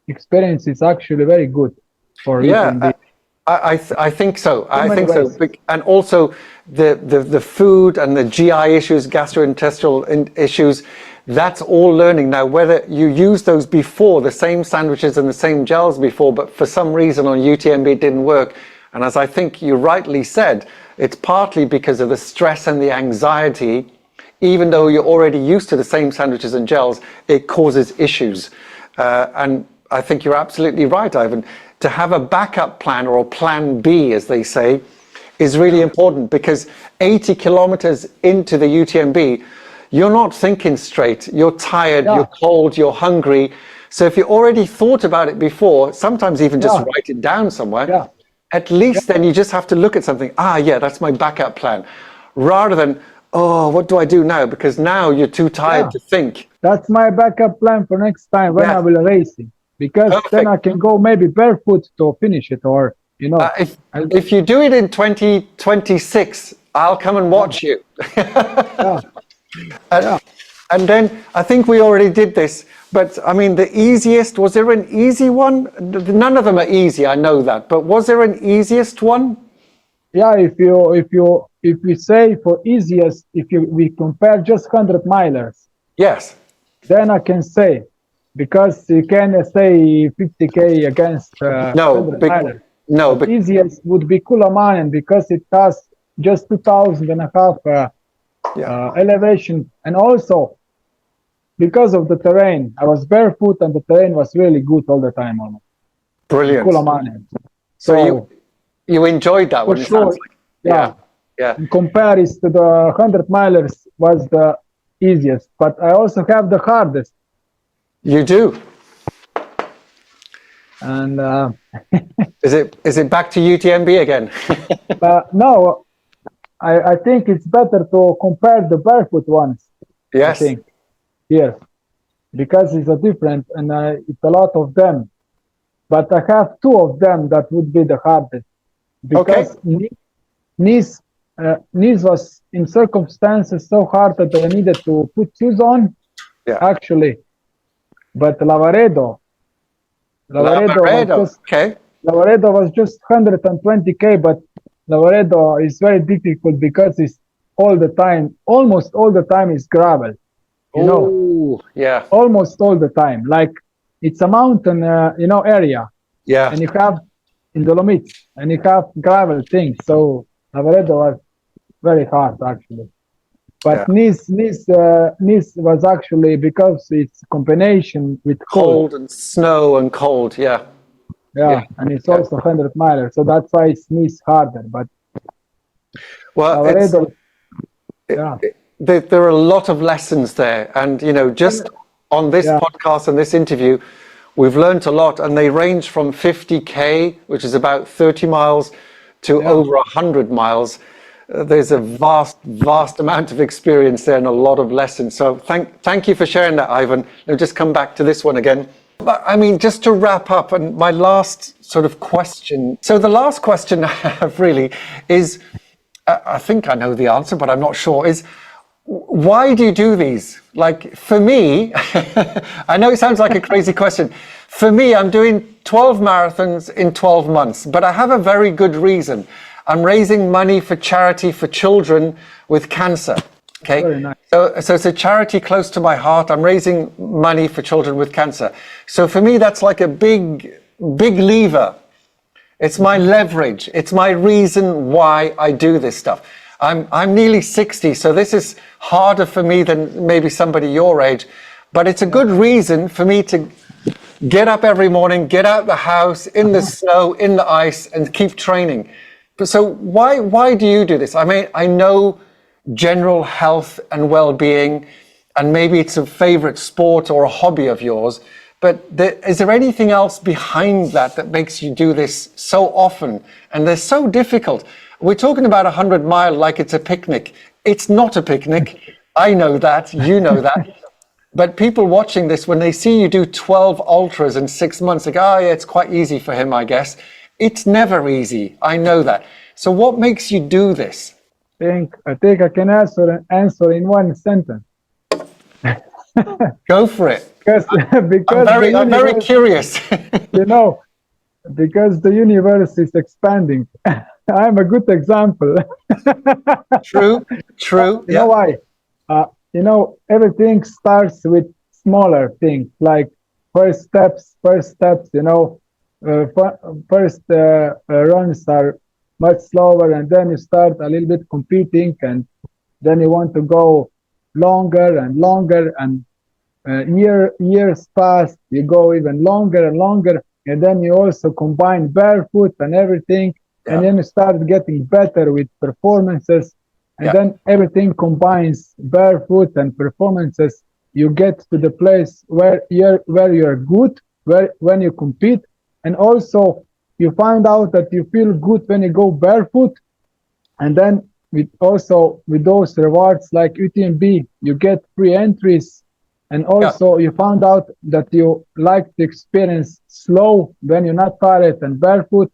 S2: experience is actually very good for you.
S1: I think so. I think so. And also the food and the GI issues, gastrointestinal issues, that's all learning now. Whether you use those before, the same sandwiches and the same gels before, but for some reason on UTMB it didn't work. And as I think you rightly said, it's partly because of the stress and the anxiety. Even though you're already used to the same sandwiches and gels, it causes issues. And I think you're absolutely right, Ivan. To have a backup plan, or a plan B, as they say, is really important, because 80 kilometers into the UTMB, you're not thinking straight. You're tired, you're cold, you're hungry. So if you already thought about it before, sometimes even just write it down somewhere, at least then you just have to look at something, yeah, that's my backup plan, rather than, oh, what do I do now? Because now you're too tired to think.
S2: That's my backup plan for next time when I will race it, because then I can go maybe barefoot to finish it, or
S1: if you do it in 2026, I'll come and watch you. And then I think we already did this, but I mean, the easiest, was there an easy one? None of them are easy, I know that, but was there an easiest one?
S2: Yeah, if we say for easiest, we compare just 100 milers.
S1: Yes.
S2: Then I can say, because you can say 50K against 100 milers.
S1: No, but
S2: easiest would be Kulamanen, because it has just 2,500 elevation, and also because of the terrain. I was barefoot and the terrain was really good all the time almost.
S1: Brilliant.
S2: Kulamanen.
S1: So you enjoyed that one?
S2: For sure.
S1: Yeah.
S2: In comparison to the 100 milers was the easiest, but I also have the hardest.
S1: You do.
S2: And
S1: is it back to UTMB again?
S2: No, I think it's better to compare the barefoot ones.
S1: Yes.
S2: I think. Yes, because it's a different, and it's a lot of them. But I have two of them that would be the hardest. Because Nice was in circumstances so hard that I needed to put shoes on. Yeah. Actually, but Lavaredo was just 120K, but Lavaredo is very difficult because it's almost all the time is gravel. You know, almost all the time. Like it's a mountain, area. Yeah. And you have in Dolomites, and you have gravel things. So Lavaredo was very hard actually. But Nice was actually, because it's combination with cold
S1: and snow and cold. Yeah,
S2: and it's also 100 miler, so that's why it's Nice harder. But
S1: Lavaredo, there are a lot of lessons there, and just on this podcast and this interview, we've learned a lot, and they range from 50K, which is about 30 miles, to over 100 miles. There's a vast amount of experience there and a lot of lessons. So thank you for sharing that, Ivan. I'll just come back to this one again. But I mean, just to wrap up, and my last sort of question. So the last question I have really is, I think I know the answer, but I'm not sure, is why do you do these? Like for me, I know it sounds like a crazy question. For me, I'm doing 12 marathons in 12 months, but I have a very good reason. I'm raising money for charity for children with cancer. Okay. Very nice. So it's a charity close to my heart. I'm raising money for children with cancer. So for me, that's like a big lever. It's my leverage. It's my reason why I do this stuff. I'm nearly 60, so this is harder for me than maybe somebody your age, but it's a good reason for me to get up every morning, get out the house in the snow, in the ice, and keep training. So why do you do this? I mean, I know general health and well-being, and maybe it's a favorite sport or a hobby of yours, but is there anything else behind that makes you do this so often? And they're so difficult. We're talking about 100 mile like it's a picnic. It's not a picnic. I know that, you know that. But people watching this, when they see you do 12 ultras in 6 months, they go, oh yeah, it's quite easy for him, I guess. It's never easy. I know that. So what makes you do this?
S2: I think I can answer in one sentence.
S1: Go for it.
S2: Because
S1: I'm very curious.
S2: Because the universe is expanding. I'm a good example.
S1: True.
S2: You know why? Everything starts with smaller things, like first steps, first runs are much slower, and then you start a little bit competing, and then you want to go longer and longer, and years pass, you go even longer and longer, and then you also combine barefoot and everything, and then you start getting better with performances, and then everything combines barefoot and performances, you get to the place where you're good, where when you compete, and also you find out that you feel good when you go barefoot, and then with those rewards like UTMB, you get free entries, and
S1: Yeah.
S2: also you found out that you like the experience slow when you're not tired and barefoot,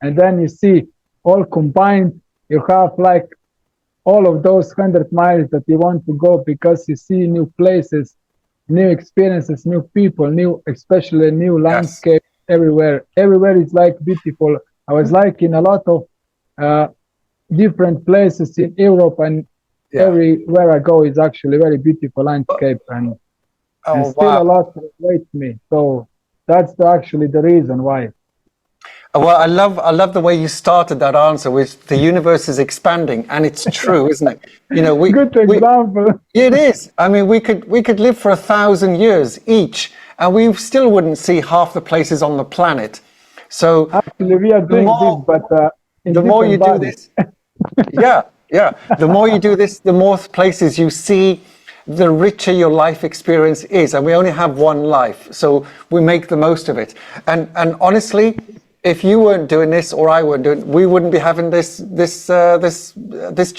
S2: and then you see all combined, you have like all of those 100 miles that you want to go because you see new places, new experiences, new people, especially new
S1: Yes.
S2: landscape everywhere. Everywhere is like beautiful. I was like in a lot of uh, different places in Europe, and
S1: Yeah.
S2: everywhere I go is actually very beautiful landscape, and
S1: Oh,
S2: still
S1: wow.
S2: a lot awaits me. So that's actually the reason why.
S1: Well, I love the way you started that answer with the universe is expanding, and it's true, isn't it? You know,
S2: Good
S1: we
S2: example.
S1: it is. I mean, we could live for 1,000 years each, and we still wouldn't see half the places on the planet. So
S2: Actually, we are
S1: the
S2: doing this,
S1: more
S2: but in
S1: the more you
S2: different
S1: do
S2: bodies.
S1: this, yeah, yeah. The more you do this, the more places you see, the richer your life experience is. And we only have one life, so we make the most of it. And honestly, if you weren't doing this or I weren't doing, we wouldn't be having this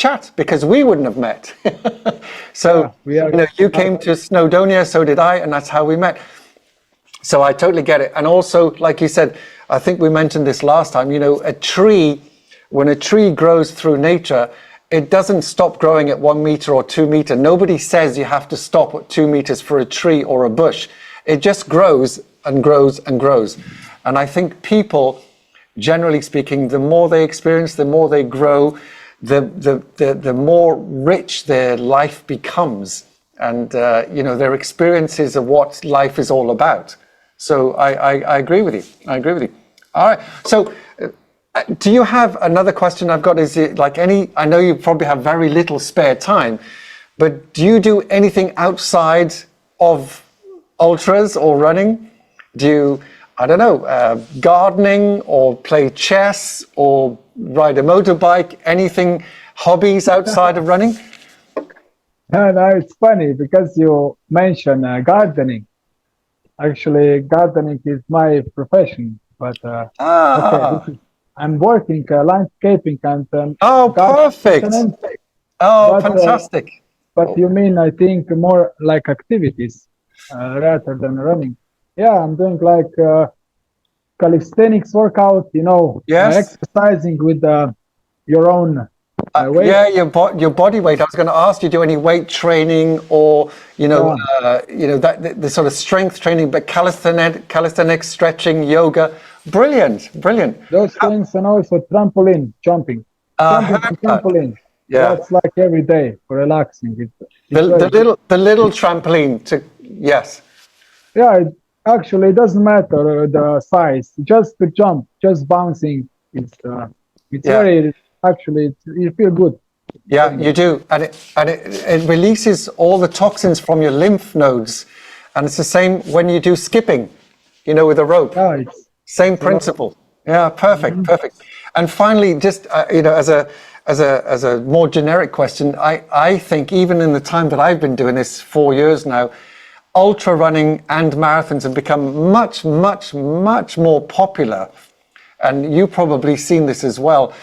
S1: chat because we wouldn't have met. So
S2: Yeah, we are.
S1: you know, you came to Snowdonia, so did I, and that's how we met. So I totally get it. And also, like you said, I think we mentioned this last time, you know, when a tree grows through nature, it doesn't stop growing at 1 meter or 2 meter. Nobody says you have to stop at 2 meters for a tree or a bush. It just grows and grows and grows. And I think people, generally speaking, the more they experience, the more they grow, the more rich their life becomes. And, you know, their experiences of what life is all about. So I agree with you. I agree with you. All right. So do you have another question I've got? Is it like I know you probably have very little spare time, but do you do anything outside of ultras or running? Do you, I don't know, gardening or play chess or ride a motorbike? Anything, hobbies outside of running?
S2: No, it's funny because you mentioned gardening. Actually, gardening is my profession, but okay,
S1: Ah,
S2: I'm working landscaping and
S1: oh, perfect.
S2: gardening.
S1: Oh,
S2: But
S1: fantastic.
S2: but you mean I think more like activities rather than running. Yeah, I'm doing like calisthenics workout.
S1: Yes.
S2: Exercising with your own weight.
S1: Yeah, your body weight. I was going to ask you, do any weight training or
S2: Yeah,
S1: that the sort of strength training, but calisthenics, stretching, yoga. Brilliant, brilliant.
S2: those things, and also trampoline jumping,
S1: I
S2: jumping on
S1: heard that.
S2: trampoline.
S1: Yeah,
S2: That's like every day for relaxing. It's very good.
S1: the little trampoline to yes.
S2: Yeah, actually, it doesn't matter the size. Just the jump, just bouncing. It's
S1: Yeah,
S2: very actually. You feel good
S1: yeah,
S2: doing
S1: you
S2: it.
S1: do, and it releases all the toxins from your lymph nodes, and it's the same when you do skipping, with a rope.
S2: Yeah, it's
S1: Same
S2: a lot.
S1: principle. Yeah, perfect, perfect. And finally, just as a more generic question, I think even in the time that I've been doing this 4 years now, ultra running and marathons have become much, much, much more popular. And you've probably seen this as well.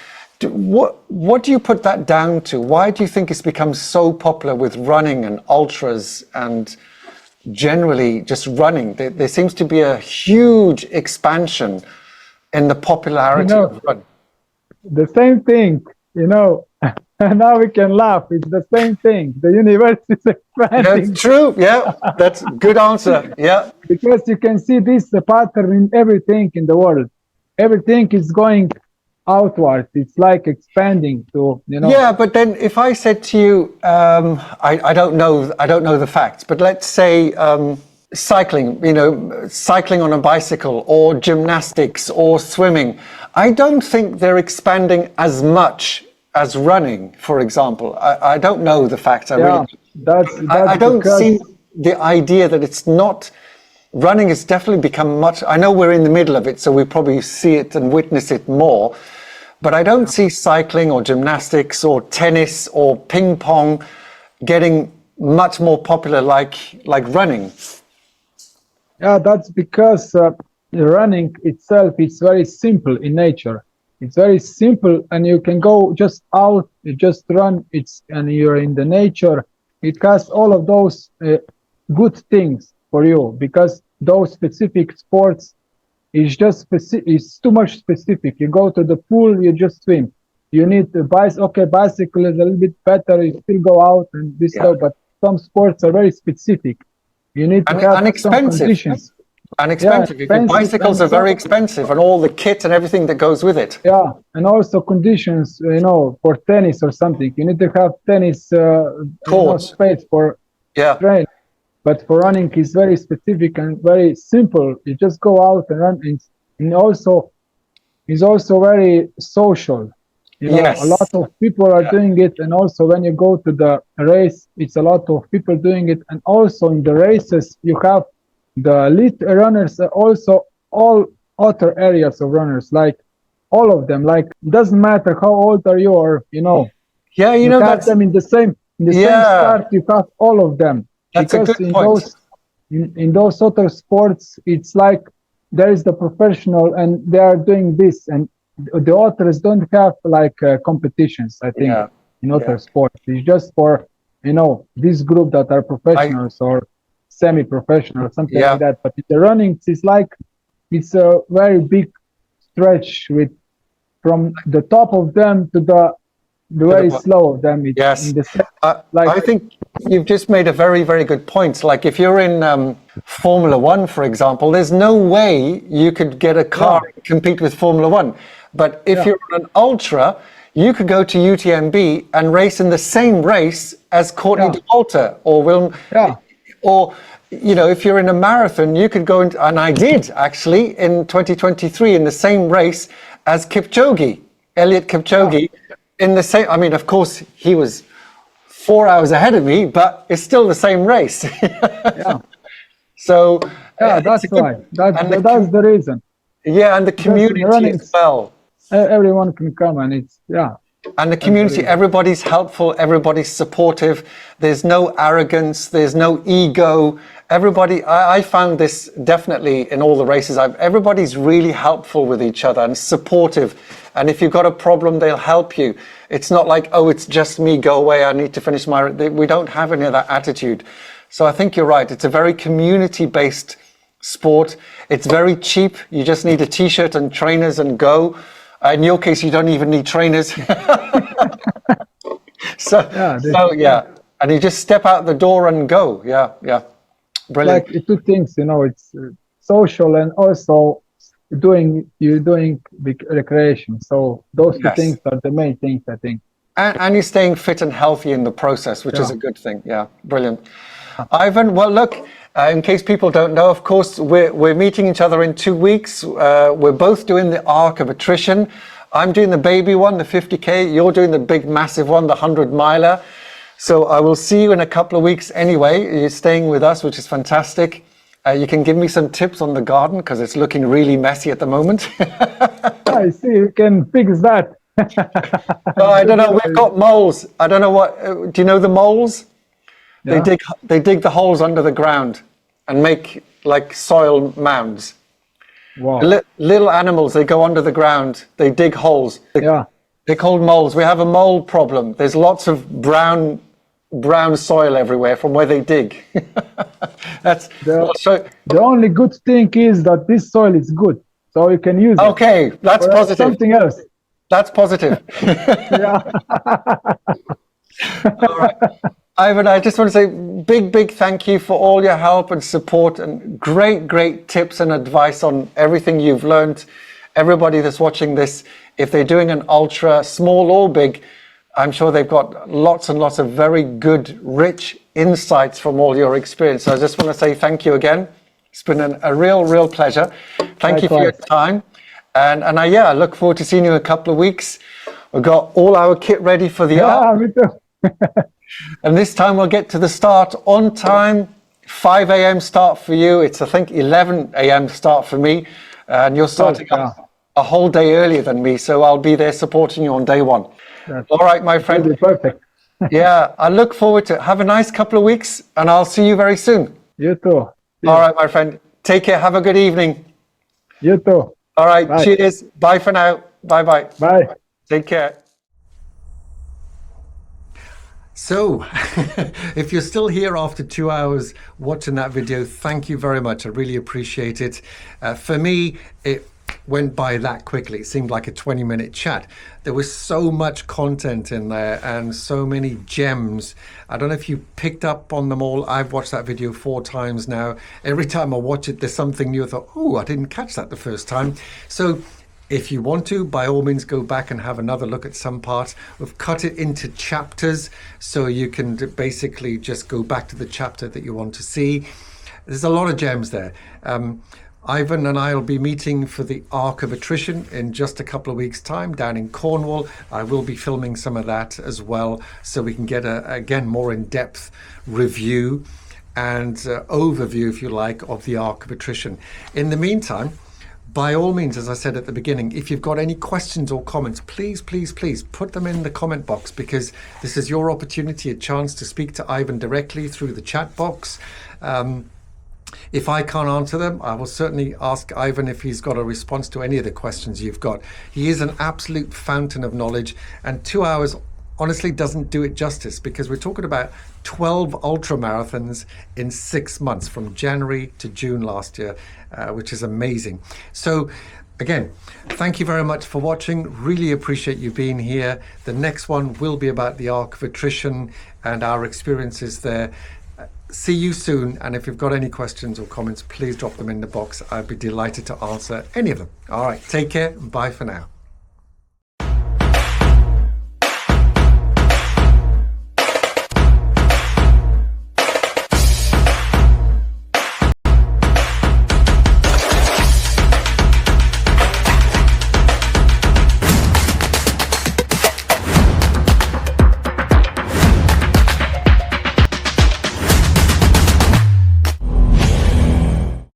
S1: What do you put that down to? Why do you think it's become so popular with running and ultras and generally just running? There seems to be a huge expansion in the
S2: You
S1: popularity
S2: know,
S1: of running.
S2: the same thing. Now we can laugh. It's the same thing. The universe is
S1: That's
S2: expanding
S1: true. Yeah, that's a good answer. Yeah.
S2: because you can see this pattern in everything in the world. Everything is going outwards. It's like expanding to.
S1: Yeah, but then if I said to you, I don't know the facts, but let's say cycling, cycling on a bicycle or gymnastics or swimming, I don't think they're expanding as much as running, for example. I don't know the facts. I
S2: Yeah,
S1: really, I
S2: that's
S1: don't
S2: because
S1: see the idea that it's not. Running has definitely become much. I know we're in the middle of it, so we probably see it and witness it more. But I don't see cycling or gymnastics or tennis or ping pong getting much more popular like running?
S2: Yeah, that's because the running itself is very simple in nature. It's very simple, and you can go just out, you just run. And you're in the nature. It has all of those good things for you, because those specific sports is just it's too much specific. You go to the pool, you just swim. You need a bicycle. Okay, bicycle is a little bit better. You still go out and this stuff, but some sports are very specific. You need to have some conditions.
S1: And expensive.
S2: Yeah,
S1: bicycles are very expensive, and all the kit and everything that goes with it.
S2: Yeah, and also conditions. For tennis or something, you need to have tennis courts, space for train. But for running, it's very specific and very simple. You just go out and run, and also it's also very social. A lot of people are doing it, and also when you go to the race, it's a lot of people doing it. And also in the races, you have the elite runners, also all other areas of runners, like all of them. Like, it doesn't matter how old are you, or you have them in the same start. You have all of them.
S1: That's because a good point.
S2: In those other sports, it's like there is the professional, and they are doing this, and the authors don't have like competitions. I think in other sports, it's just for this group that are professionals or semi-professional or something like that. But in the running, it's a very big stretch from the top of them to the very slow of them.
S1: I think you've just made a very, very good point. Like, if you're in Formula One, for example, there's no way you could get a car and compete with Formula One. But if you're on an ultra, you could go to UTMB and race in the same race as Courtney Dauwalter or if you're in a marathon, you could go and I did actually in 2023 in the same race as Kipchoge, Elliot Kipchoge, in the same. I mean, of course, he was 4 hours ahead of me, but it's still the same race. So
S2: that's why. That's the reason.
S1: Yeah, and the community as well.
S2: Everyone can come, and
S1: and the community, everybody's helpful, everybody's supportive. There's no arrogance, there's no ego. Everybody, I found this definitely in all the races. Everybody's really helpful with each other and supportive. And if you've got a problem, they'll help you. It's not like, oh, it's just me, go away, I need to finish we don't have any of that attitude. So I think you're right. It's a very community-based sport. It's very cheap. You just need a t-shirt and trainers and go. In your case, you don't even need trainers. And you just step out the door and go. Brilliant.
S2: Like, two things, it's social and also doing big recreation. So those two things are the main things, I think.
S1: And you're staying fit and healthy in the process, which is a good thing. Yeah, brilliant. Ivan, well, look, in case people don't know, of course, we're meeting each other in 2 weeks. We're both doing the arc of attrition. I'm doing the baby one, the 50K. You're doing the big, massive one, the 100-miler. So I will see you in a couple of weeks anyway. You're staying with us, which is fantastic. You can give me some tips on the garden, because it's looking really messy at the moment.
S2: I see, you can fix that.
S1: I don't know, we've got moles. I don't know what, do you know the moles? Yeah. They dig the holes under the ground and make like soil mounds.
S2: Wow.
S1: Little animals, they go under the ground, they dig holes. They're called moles. We have a mole problem. There's lots of brown soil everywhere from where they dig.
S2: The only good thing is that this soil is good, so you can use it.
S1: Okay, that's positive.
S2: Something else.
S1: That's positive. All right. Ivan, I just want to say big thank you for all your help and support, and great tips and advice on everything you've learned. Everybody that's watching this, if they're doing an ultra, small or big, I'm sure they've got lots and lots of very good, rich insights from all your experience. So I just want to say thank you again. It's been a real pleasure. Thank you for your time. And I look forward to seeing you in a couple of weeks. We've got all our kit ready for the arc.
S2: Me too.
S1: And this time we'll get to the start on time. 5 a.m. start for you. It's, I think, 11 a.m. start for me. And you're starting a whole day earlier than me. So I'll be there supporting you on day one. All right, my friend.
S2: Perfect.
S1: Yeah, I look forward to it. Have a nice couple of weeks, and I'll see you very soon.
S2: You too.
S1: All right, my friend. Take care. Have a good evening.
S2: You too.
S1: All right.
S2: Bye.
S1: Cheers. Bye for now. Bye-bye.
S2: Bye.
S1: Take care. So, if you're still here after 2 hours watching that video, thank you very much. I really appreciate it. For me, it went by that quickly. It seemed like a 20-minute chat. There was so much content in there and so many gems. I don't know if you picked up on them all. I've watched that video 4 times now. Every time I watch it, there's something new. I thought, oh, I didn't catch that the first time. So if you want to, by all means, go back and have another look at some parts. We've cut it into chapters, so you can basically just go back to the chapter that you want to see. There's a lot of gems there. Ivan and I will be meeting for the Arc of Attrition in just a couple of weeks' time down in Cornwall. I will be filming some of that as well, so we can get again, more in-depth review and overview, if you like, of the Arc of Attrition. In the meantime, by all means, as I said at the beginning, if you've got any questions or comments, please, please, please put them in the comment box, because this is your opportunity, a chance to speak to Ivan directly through the chat box. If I can't answer them, I will certainly ask Ivan if he's got a response to any of the questions you've got. He is an absolute fountain of knowledge, and 2 hours honestly doesn't do it justice, because we're talking about 12 ultra marathons in 6 months from January to June last year, which is amazing. So again, thank you very much for watching. Really appreciate you being here. The next one will be about the Arc of Attrition and our experiences there. See you soon, and if you've got any questions or comments, please drop them in the box. I'd be delighted to answer any of them. All right, take care. Bye for now.